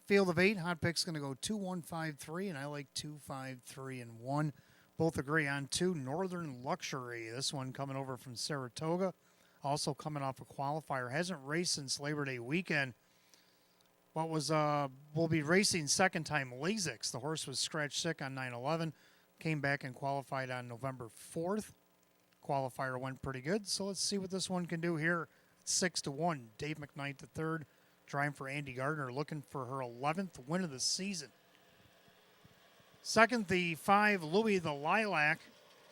Field of 8, hot pick's going to go 2-1-5-3, and I like 2-5-3-1. Both agree on 2, Northern Luxury. This one coming over from Saratoga, also coming off a qualifier. Hasn't raced since Labor Day weekend. What was will be racing second time Lasix. The horse was scratch sick on 9/11, came back and qualified on November 4th. Qualifier went pretty good, so let's see what this one can do here. 6-1, Dave McKnight III, trying for Andy Gardner, looking for her 11th win of the season. Second, the 5, Louis the Lilac,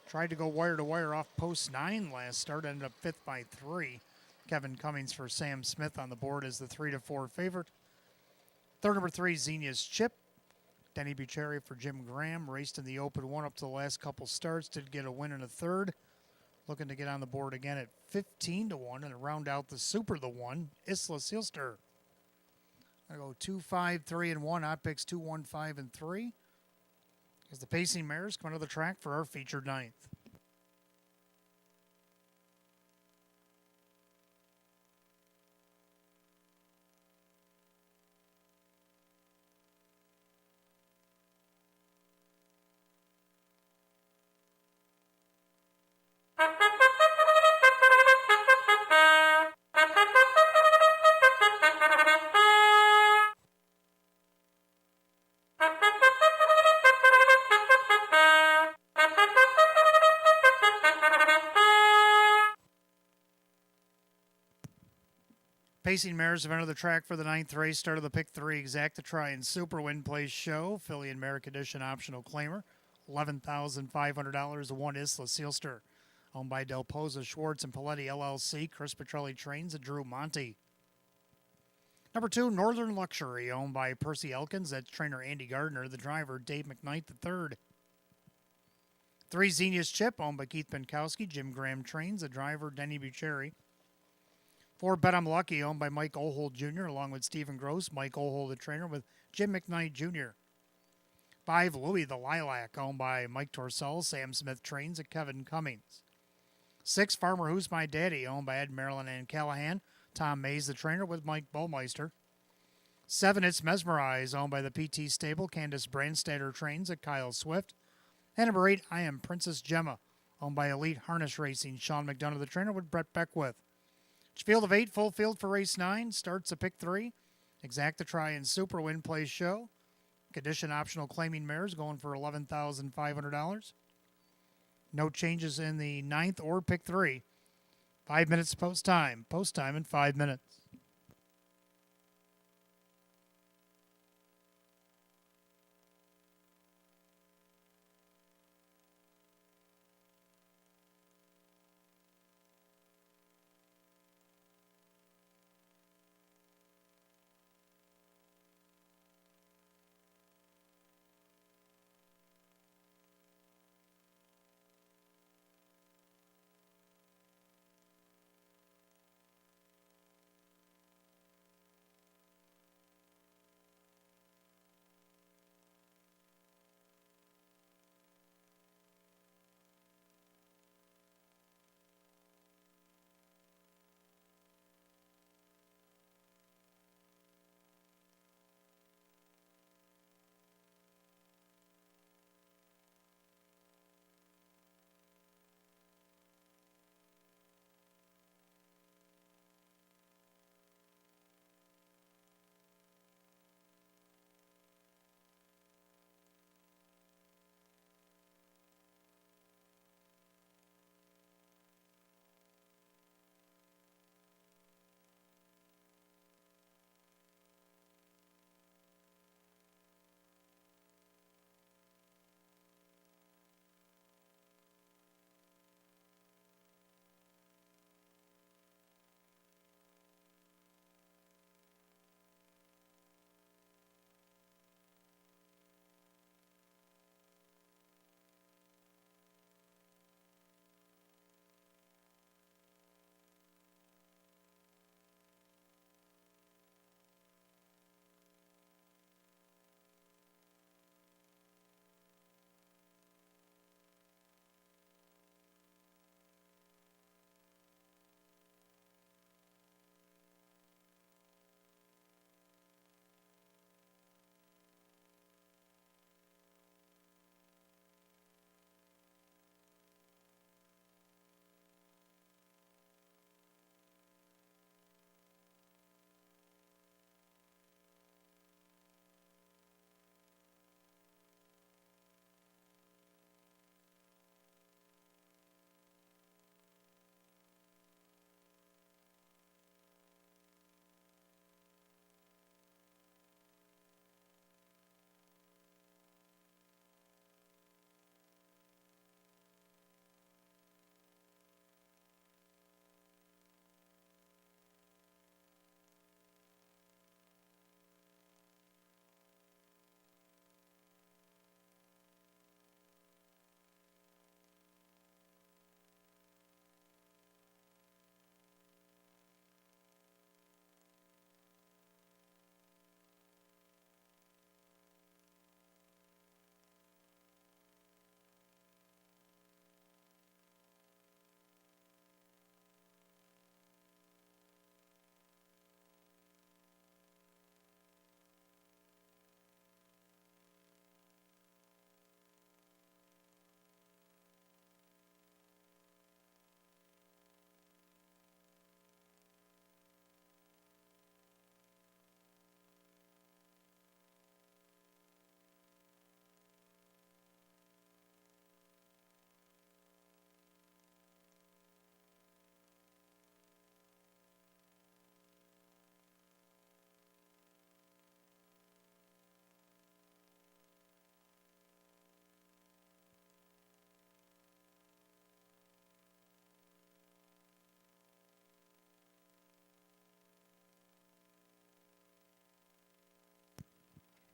tried to go wire to wire off post 9 last start, ended up 5th by 3. Kevin Cummings for Sam Smith on the board as the 3-4 favorite. Third, number 3, Xenia's Chip. Denny Bucheri for Jim Graham, raced in the Open 1 up to the last couple starts, did get a win in a third. looking to get on the board again at 15 to 1 and round out the Super the 1, Isla Sealster. I go 2, 5, 3, and 1. Odd picks 2, 1, 5, and 3. As the Pacing Mares come onto the track for our featured ninth. Pacing Mares have entered the track for the ninth race. Start of the pick 3, Exacta-Tri and Super Win Place Show. Filly and Merrick Edition optional claimer. $11,500 to 1 Isla Sealster. Owned by Del Pozo, Schwartz, and Paletti LLC. Chris Petrelli trains and Drew Monty. Number 2, Northern Luxury, owned by Percy Elkins. That's trainer Andy Gardner. The driver, Dave McKnight III. 3, Xenius Chip, owned by Keith Benkowski. Jim Graham trains. The driver, Denny Bucheri. 4, Bet I'm Lucky, owned by Mike Ohold Jr., along with Stephen Gross. Mike Ohold, the trainer, with Jim McKnight Jr. 5, Louis the Lilac, owned by Mike Torcell. Sam Smith trains at Kevin Cummings. 6, Farmer Who's My Daddy, owned by Ed Marilyn and Callahan. Tom Mays, the trainer, with Mike Bullmeister. 7, It's Mesmerize, owned by the PT Stable. Candace Brandstatter trains at Kyle Swift. And number 8, I Am Princess Gemma, owned by Elite Harness Racing. Sean McDonough, the trainer, with Brett Beckwith. Field of 8, full field for race 9. Starts a pick 3. Exacta-Tri and Super Win Place Show. Condition optional claiming mares going for $11,500. No changes in the 9th or pick 3. 5 minutes post time. Post time in 5 minutes.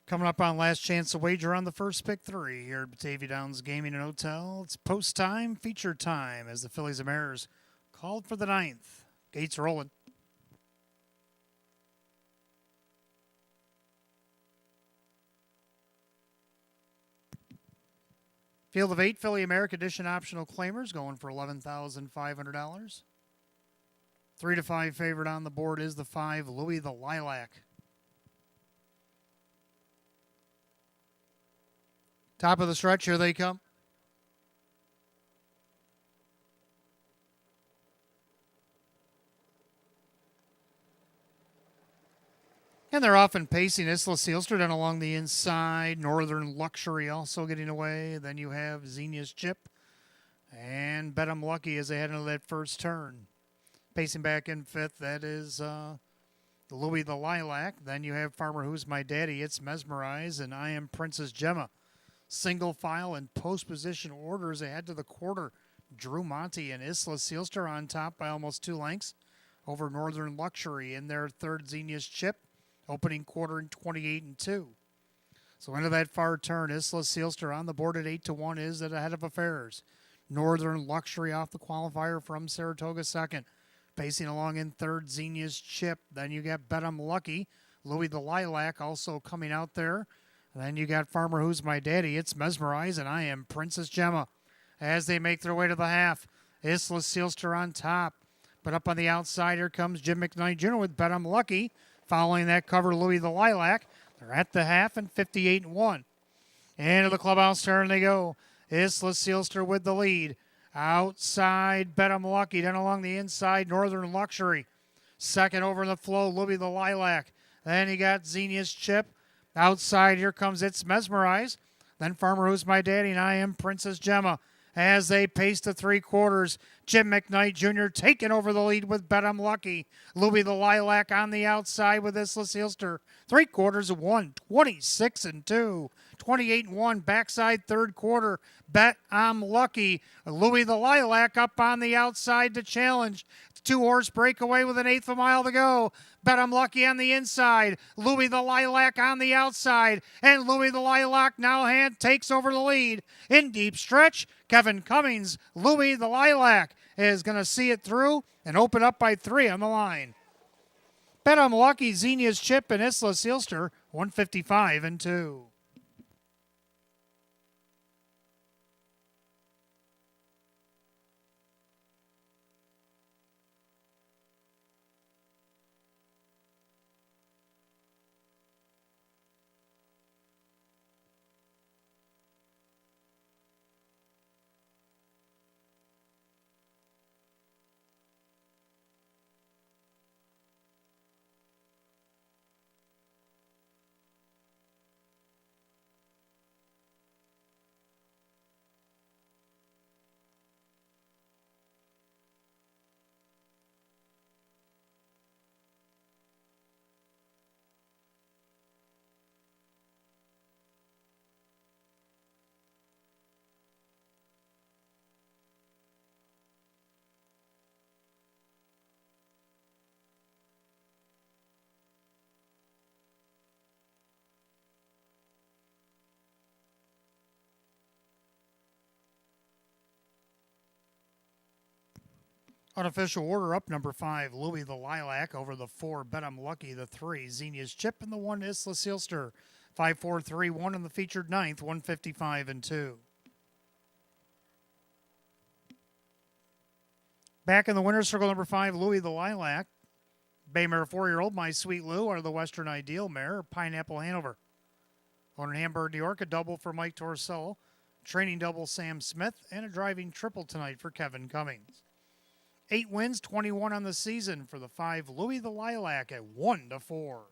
Coming up on Last Chance to Wager on the first pick 3 here at Batavia Downs Gaming and Hotel. It's post time, feature time as the Phillies and Mariners called for the 9th. Gates rolling. Field of 8 Philly America Edition optional claimers going for $11,500. 3 to 5 favorite on the board is the 5 Louis the Lilac. Top of the stretch, here they come. And they're often pacing Isla Sealster down along the inside. Northern Luxury also getting away. Then you have Xenia's Chip. And Bet 'em Lucky as they head into that first turn. Pacing back in 5th, that is Louis the Lilac. Then you have Farmer Who's My Daddy, It's Mesmerize, and I Am Princess Gemma. Single file and post position orders ahead to the quarter. Drew Monty and Isla Sealster on top by almost 2 lengths over Northern Luxury in their third Xenia's Chip. Opening quarter in 28-2. So into that far turn, Isla Sealster on the board at 8-1 is at ahead of affairs. Northern Luxury off the qualifier from Saratoga second. Pacing along in third, Xenia's Chip. Then you got Bet 'em Lucky. Louis the Lilac also coming out there. And then you got Farmer Who's My Daddy, It's Mesmerize, and I Am Princess Gemma. As they make their way to the half, Isla Sealster on top. But up on the outside, here comes Jim McKnight Jr. with Bet 'em Lucky. Following that cover, Louis the Lilac. They're at the half and 58-1. Into the clubhouse turn they go. Isla Sealster with the lead. Outside, Bet 'em Lucky. Then along the inside, Northern Luxury. Second over in the flow, Louis the Lilac. Then you got Xenia's Chip. Outside, here comes It's Mesmerize. Then Farmer Who's My Daddy and I Am Princess Gemma. As they pace to 3/4, Jim McKnight Jr. taking over the lead with Bet 'em Lucky. Louis the Lilac on the outside with Isla Sealster. 3/4 of 1, 26-2. 28-1, backside third quarter. Bet 'em Lucky. Louis the Lilac up on the outside to challenge. 2-horse breakaway with 1/8 of a mile to go. Bet 'em Lucky on the inside. Louis the Lilac on the outside. And Louis the Lilac now takes over the lead. In deep stretch, Kevin Cummings, Louis the Lilac is going to see it through and open up by 3 on the line. Bet 'em Lucky, Xenia's Chip, and Isla Sealster, 155-2. Unofficial order up, number 5, Louis the Lilac over the 4, Bet 'em Lucky, the 3, Xenia's Chip, and the 1, Isla Sealster. 5-4-3-1 in the featured 9th, 155-2. Back in the winner's circle, number 5, Louis the Lilac. Baymare 4-year-old, My Sweet Lou, out of the Western Ideal mare, Pineapple Hanover. Owner in Hamburg, New York, a double for Mike Torsello. Training double, Sam Smith, and a driving triple tonight for Kevin Cummings. 8 wins, 21 on the season for the 5 Louis the Lilac at 1-4.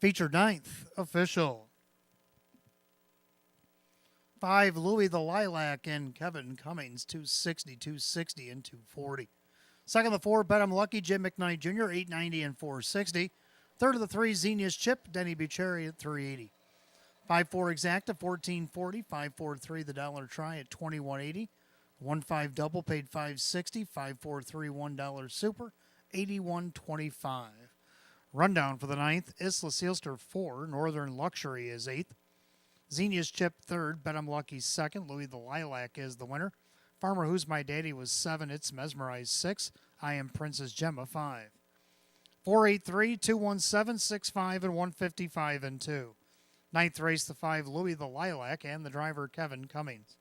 Featured ninth, Official. 5, Louis the Lilac and Kevin Cummings, 260, 260, and 240. Second of the 4, Bet I'm Lucky, Jim McKnight Jr., 890 and 460. Third of the 3, Xenia's Chip, Denny Bucherri at 380. 5-4 Exacta, 1440. 5-4-3, the dollar try at 2180. 1-5 double paid 560. 5-4-3, $1 super, 81.25. Rundown for the ninth, Isla Sealster 4, Northern Luxury is 8th. Xenia's Chip 3rd, Bet I'm Lucky 2nd, Louis the Lilac is the winner. Farmer Who's My Daddy was 7, It's Mesmerized 6, I Am Princess Gemma 5. 483, 217, 65, and 155 and 2. Ninth race, the 5, Louis the Lilac, and the driver, Kevin Cummings.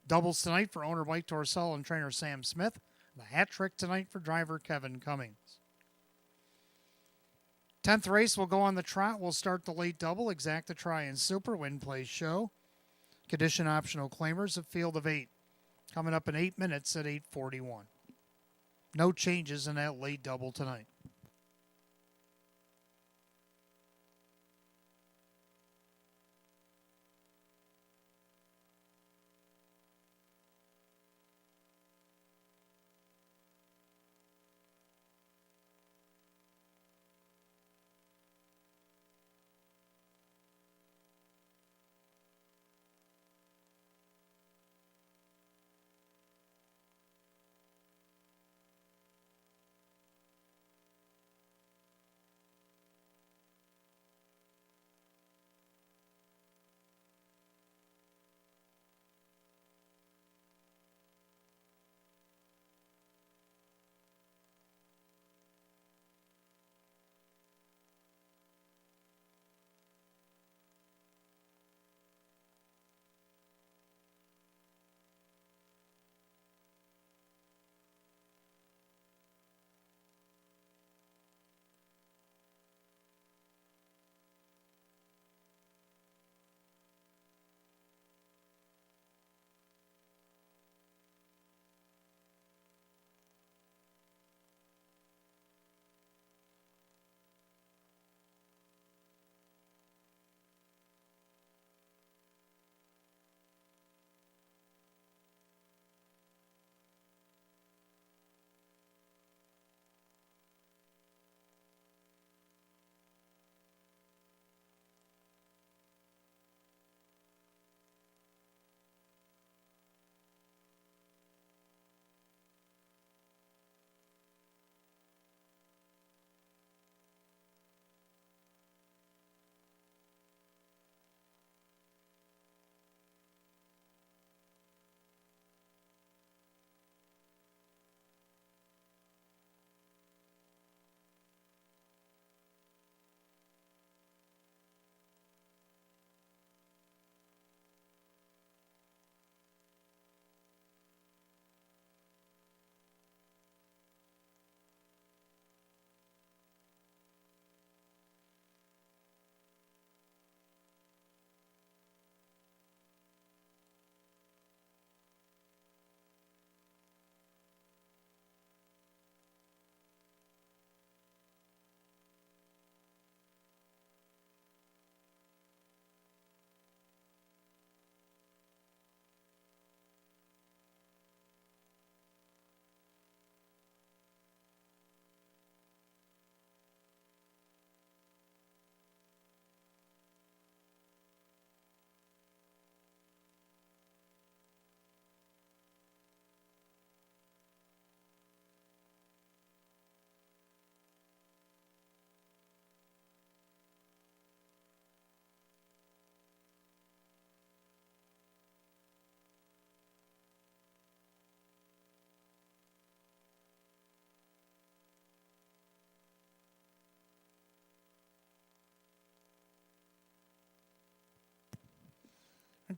Doubles tonight for owner Mike Torcell and trainer Sam Smith. The hat trick tonight for driver Kevin Cummings. 10th race will go on the trot. We'll start the late double, Exacta Try and Super, Win Play Show. Condition optional claimers, a field of 8. Coming up in 8 minutes at 8:41. No changes in that late double tonight.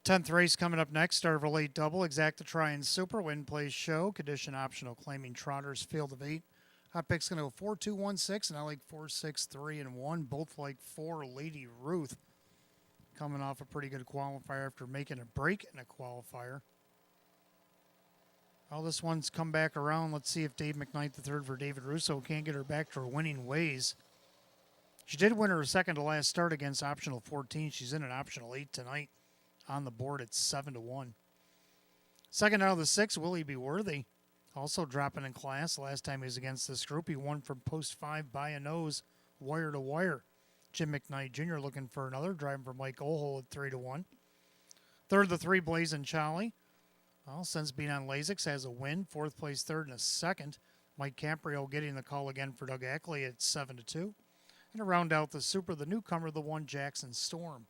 Tenth race coming up next. Start of a late double. Exacta Try and Super. Win Play Show. Condition optional. Claiming Trotters. Field of 8. Hot pick's going to go 4, 2, 1, 6. And I like 4, 6, 3, and 1. Both like 4. Lady Ruth coming off a pretty good qualifier after making a break in a qualifier. Well, this one's come back around. Let's see if Dave McKnight III for David Russo can't get her back to her winning ways. She did win her second to last start against optional 14. She's in an optional 8 tonight on the board at 7-1. Second out of the 6, Will He Be Worthy? Also dropping in class. Last time he was against this group, he won from post 5 by a nose, wire to wire. Jim McKnight Jr. looking for another, driving for Mike Ohol at 3-1. Third of the 3, Blazin' Charlie. Well, since being on Lasix, has a win. Fourth place third and a second. Mike Caprio getting the call again for Doug Ackley at 7-2. And to round out the super, the newcomer, the 1, Jackson Storm.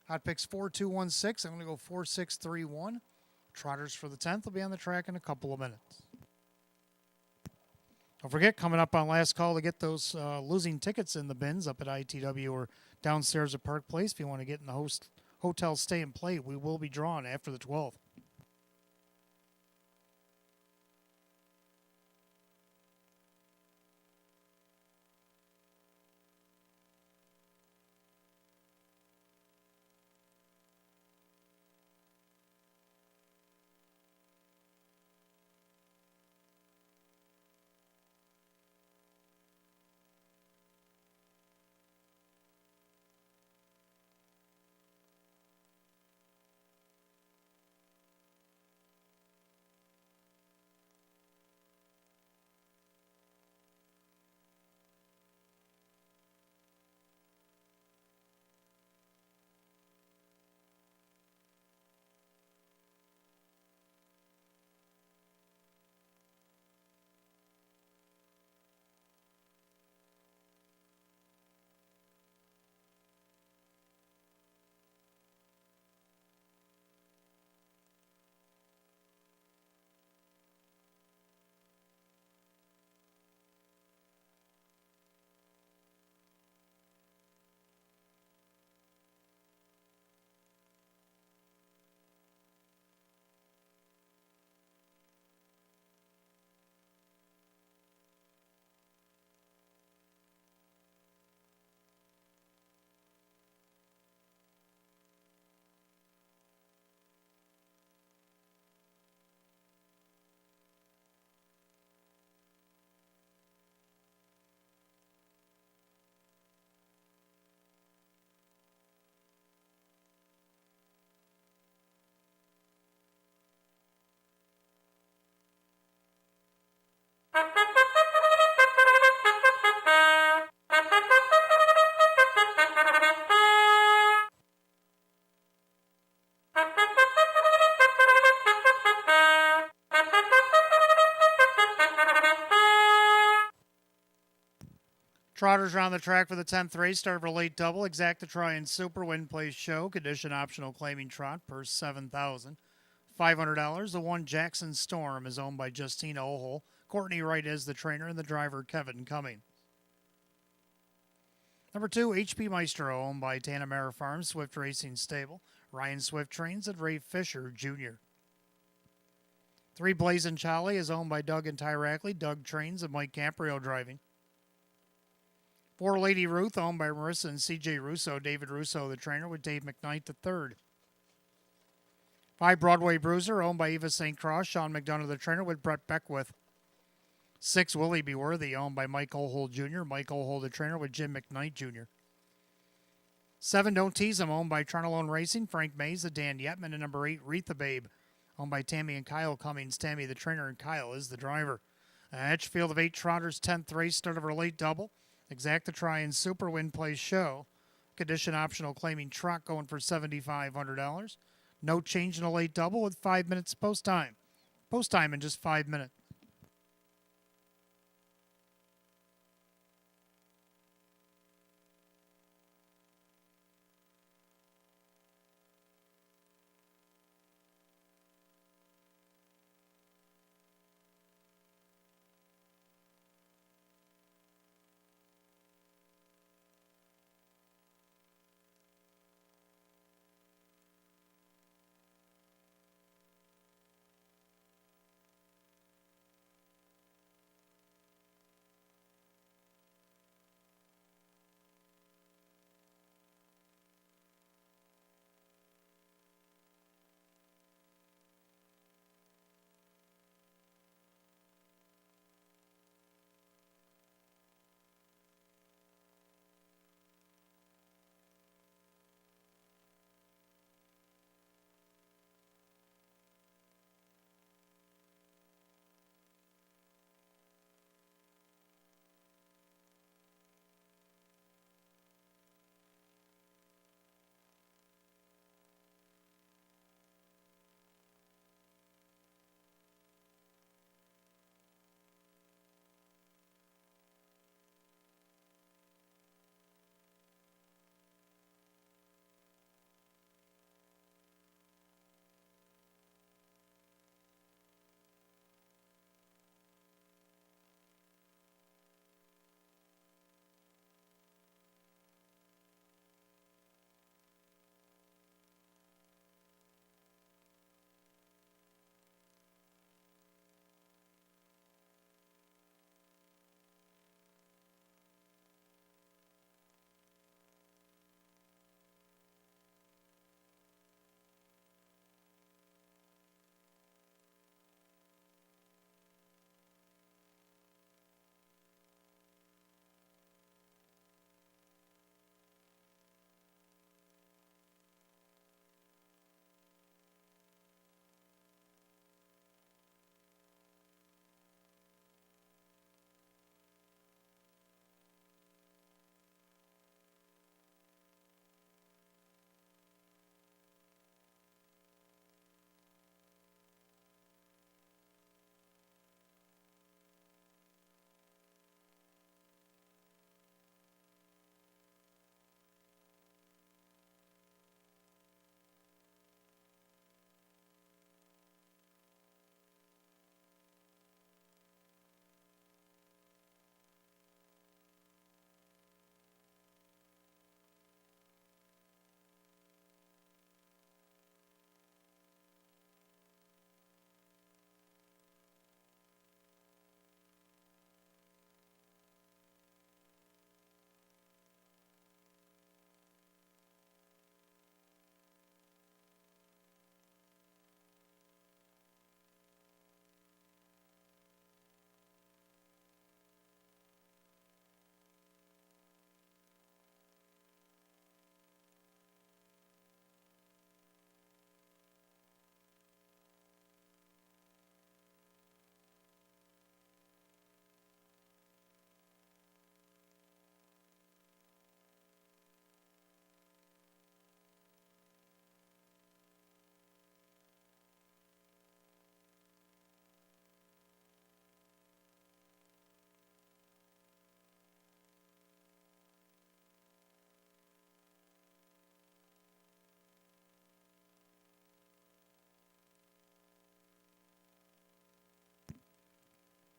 Hot picks 4-2-1-6. I'm going to go 4-6-3-1. Trotters for the 10th will be on the track in a couple of minutes. Don't forget, coming up on last call to get those losing tickets in the bins up at ITW or downstairs at Park Place. If you want to get in the hotel stay and play, we will be drawn after the 12th. Trotters are on the track for the 10th race. Start for late double. Exacta Try and Super Win Place Show. Condition optional claiming trot. Purse $7,500. The 1, Jackson Storm, is owned by Justina Ohol. Courtney Wright is the trainer and the driver, Kevin Cummings. Number 2, HP Maestro, owned by Tanamera Farms, Swift Racing Stable. Ryan Swift trains at Ray Fisher Jr. 3, Blazin' Charlie, is owned by Doug and Ty Rackley. Doug trains and Mike Caprio driving. 4, Lady Ruth, owned by Marissa and CJ Russo. David Russo, the trainer, with Dave McKnight, the third. 5, Broadway Bruiser, owned by Eva St. Cross. Sean McDonough, the trainer, with Brett Beckwith. 6, Will He Be Worthy, owned by Mike Ohol Jr. Mike Ohol, the trainer, with Jim McKnight Jr. 7, Don't Tease Him, owned by Tronolone Racing. Frank Mays, the Dan Yetman. And number 8, Wreath the Babe, owned by Tammy and Kyle Cummings. Tammy, the trainer, and Kyle is the driver. Etch field of 8 trotters, 10th race, start of our late double. Exacta Try and Super Win Place Show. Condition optional claiming trot going for $7,500. No change in a late double with 5 minutes post time. Post time in just 5 minutes.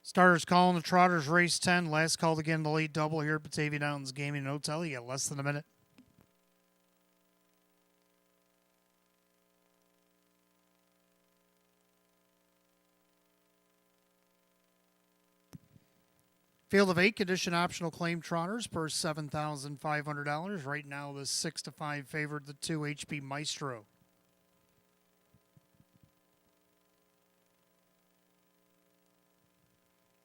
Starters calling the Trotters race 10. Last called again the late double here at Batavia Downs Gaming and Hotel. You got less than a minute. Field of 8 condition optional claim Trotters per $7,500. Right now the 6-5 favorite, the 2 HP Maestro.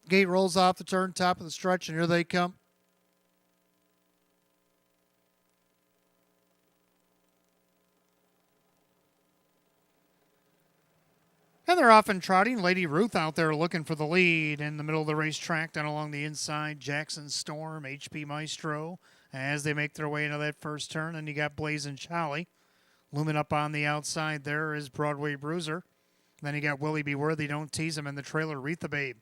Gate rolls off the turn, top of the stretch, and here they come. And they're off and trotting. Lady Ruth out there looking for the lead in the middle of the racetrack, down along the inside. Jackson Storm, HP Maestro, as they make their way into that first turn. And you got Blazin' Charlie. Looming up on the outside there is Broadway Bruiser. Then you got Willie Be Worthy, Don't Tease Him, in the trailer, Retha Babe.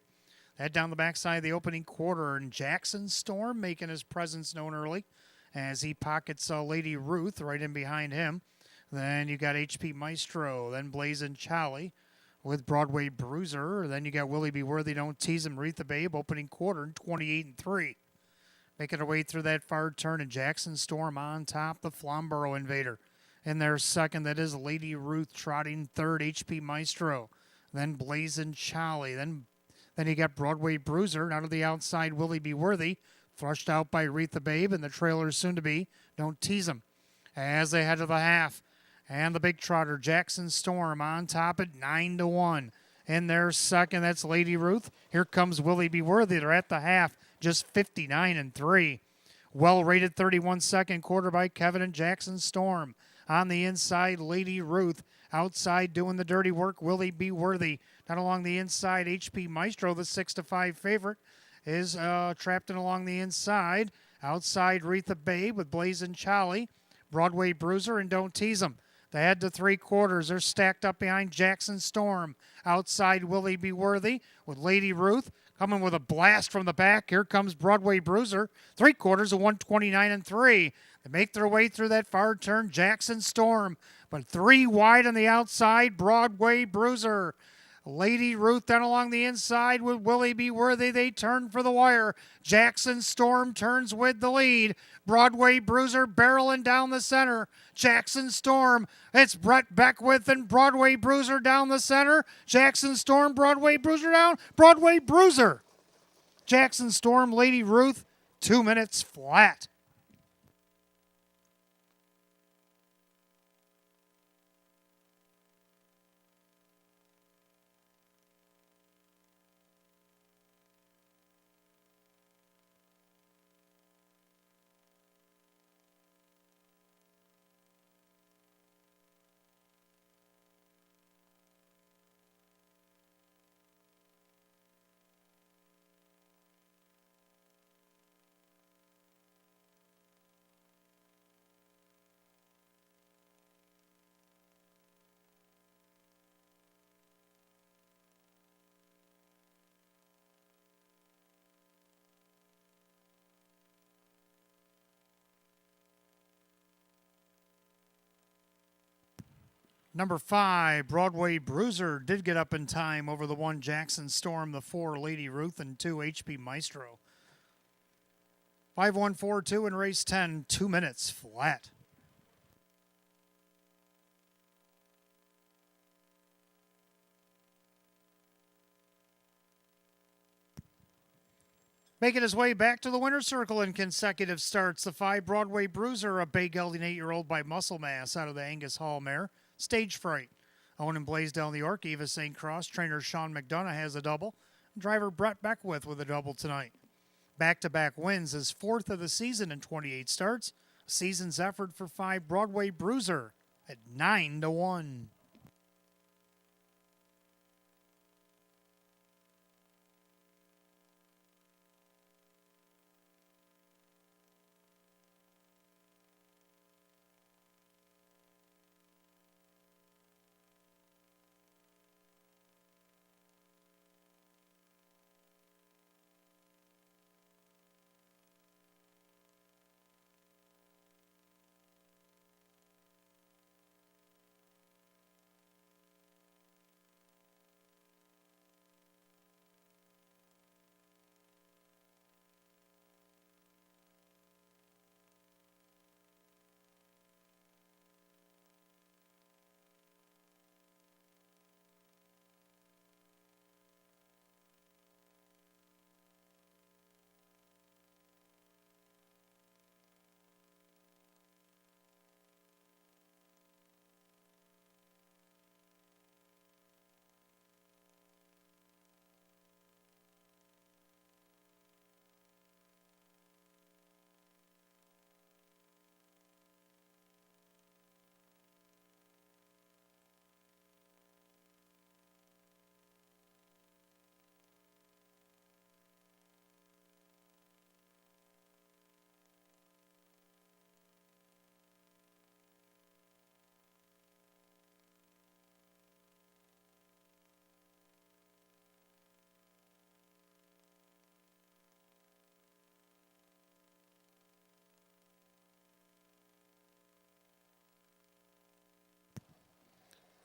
Head down the backside of the opening quarter, and Jackson Storm making his presence known early as he pockets Lady Ruth right in behind him. Then you got HP Maestro, then Blazin' Charlie with Broadway Bruiser. Then you got Willie Be Worthy, Don't Tease Him, Retha Babe, opening quarter, 28-3. Making their way through that far turn, and Jackson Storm on top, the Flamborough Invader. In their second, that is Lady Ruth trotting third, HP Maestro. Then Blazin' Charlie, then you got Broadway Bruiser, and out of the outside, Willie Be Worthy, flushed out by Retha Babe, and the trailer soon to be Don't Tease Him. As they head to the half, and the big trotter, Jackson Storm, on top at 9-1. In their second, that's Lady Ruth. Here comes Willie Be Worthy. They're at the half, just 59-3. Well-rated 31-second quarter by Kevin and Jackson Storm. On the inside, Lady Ruth. Outside doing the dirty work, Willie Be Worthy. Down along the inside, HP Maestro, the 6-5 favorite, is trapped in along the inside. Outside, Retha Babe with Blazin' Charlie, Broadway Bruiser, and Don't Tease 'Em. They head to three quarters. They're stacked up behind Jackson Storm. Outside, Willie Be Worthy with Lady Ruth. Coming with a blast from the back. Here comes Broadway Bruiser. Three quarters of 129-3. They make their way through that far turn. Jackson Storm. But three wide on the outside. Broadway Bruiser. Lady Ruth down along the inside with Willie Be Worthy. They turn for the wire. Jackson Storm turns with the lead. Broadway Bruiser barreling down the center. Jackson Storm. It's Brett Beckwith and Broadway Bruiser down the center. Jackson Storm, Broadway Bruiser down. Broadway Bruiser. Jackson Storm, Lady Ruth, 2 minutes flat. Number 5, Broadway Bruiser, did get up in time over the 1 Jackson Storm, the 4 Lady Ruth, and 2 HP Maestro. 5-1-4-2 in race 10, 2 minutes flat. Making his way back to the winner's circle in consecutive starts, the 5 Broadway Bruiser, a bay gelding 8-year-old by muscle mass out of the Angus Hall mare. Stage Fright. Owen and Blaisdell, New York. Eva St. Cross. Trainer Sean McDonough has a double. Driver Brett Beckwith with a double tonight. Back-to-back wins, his 4th of the season in 28 starts. Season's effort for 5 Broadway Bruiser at 9-1.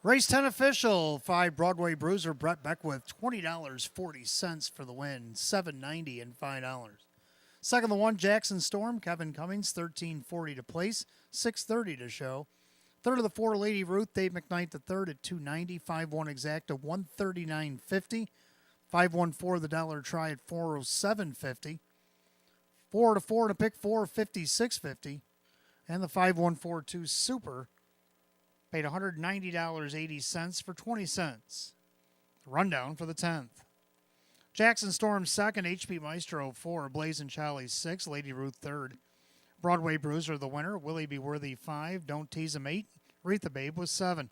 Race 10 official, 5 Broadway Bruiser Brett Beckwith, $20.40 for the win, $7.90 and $5. Second, the 1 Jackson Storm, Kevin Cummings, $13.40 to place, $6.30 to show. Third of the 4 Lady Ruth, Dave McKnight the third at $2.90, 5-1 exacta, $139.50. 5-1-4 the dollar try at $407.50. 4 to 4 to pick 4, $56.50. And the 5-1-4-2 Super paid $190.80 for 20 cents. Rundown for the 10th. Jackson Storm second, HP Maestro 4, Blazin' Charlie 6, Lady Ruth third. Broadway Bruiser the winner, Willie Be Worthy 5, Don't Tease Him 8, Retha Babe was 7.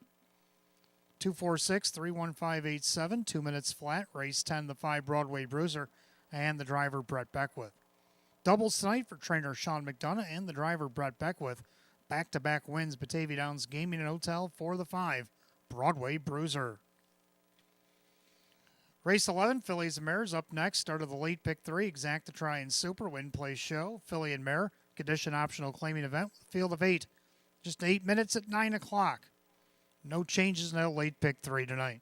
246-31587, 2 minutes flat, race 10, the 5 Broadway Bruiser, and the driver Brett Beckwith. Doubles tonight for trainer Sean McDonough and the driver Brett Beckwith. Back-to-back wins, Batavia Downs Gaming and Hotel for the 5 Broadway Bruiser. Race 11, Fillies and Mares up next. Start of the late pick 3, Exacta Try and Super, Win Place Show, Filly and Mare, condition optional claiming event, field of 8. Just 8 minutes at 9 o'clock. No changes in that late pick 3 tonight.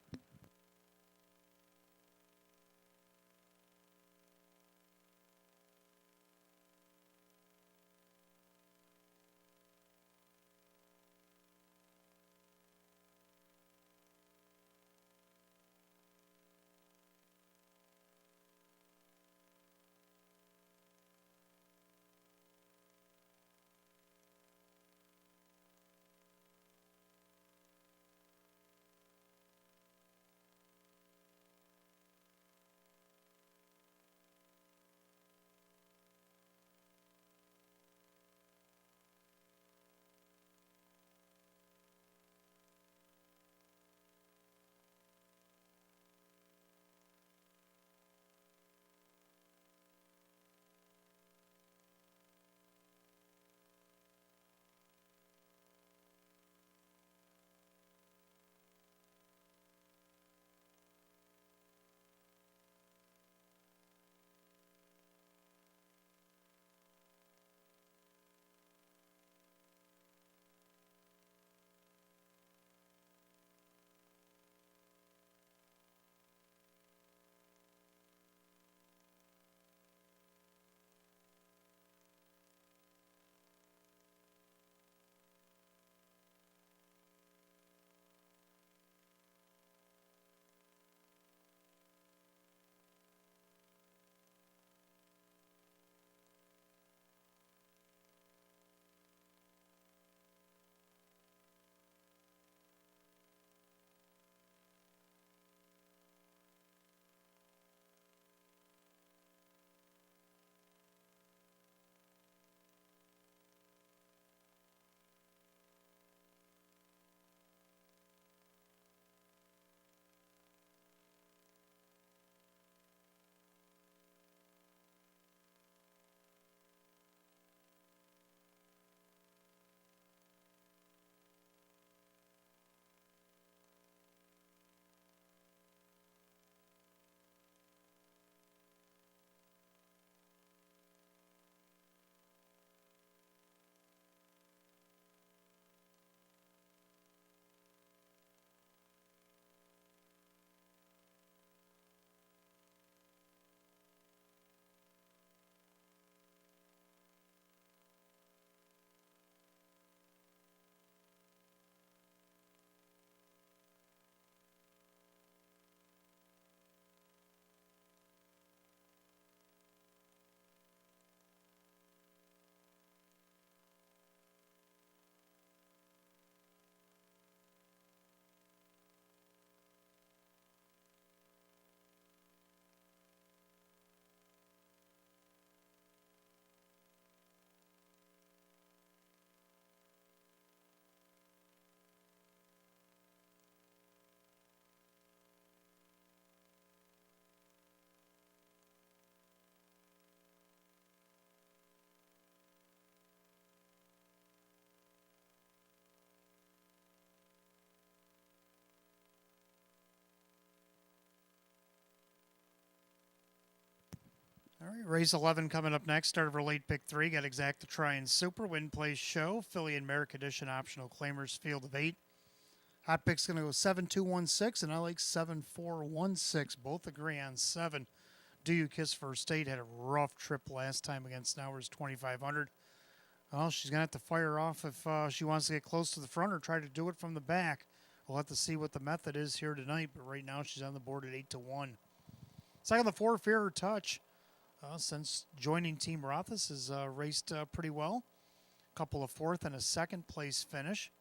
All right, race 11 coming up next. Start of our late pick 3. Got Exacta Try and Super, Win Place Show, Filly and Mare condition optional claimers, field of 8. Hot pick's going to go 7-2-1-6, and I like 7-4-1-6. Both agree on 7. Do You Kiss First State had a rough trip last time against Nowers 2500. Well, she's going to have to fire off if she wants to get close to the front or try to do it from the back. We'll have to see what the method is here tonight, but right now she's on the board at 8-1. Second, the 4, Fear or Touch. Since joining Team Rothus has raced pretty well. A couple of fourth and a second place finish.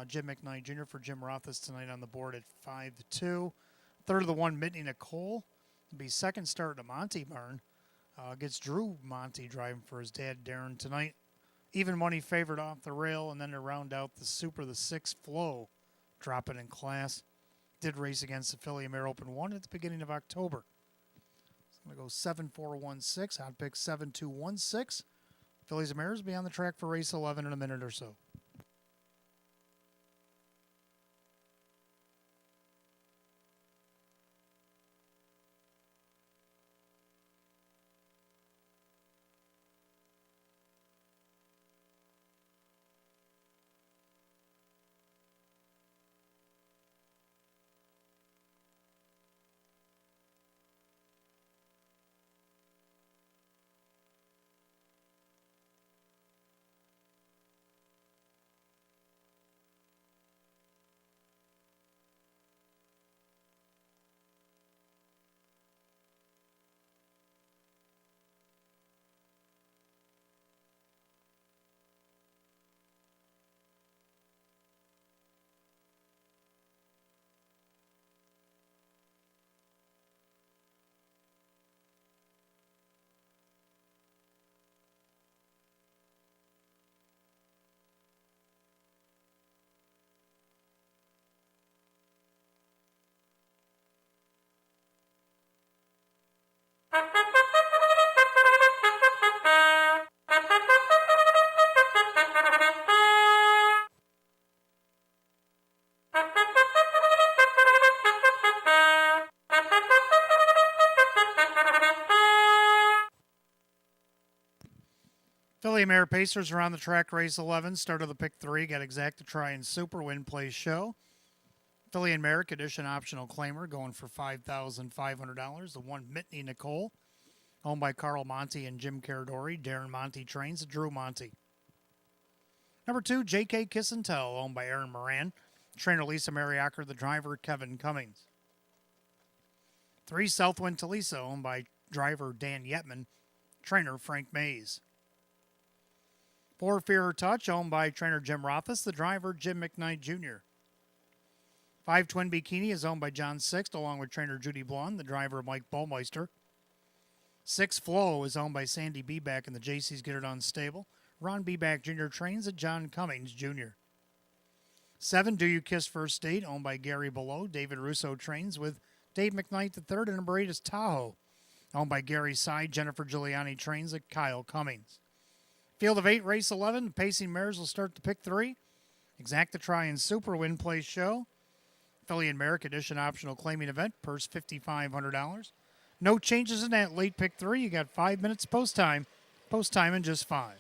Jim McKnight Jr. for Jim Rothus tonight on the board at 5-2. Third of the 1, Mitney Nicole. It'll be second start to Monty Barn. Gets Drew Monty driving for his dad Darren tonight. Even money favored off the rail, and then to round out the Super, the 6 Flow, dropping in class. Did race against the Philly Mare Open 1 at the beginning of October. So I'm going to go 7-4-1-6. Hot pick 7-2-1-6. Phillies and Mares will be on the track for race 11 in a minute or so. Philly Mare Pacers are on the track, race 11. Start of the pick 3. Got Exacta Try and Super Win Play Show. Philly and Mare Condition Optional Claimer going for $5,500. The 1, Mitney Nicole, owned by Carl Monty and Jim Caradori. Darren Monty trains Drew Monty. Number 2, J.K. Kiss and Tell, owned by Aaron Moran. Trainer Lisa Mariacker, the driver Kevin Cummings. 3, Southwind Talisa, owned by driver Dan Yetman. Trainer Frank Mays. 4, Fear or Touch, owned by trainer Jim Rothus, the driver Jim McKnight Jr. 5, Twin Bikini is owned by John Sixt, along with trainer Judy Blonde, the driver Mike Baumeister. 6, Flow is owned by Sandy Beback and the JC's Get It On stable. Ron Beback Jr. trains at John Cummings Jr. 7, Do You Kiss First State, owned by Gary Below. David Russo trains with Dave McKnight III, and number 8 is Tahoe, owned by Gary Side. Jennifer Giuliani trains at Kyle Cummings. Field of 8, race 11. The Pacing Mares will start the pick 3. Exacta Try and Super Win Play Show. Philly and Mare Condition Optional Claiming Event. Purse $5,500. No changes in that late pick 3. You got 5 minutes post time. Post time in just 5.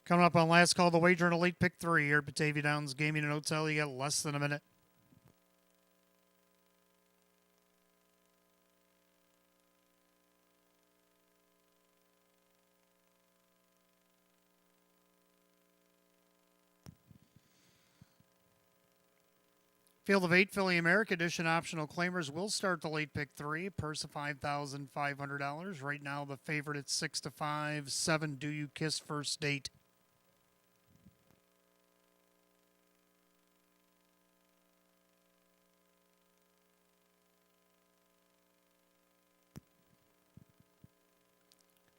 Coming up on last call, the wager and elite pick 3 here at Batavia Downs Gaming and Hotel. You got less than a minute. Field of 8, Philly America Edition optional claimers will start the late pick 3. Purse of $5,500. Right now, the favorite at 6-5. 7, Do You Kiss First Date?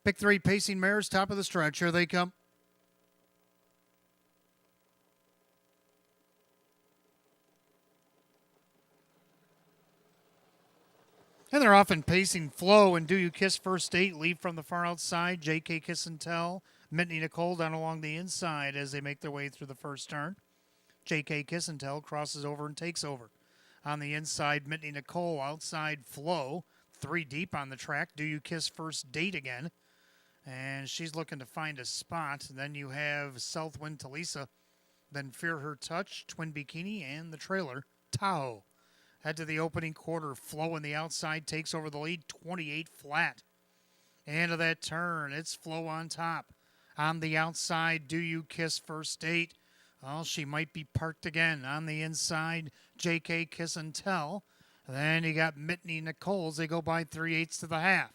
Pick 3, Pacing Mares, top of the stretch. Here they come. And they're often pacing Flow and Do You Kiss First Date. Lead from the far outside. JK Kiss and Tell. Mitney Nicole down along the inside as they make their way through the first turn. JK Kiss and Tell crosses over and takes over. On the inside, Mitney Nicole. Outside, Flow. 3 deep on the track. Do You Kiss First Date again. And she's looking to find a spot. Then you have Southwind Talisa. Then Fear Her Touch, Twin Bikini, and the trailer, Tahoe. Head to the opening quarter. Flow on the outside takes over the lead, 28 flat. Into that turn, it's Flow on top. On the outside, Do You Kiss First Date? Well, she might be parked again. On the inside, JK Kiss and Tell. Then you got Mitney Nicole's. They go by 3/8 to the half.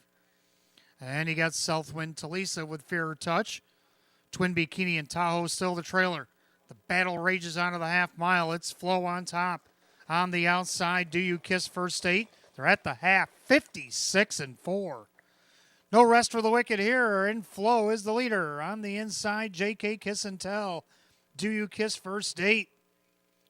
And you got Southwind Talisa with Fear Her Touch. Twin Bikini and Tahoe still the trailer. The battle rages onto the half mile. It's Flow on top. On the outside, Do You Kiss First Date? They're at the half, 56-4. No rest for the wicked here, and Flow is the leader. On the inside, JK Kiss and Tell. Do You Kiss First Date?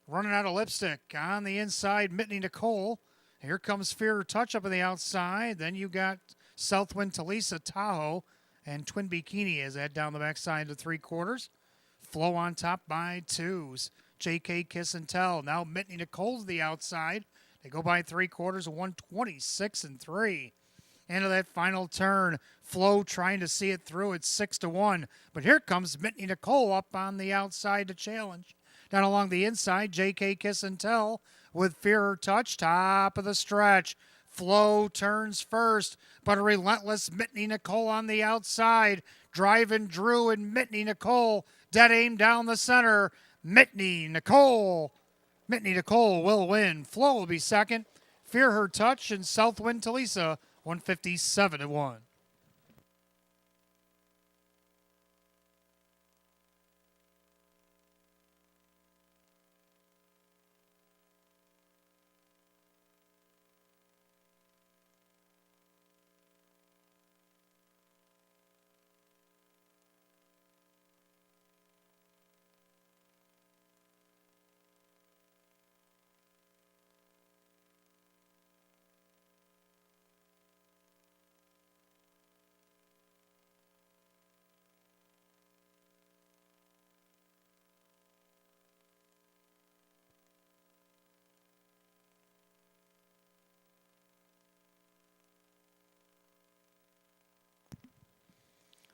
Running out of lipstick. On the inside, Mitney Nicole. Here comes Fear Her Touch up on the outside. Then you got Southwind Talisa, Tahoe, and Twin Bikini as that down the backside to 3/4. Flow on top by 2s. JK Kiss and Tell. Now Mitney Nicole's the outside. They go by 3/4 of 126-3. Into that final turn. Flow trying to see it through. It's 6-1. But here comes Mitney Nicole up on the outside to challenge. Down along the inside, JK Kiss and Tell with Fear Her Touch. Top of the stretch. Flow turns first, but a relentless Mitney Nicole on the outside. Driving Drew and Mitney Nicole. Dead aim down the center. Mitney Nicole will win. Flow will be second. Fear Her Touch and Southwind Talisa, 157-1.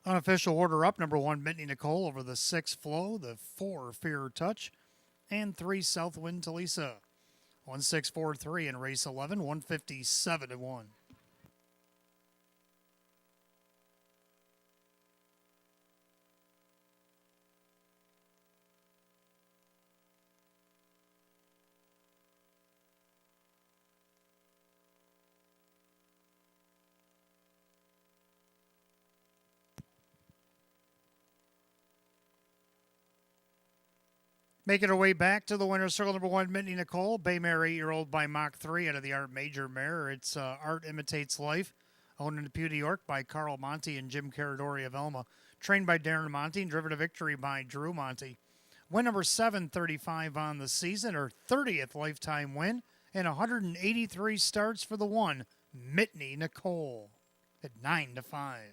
Unofficial order up, number 1, Mitney Nicole over the 6 Flow, the 4 Fear Her Touch, and 3 Southwind Talisa. 1-6-4-3 in race 11, 157-1. Making her way back to the winner's circle, number 1, Mitney Nicole. Baymare 8-year-old by Mach 3 out of the Art Major mare. It's Art Imitates Life, owned in Deputy York by Carl Monty and Jim Caradori of Elma. Trained by Darren Monty and driven to victory by Drew Monty. Win number 735 on the season, her 30th lifetime win, and 183 starts for the 1, Mitney Nicole at 9-5.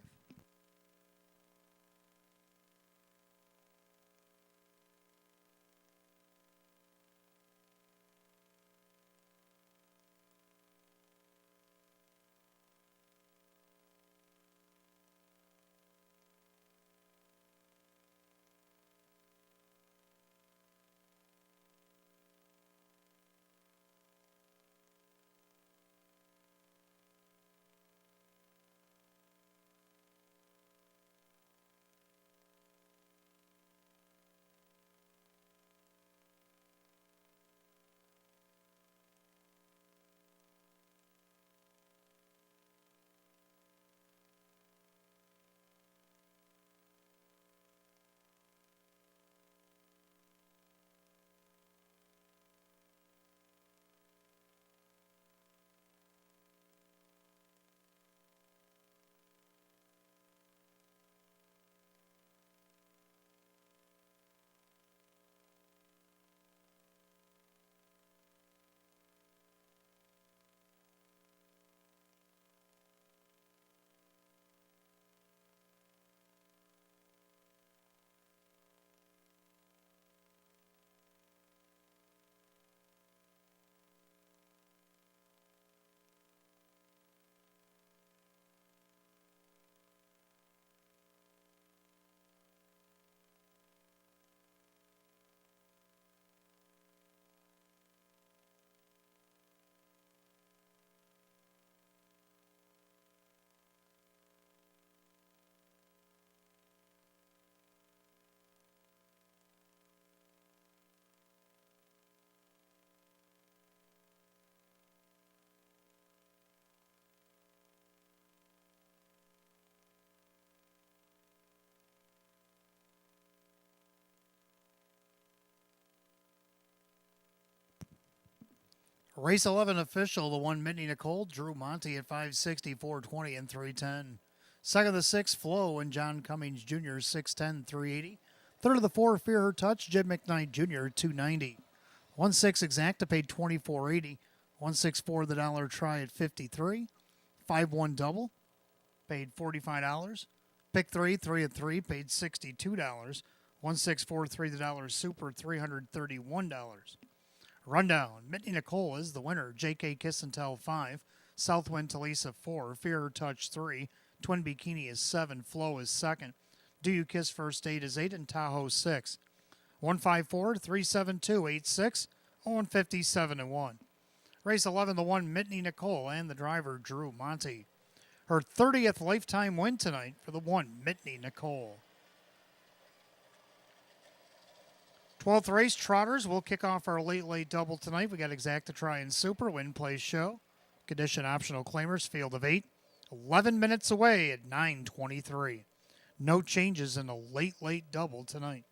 Race 11 official, the one Mitney Nicole, Drew Monty at 560, 420, and 310. Second of the 6, Flo and John Cummings Jr., 610, 380. Third of the 4, Fear Her Touch, Jim McKnight Jr., 290. 1-6 Exacta paid 24.80. 1-6-4 the dollar try at 53. 5-1 double paid $45. Pick 3, 3 at 3 paid $62. 1-6-4-3 the dollar super $331. Rundown. Mitney Nicole is the winner. J.K. Kissentel 5. Southwind Talisa 4. Fear Her Touch 3. Twin Bikini is 7. Flow is second. Do You Kiss First Date is 8. And Tahoe 6. 154-372-86. 0-57-1. Race 11, the one Mitney Nicole and the driver Drew Monty. Her 30th lifetime win tonight for the one Mitney Nicole. 12th race, Trotters. We'll kick off our late double tonight. We got Exacta Try and Super, Win Play Show. Condition optional claimers, field of 8. 11 minutes away at 9:23. No changes in a late double tonight.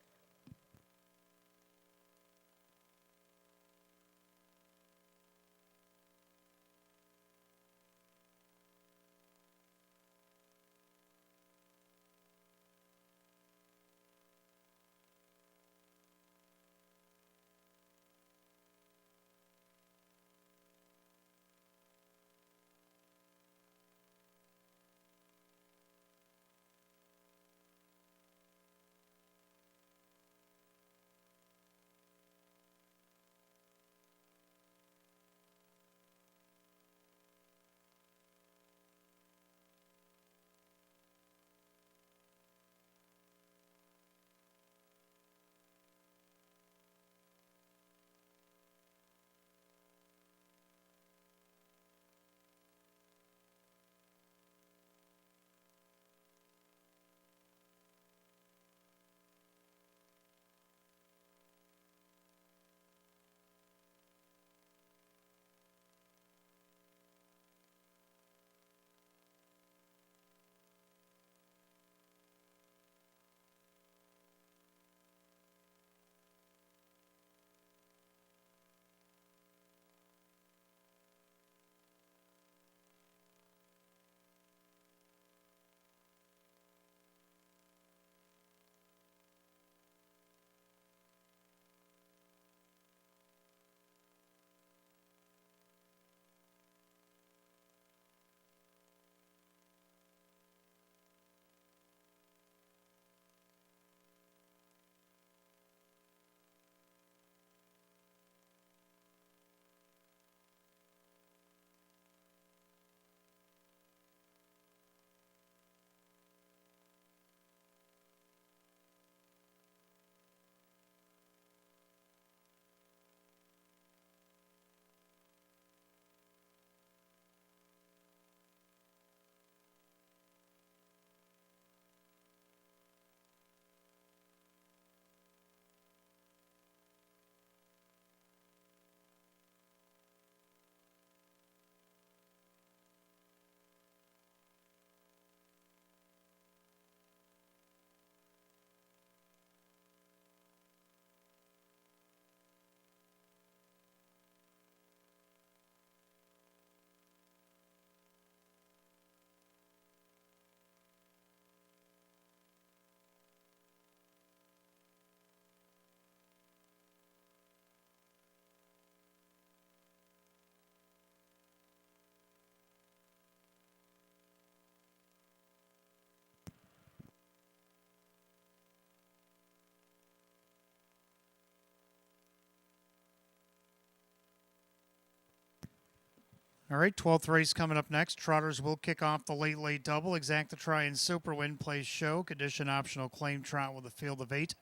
All right, 12th race coming up next. Trotters will kick off the late double. Exacta Try and Super, Win Play Show. Condition optional claim trot with a field of 8.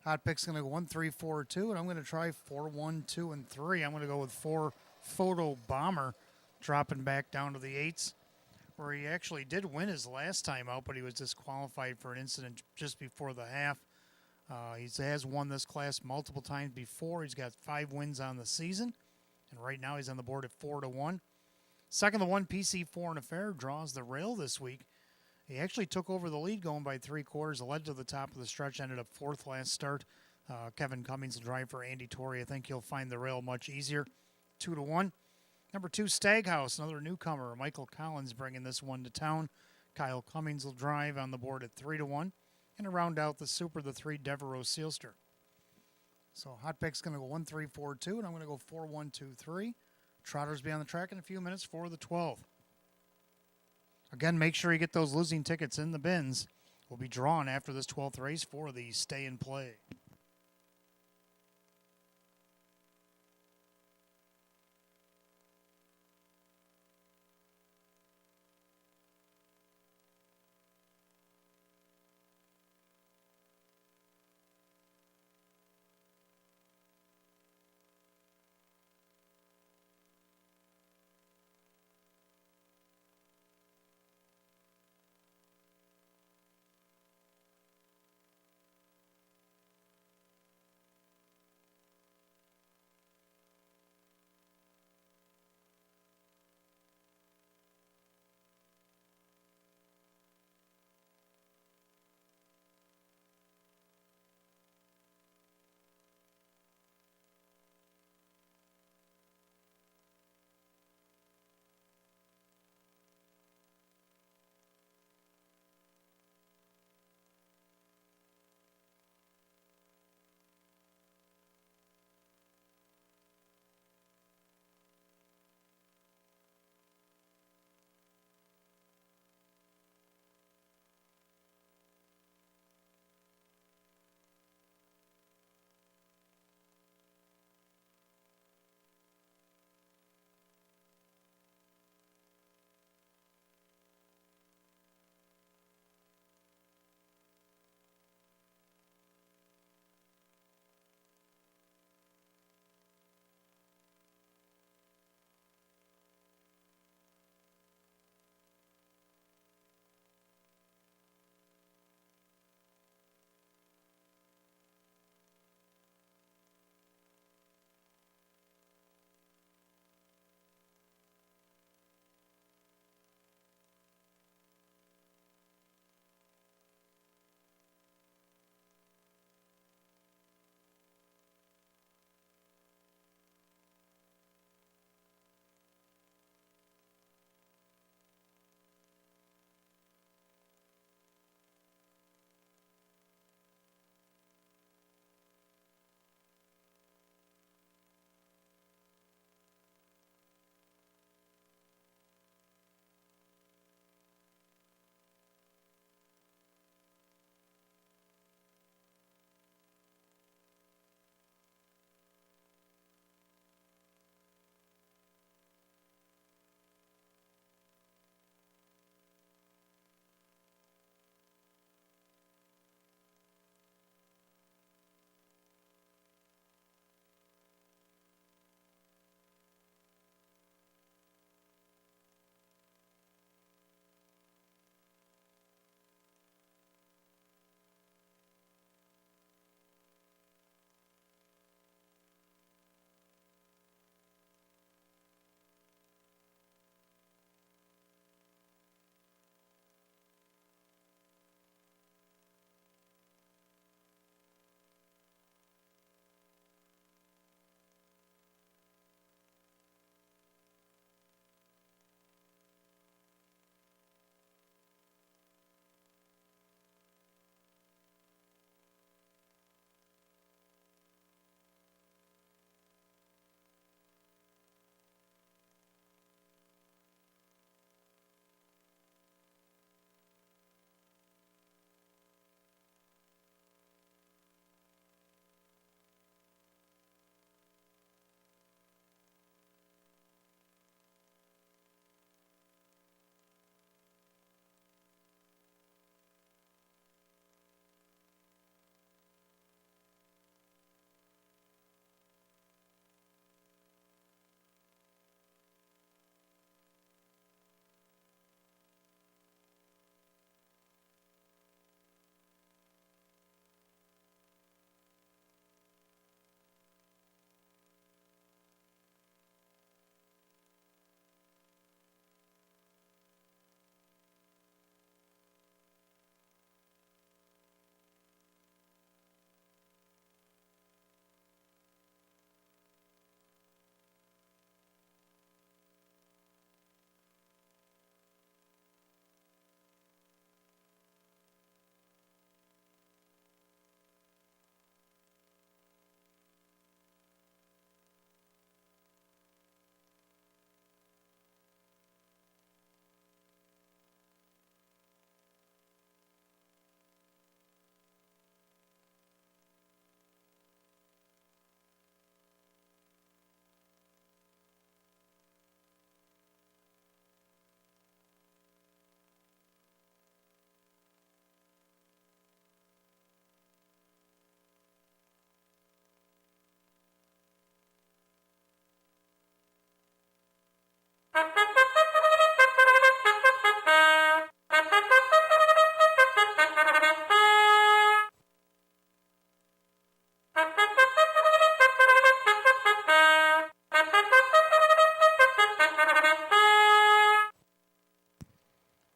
Hot pick's going to go 1, 3, 4, 2, and I'm going to try 4, 1, 2, and 3. I'm going to go with 4 Photo Bomber, dropping back down to the 8s, where he actually did win his last time out, but he was disqualified for an incident just before the half. He has won this class multiple times before. He's got 5 wins on the season, and right now he's on the board at 4-1. Second, the one PC4 and Affair draws the rail this week. He actually took over the lead going by 3/4, led to the top of the stretch, ended up 4th last start. Kevin Cummings will drive for Andy Torrey. I think he'll find the rail much easier. 2-1. Number 2, Stag House, another newcomer. Michael Collins bringing this one to town. Kyle Cummings will drive on the board at 3-1. And to round out the Super, the 3, Devereaux Sealster. So Hot Pick's going to go 1-3-4-2, and I'm going to go 4-1-2-3. Trotters be on the track in a few minutes for the 12th. Again, make sure you get those losing tickets in the bins. Will be drawn after this 12th race for the stay and play.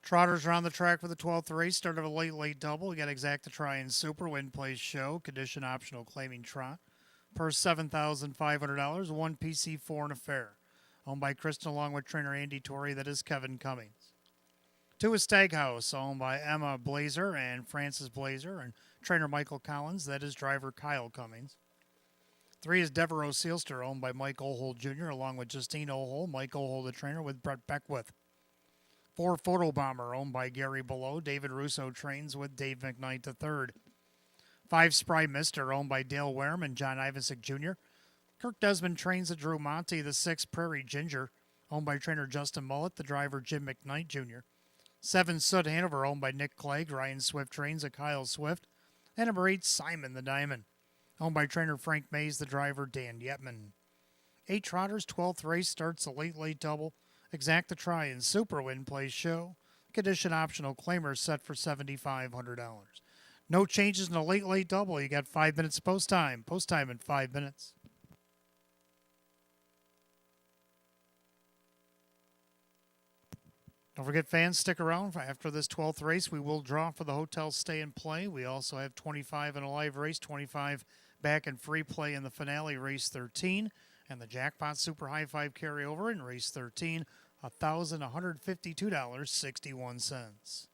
Trotters are on the track for the 12th race. Start of a late double. We got Exacta Try and Super. Win Place Show. Condition optional claiming trot. Purse $7,500. One PC4 and a fare. Owned by Kristen along with trainer Andy Torrey. That is Kevin Cummings. 2 is Stag House. Owned by Emma Blazer and Francis Blazer. And trainer Michael Collins. That is driver Kyle Cummings. 3 is Devereaux Sealster. Owned by Mike Ohold Jr. along with Justine Ohold. Mike Ohold the trainer with Brett Beckwith. 4 Photo Bomber, owned by Gary Below. David Russo trains with Dave McKnight III. 5 Spry Mister, owned by Dale Wareham and John Ivansick Jr. Kirk Desmond trains the Drew Monty. The 6 Prairie Ginger, owned by trainer Justin Mullett. The driver Jim McKnight Jr. 7 Soot Hanover, owned by Nick Clegg. Ryan Swift trains a Kyle Swift. And number 8 Simon the Diamond, owned by trainer Frank Mays. The driver Dan Yetman. 8 Trotters, 12th race starts a late double. Exacta Try and Super. Win Place Show. Condition optional claimer set for $7,500. No changes in the late double. You got 5 minutes post time. Post time in 5 minutes. Don't forget, fans, stick around. After this 12th race, we will draw for the hotel stay and play. We also have 25 in a live race, 25 back in free play in the finale, race 13. And the Jackpot Super High Five carryover in race 13, $1,152.61.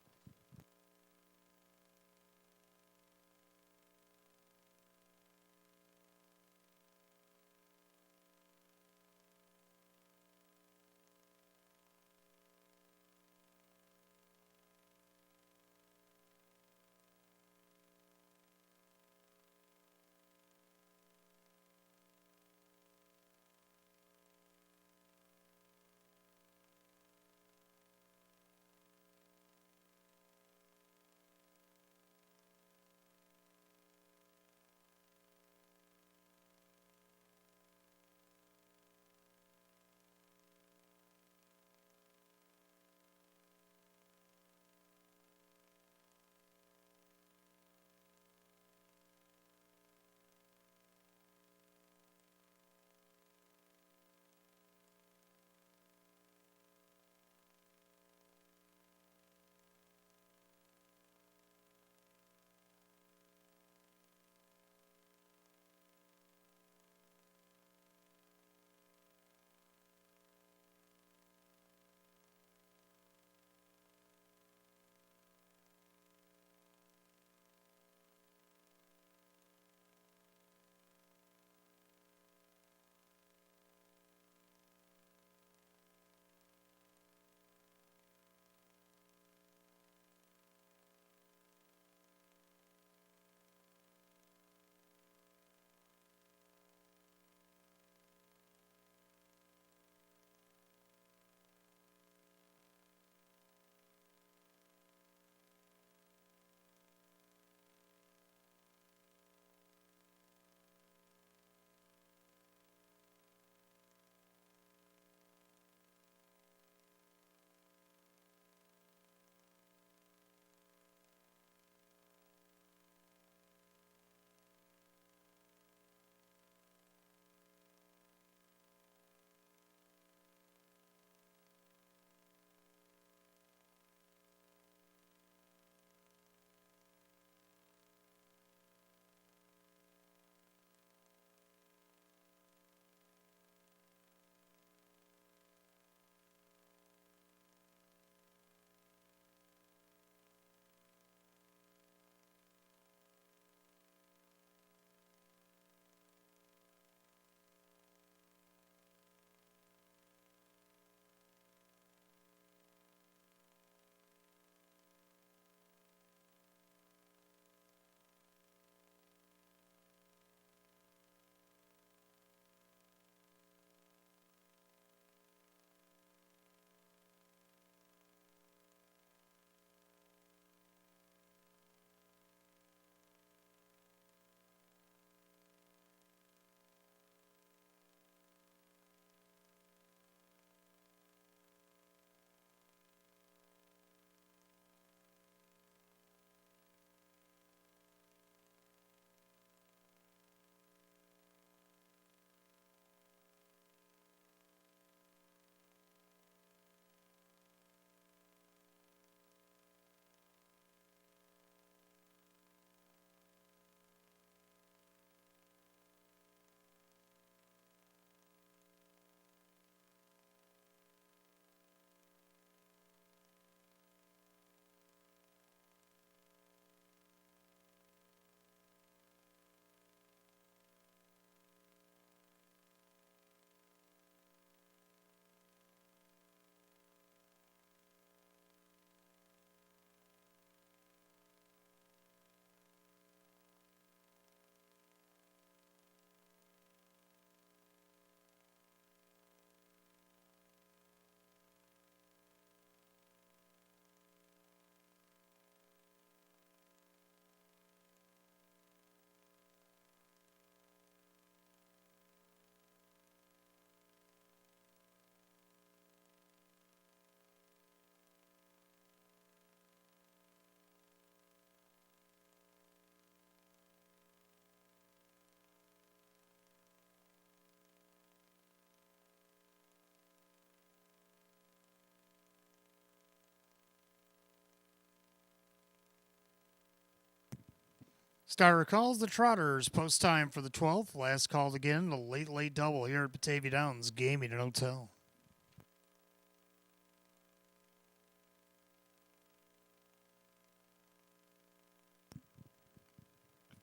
Starter calls the Trotters. Post time for the 12th. Last called again. A late double here at Batavia Downs Gaming and Hotel.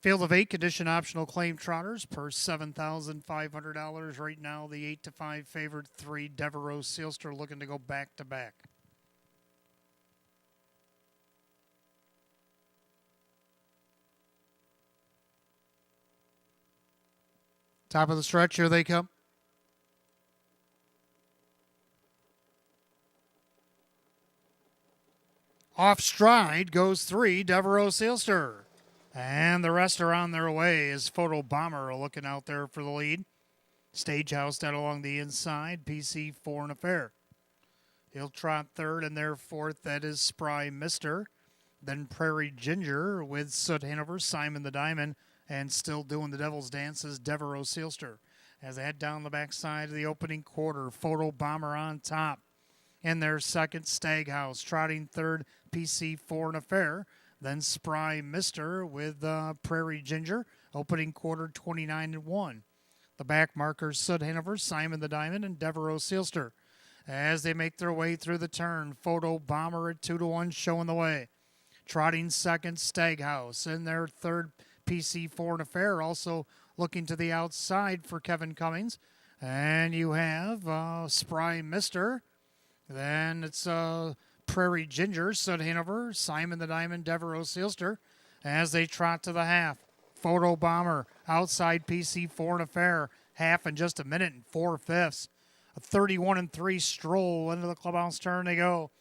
Field of 8 condition optional claim Trotters per $7,500 right now. The 8-5 favorite 3 Devereaux Sealster looking to go back to back. Top of the stretch, here they come. Off stride goes 3 Devereaux Sealster. And the rest are on their way as Photo Bomber looking out there for the lead. Stagehouse down along the inside. PC 4 and a fair. He'll trot third and their fourth. That is Spry Mister. Then Prairie Ginger with Soot Hanover, Simon the Diamond, and still doing the devil's dance is Devereaux Sealster. As they head down the backside of the opening quarter, Photo Bomber on top. In their second, Staghouse trotting third, PC 4 and a fair. Then Spry Mister with Prairie Ginger, opening quarter 29-1. The back markers, Soot Hanover, Simon the Diamond, and Devereaux Sealster. As they make their way through the turn, Photo Bomber at 2-1 showing the way. Trotting second, Staghouse. In their third, PC 4 and a fair, also looking to the outside for Kevin Cummings. And you have Spry Mister. Then it's Prairie Ginger, Soot Hanover, Simon the Diamond, Devereaux Sealster. As they trot to the half, Photo Bomber outside PC 4 and a fair. Half in just a minute and 4/5. A 31-3 stroll into the clubhouse turn they go.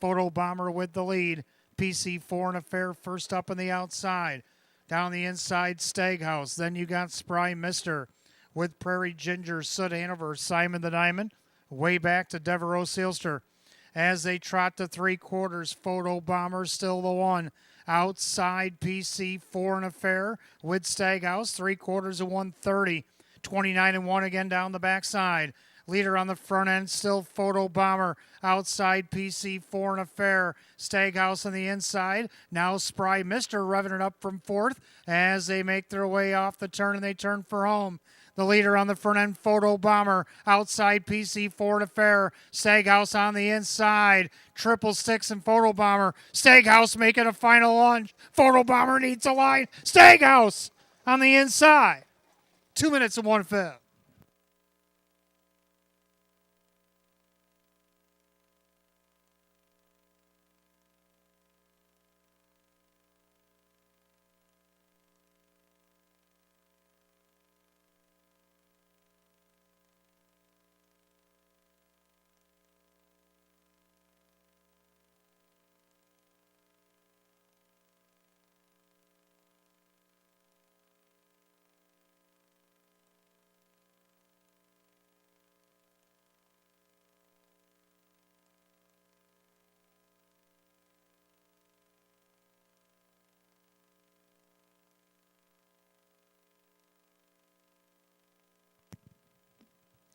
Photo Bomber with the lead. PC 4 and a fair first up on the outside. Down the inside, Staghouse. Then you got Spry Mister with Prairie Ginger, Soot Hanover, Simon the Diamond. Way back to Devereaux Sealster. As they trot to 3/4, Photo Bomber still the one. Outside, PC 4 and a fair with Staghouse. 3/4 of 130. 29-1 again down the backside. Leader on the front end, still Photo Bomber. Outside, PC 4 and a fair. Staghouse on the inside. Now Spry Mister revving it up from fourth as they make their way off the turn and they turn for home. The leader on the front end, Photo Bomber. Outside, PC 4 and a fair. Staghouse on the inside. Triple sticks and Photo Bomber. Staghouse making a final lunge. Photo Bomber needs a line. Staghouse on the inside. 2 minutes and 1/5.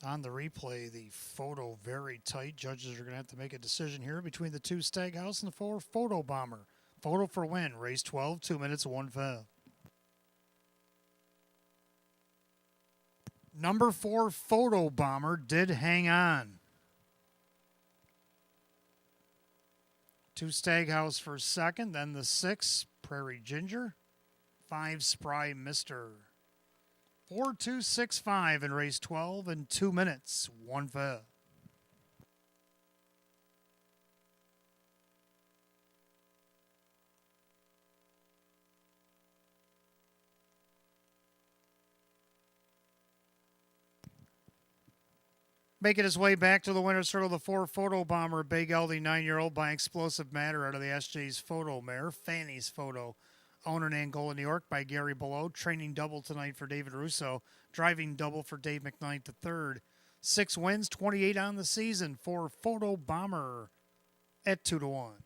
On the replay, the photo very tight. Judges are going to have to make a decision here between the two, Staghouse and the 4 Photo Bomber. Photo for win. Race 12, 2 minutes, 1/5. Number 4 Photo Bomber did hang on. 2 Staghouse for second. Then the 6 Prairie Ginger. 5 Spry Mister. 4-2-6-5 in race 12 in 2 minutes, 1/5. Making his way back to the winner's circle, the 4 Photo Bomber, Big Aldi 9-year-old by Explosive Matter out of the SJ's Photo Mare, Fanny's Photo. Owner in Angola, New York by Gary Below. Training double tonight for David Russo. Driving double for Dave McKnight III. 6 wins, 28 on the season for Photo Bomber at 2-1.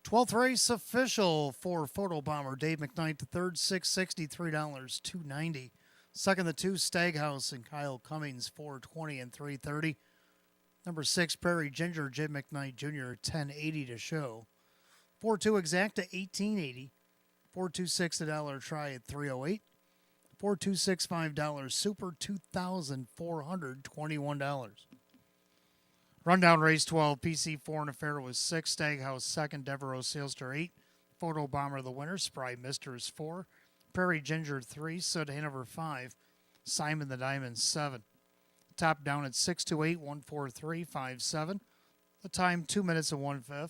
12th race official for Photo Bomber Dave McKnight. The third, $663, $290. Second, the 2, Staghouse and Kyle Cummings, $420 and $330. Number 6, Prairie Ginger, Jim McKnight Jr., $10.80 to show. 4-2 Exacta, $18.80. 4-2-6 $1 try at $308. 4-2-6 $5 Super, $2,421. Rundown race 12, PC4 and Affair was 6, Staghouse second, Devereaux Sailstar 8, Photo Bomber the winner, Spry Misters 4, Prairie Ginger 3, Sud Hanover 5, Simon the Diamond 7. Top down at 6-2-8, 1-4-3-5-7. The time 2 minutes and 1/5.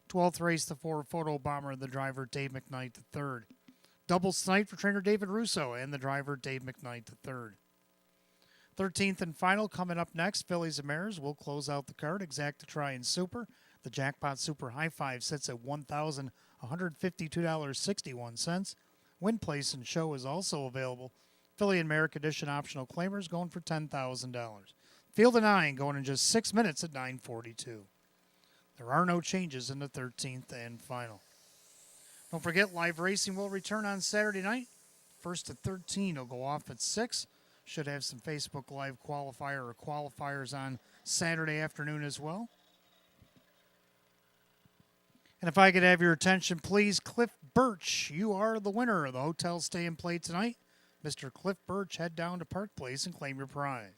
12th race, the 4, Photo Bomber, the driver Dave McKnight the third. Doubles tonight for trainer David Russo and the driver Dave McKnight the third. 13th and final coming up next, Fillies and Mares. We'll close out the card. Exacta Try and Super. The Jackpot Super High Five sits at $1,152.61. Win Place and Show is also available. Philly and Mare Edition optional claimers going for $10,000. Field of 9 going in just 6 minutes at 9:42. There are no changes in the 13th and final. Don't forget, live racing will return on Saturday night. First at 13 will go off at 6. Should have some Facebook Live qualifier or qualifiers on Saturday afternoon as well. And if I could have your attention, please, Cliff Birch. You are the winner of the hotel stay and play tonight. Mr. Cliff Birch, head down to Park Place and claim your prize.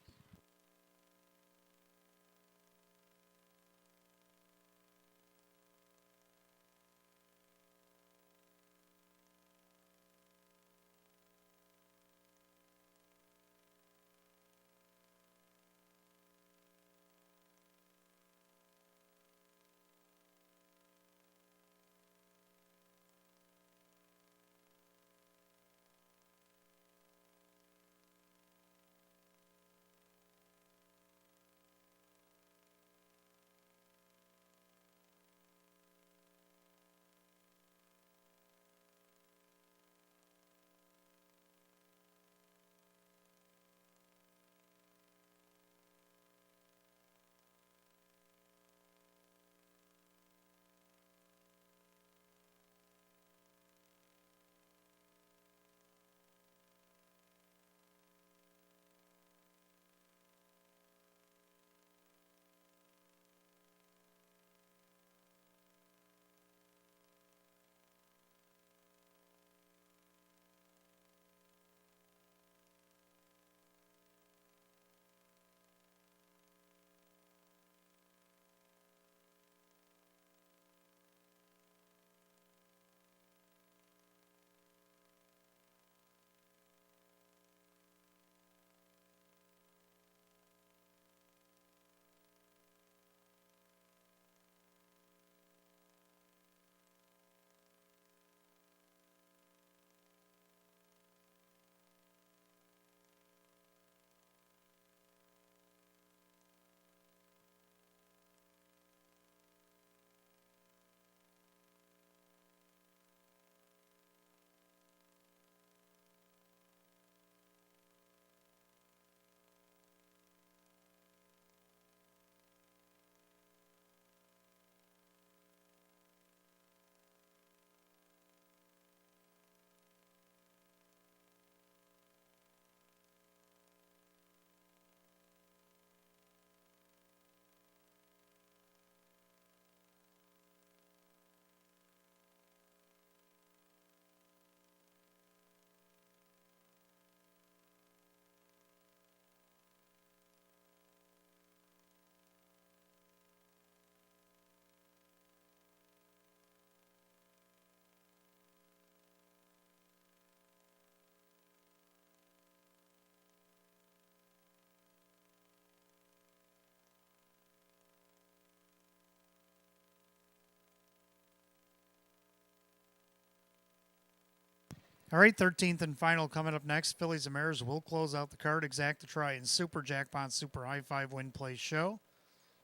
All right, 13th and final coming up next. Fillies and Mares will close out the card. Exacta Try and Super Jackpot Super High Five Win Play Show.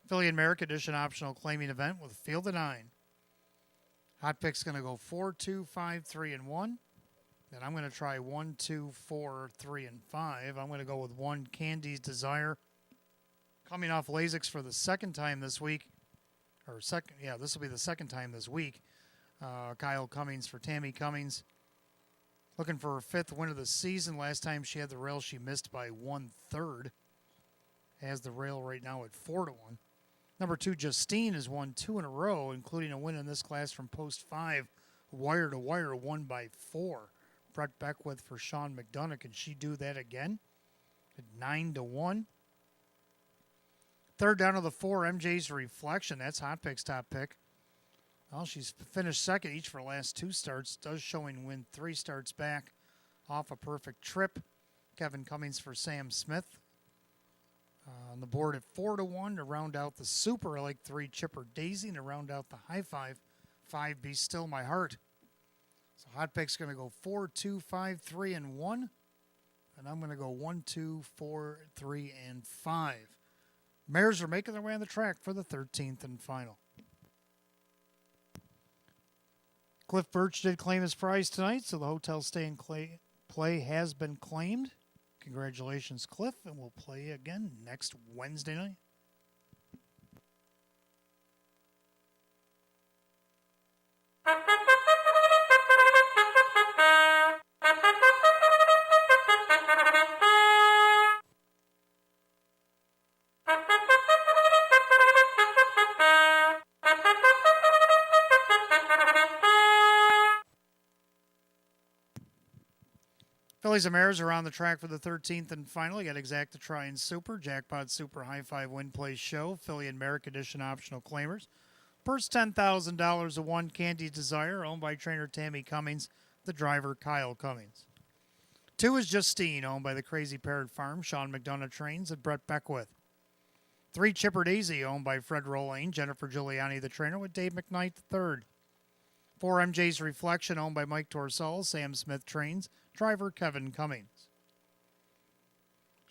Philly and Mare Edition optional claiming event with Field of 9. Hot pick's going to go 4, 2, 5, 3, and 1. Then I'm going to try 1, 2, 4, 3, and 5. I'm going to go with 1, Candy's Desire. Coming off Lasix for the second time this week. This will be the second time this week. Kyle Cummings for Tammy Cummings. Looking for her 5th win of the season. Last time she had the rail, she missed by 1/3. Has the rail right now at 4-1. Number 2, Justine, has won 2 in a row, including a win in this class from Post 5, wire to wire, won by 4. Brett Beckwith for Sean McDonough. Can she do that again? At 9-1. Third down of the 4, MJ's Reflection. That's Hot Pick's top pick. Well, she's finished second each for the last 2 starts. Does showing win 3 starts back off a perfect trip. Kevin Cummings for Sam Smith. On the board at 4-1 to round out the Super Elite 3, Chipper Daisy, and to round out the High Five, 5 Be Still My Heart. So Hot Pick's going to go 4, 2, 5, 3, and 1. And I'm going to go 1, 2, 4, 3, and 5. Mares are making their way on the track for the 13th and final. Cliff Birch did claim his prize tonight, so the hotel stay and play has been claimed. Congratulations, Cliff, and we'll play again next Wednesday night. Phillies and Mares are on the track for the 13th and final. You got Exacta Try and Super, Jackpot Super High Five Win Play Show, Philly and Merrick Edition optional claimers. First $10,000 of one Candy Desire, owned by trainer Tammy Cummings, the driver Kyle Cummings. 2 is Justine, owned by the Crazy Parrot Farm, Sean McDonough trains, and Brett Beckwith. 3, Chipper Daisy, owned by Fred Rolane, Jennifer Giuliani, the trainer, with Dave McKnight III. 4, MJ's Reflection, owned by Mike Torsell, Sam Smith trains, driver Kevin Cummings.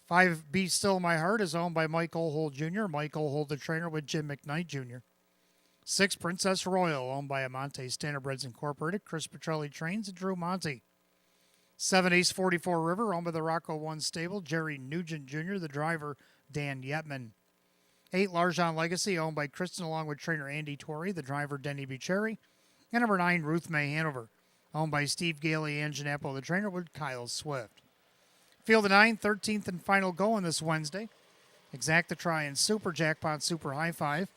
5, Be Still My Heart, is owned by Mike Ohold Jr., Mike Ohold, the trainer, with Jim McKnight Jr. 6, Princess Royal, owned by Amante Standardbreds Incorporated, Chris Petrelli trains, and Drew Monty. 7, Ace 44 River, owned by the Rocco 1 stable, Jerry Nugent Jr., the driver Dan Yetman. 8, Larjon Legacy, owned by Kristen, along with trainer Andy Torrey, the driver Denny Bicheri. And number 9, Ruth May Hanover, owned by Steve Gailey and Janapo, the trainer, with Kyle Swift. Field of 9, 13th and final going this Wednesday. Exacta Try and Super, Jackpot Super High Five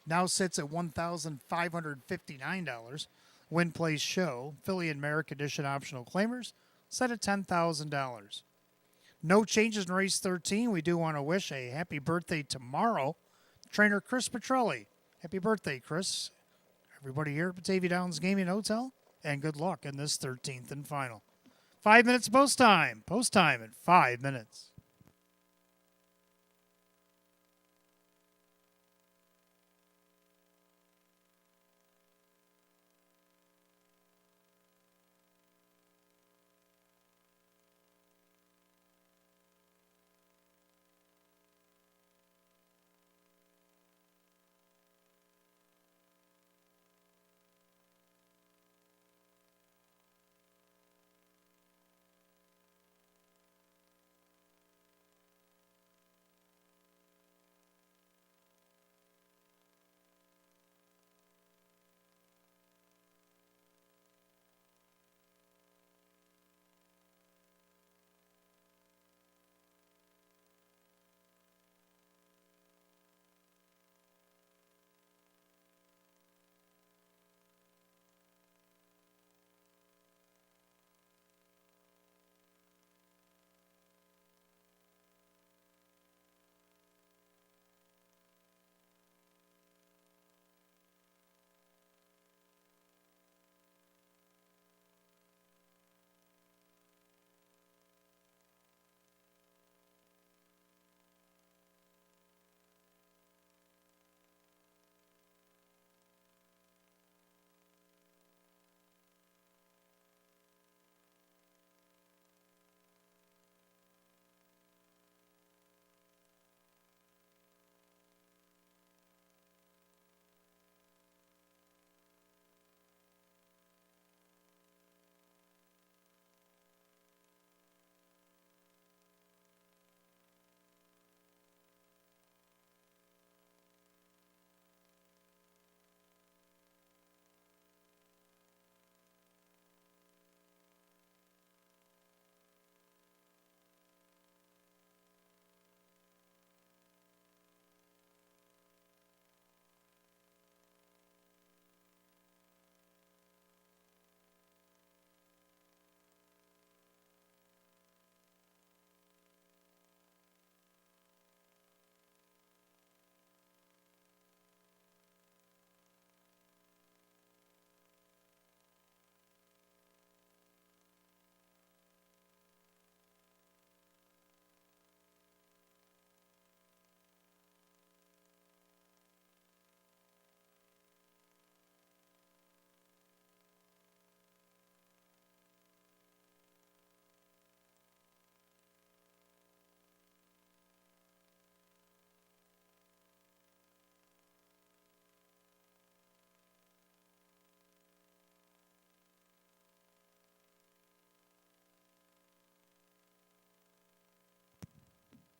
now sits at $1,559. Win Place Show, Philly and Merrick Edition optional claimers, set at $10,000. No changes in race 13. We do want to wish a happy birthday tomorrow to trainer Chris Petrelli. Happy birthday, Chris. Everybody here at Batavia Downs Gaming Hotel, and good luck in this 13th and final. 5 minutes post time. Post time at 5 minutes.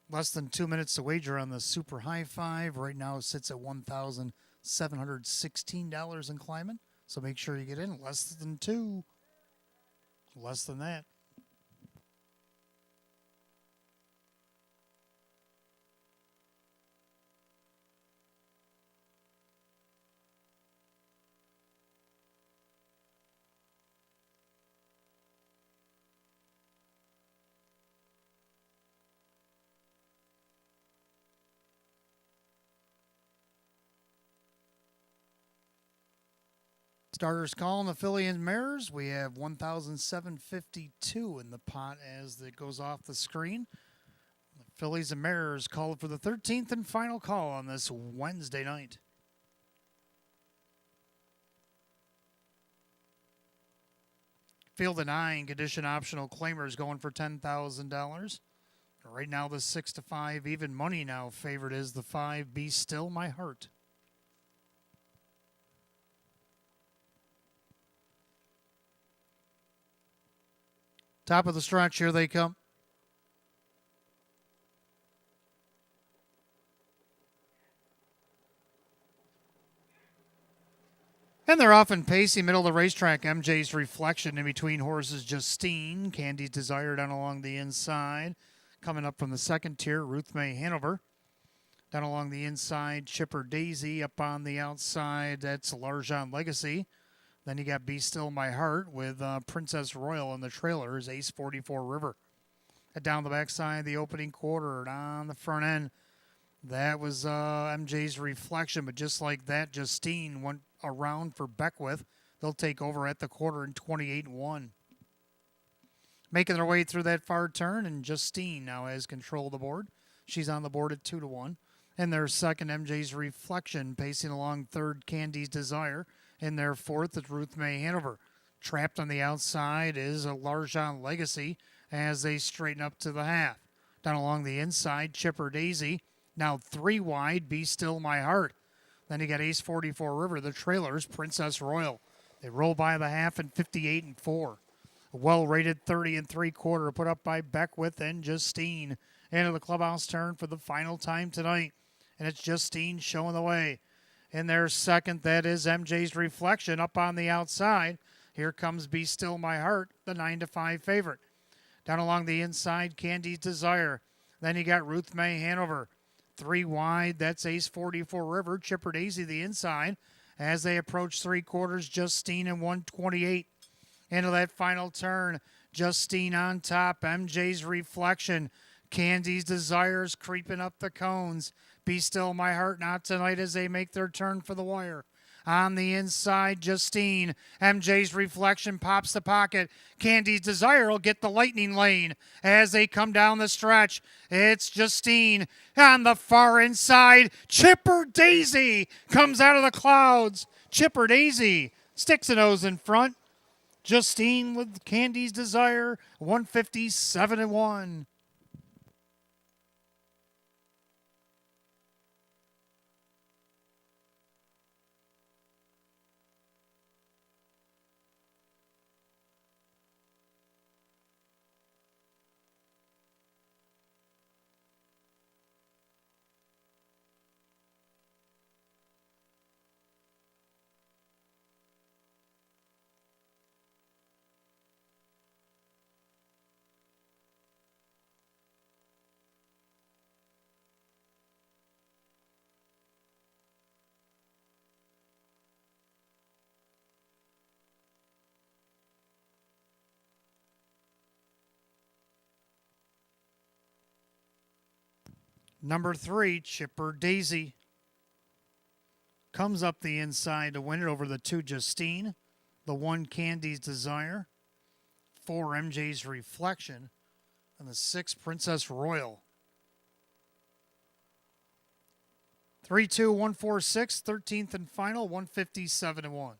Less than 2 minutes to wager on the Super High Five. Right now it sits at $1,716 and climbing. So make sure you get in. Less than 2. Less than that. Starters calling the filly and mares. We have 1,752 in the pot as it goes off the screen. The fillies and mares called for the 13th and final call on this Wednesday night. Field of 9, condition optional claimers going for $10,000. Right now the 6 to 5 even money now favored is the 5 Be Still My Heart. Top of the stretch, here they come. And they're off and pacey, middle of the racetrack. MJ's Reflection in between horses. Justine, Candy's Desire down along the inside. Coming up from the second tier, Ruth May Hanover. Down along the inside, Chipper Daisy. Up on the outside, that's Largent Legacy. Then you got Be Still My Heart with Princess Royal in the trailers, Ace 44 River. And down the backside, the opening quarter, and on the front end, that was MJ's Reflection. But just like that, Justine went around for Beckwith. They'll take over at the quarter in 28-1. Making their way through that far turn, and Justine now has control of the board. She's on the board at 2-1. And their second, MJ's Reflection, pacing along third, Candy's Desire. In their fourth is Ruth May Hanover. Trapped on the outside is a Largent Legacy as they straighten up to the half. Down along the inside, Chipper Daisy. Now 3 wide, Be Still My Heart. Then you got Ace 44 River, the trailers, Princess Royal. They roll by the half in 58-4. A well-rated 30 3/4 put up by Beckwith and Justine. Into the clubhouse turn for the final time tonight. And it's Justine showing the way. In their second, that is MJ's Reflection up on the outside. Here comes Be Still My Heart, the 9 to 5 favorite. Down along the inside, Candy's Desire. Then you got Ruth May Hanover. 3 wide, that's Ace 44 River. Chipper Daisy the inside. As they approach 3/4, Justine in 128. Into that final turn, Justine on top, MJ's Reflection. Candy's Desires creeping up the cones. Be Still My Heart not tonight as they make their turn for the wire. On the inside, Justine. MJ's Reflection pops the pocket. Candy's Desire will get the lightning lane as they come down the stretch. It's Justine. On the far inside, Chipper Daisy comes out of the clouds. Chipper Daisy sticks a nose in front. Justine with Candy's Desire, 157-1. Number 3, Chipper Daisy. Comes up the inside to win it over the 2, Justine. The 1, Candy's Desire. 4, MJ's Reflection. And the 6, Princess Royal. 3-2-1-4-6, 13th and final, 157-1.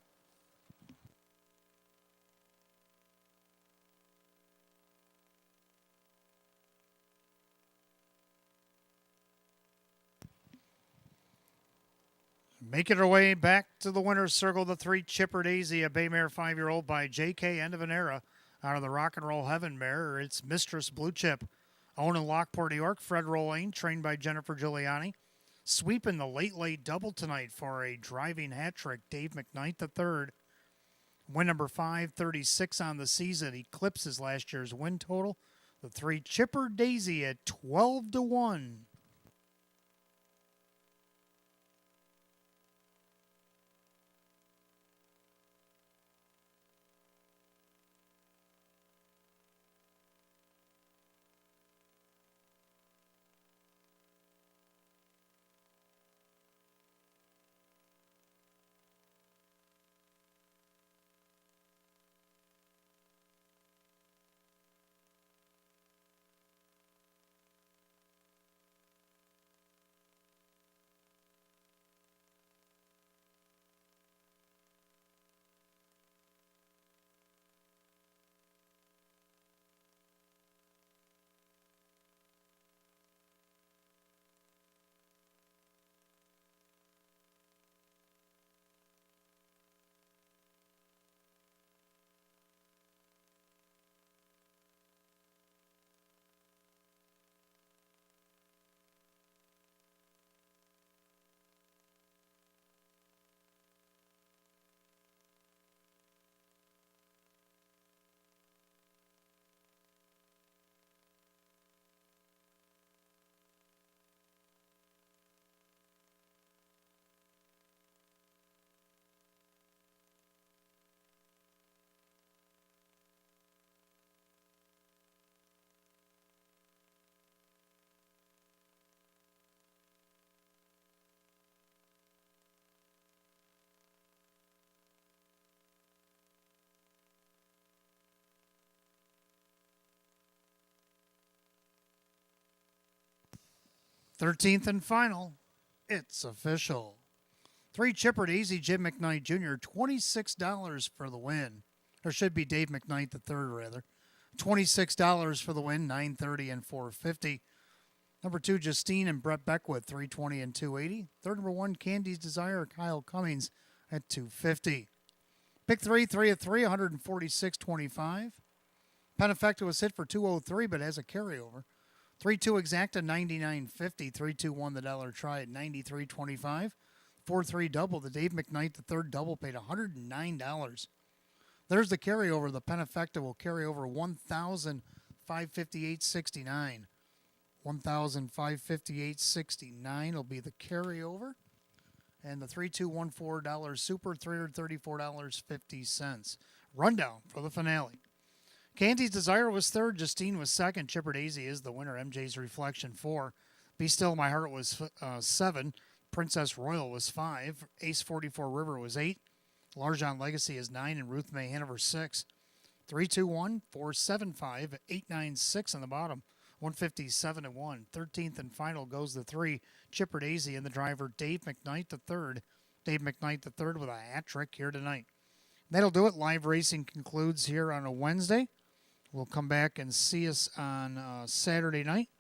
Making her way back to the winner's circle, the 3, Chipper Daisy, a Baymare 5-year-old by J.K. End of an Era. Out of the Rock and Roll Heaven mare, it's Mistress Blue Chip. Owen in Lockport, New York, Fred Rolling, trained by Jennifer Giuliani. Sweeping the late double tonight for a driving hat trick, Dave McKnight III. Win number 536 on the season, eclipses last year's win total. The 3 Chipper Daisy at 12-1. Thirteenth and final. It's official. 3 Chipper Daisy, Jim McKnight Jr., $26 for the win. Or should be Dave McKnight III, rather. $26 for the win, $930 and $450. Number 2, Justine and Brett Beckwith, $320 and $280. Third, number 1, Candy's Desire, Kyle Cummings at $250. Pick 3, 3 of 3, $146.25. Penefecta was hit for $203, but has a carryover. 3-2 Exacta, $99.50. 3-2 the dollar try at $93.25. 4-3 double, the Dave McKnight III double paid $109. There's the carryover. The Penefecta will carry over $1,558.69. $1,558.69 will be the carryover. And the $3214 Super, $334.50. Rundown for the finale. Candy's Desire was third. Justine was second. Chipper Daisy is the winner. MJ's Reflection 4. Be Still My Heart was 7. Princess Royal was 5. Ace 44 River was 8. Larjon Legacy is 9. And Ruth May Hanover 6. 3-2-1, 4-7-5, 8-9-6 on the bottom. 157 and 1. 13th and final goes the 3 Chipper Daisy and the driver Dave McKnight III. Dave McKnight III with a hat trick here tonight. That'll do it. Live racing concludes here on a Wednesday. We'll come back and see us on Saturday night.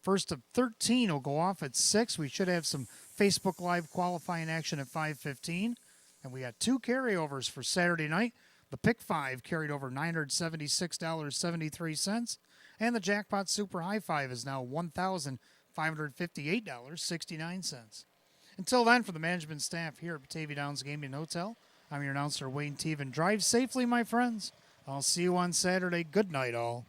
First of 13 will go off at 6. We should have some Facebook Live qualifying action at 5:15. And we got 2 carryovers for Saturday night. The Pick 5 carried over $976.73. And the Jackpot Super High 5 is now $1,558.69. Until then, for the management staff here at Batavia Downs Gaming Hotel, I'm your announcer, Wayne Teven. Drive safely, my friends. I'll see you on Saturday. Good night, all.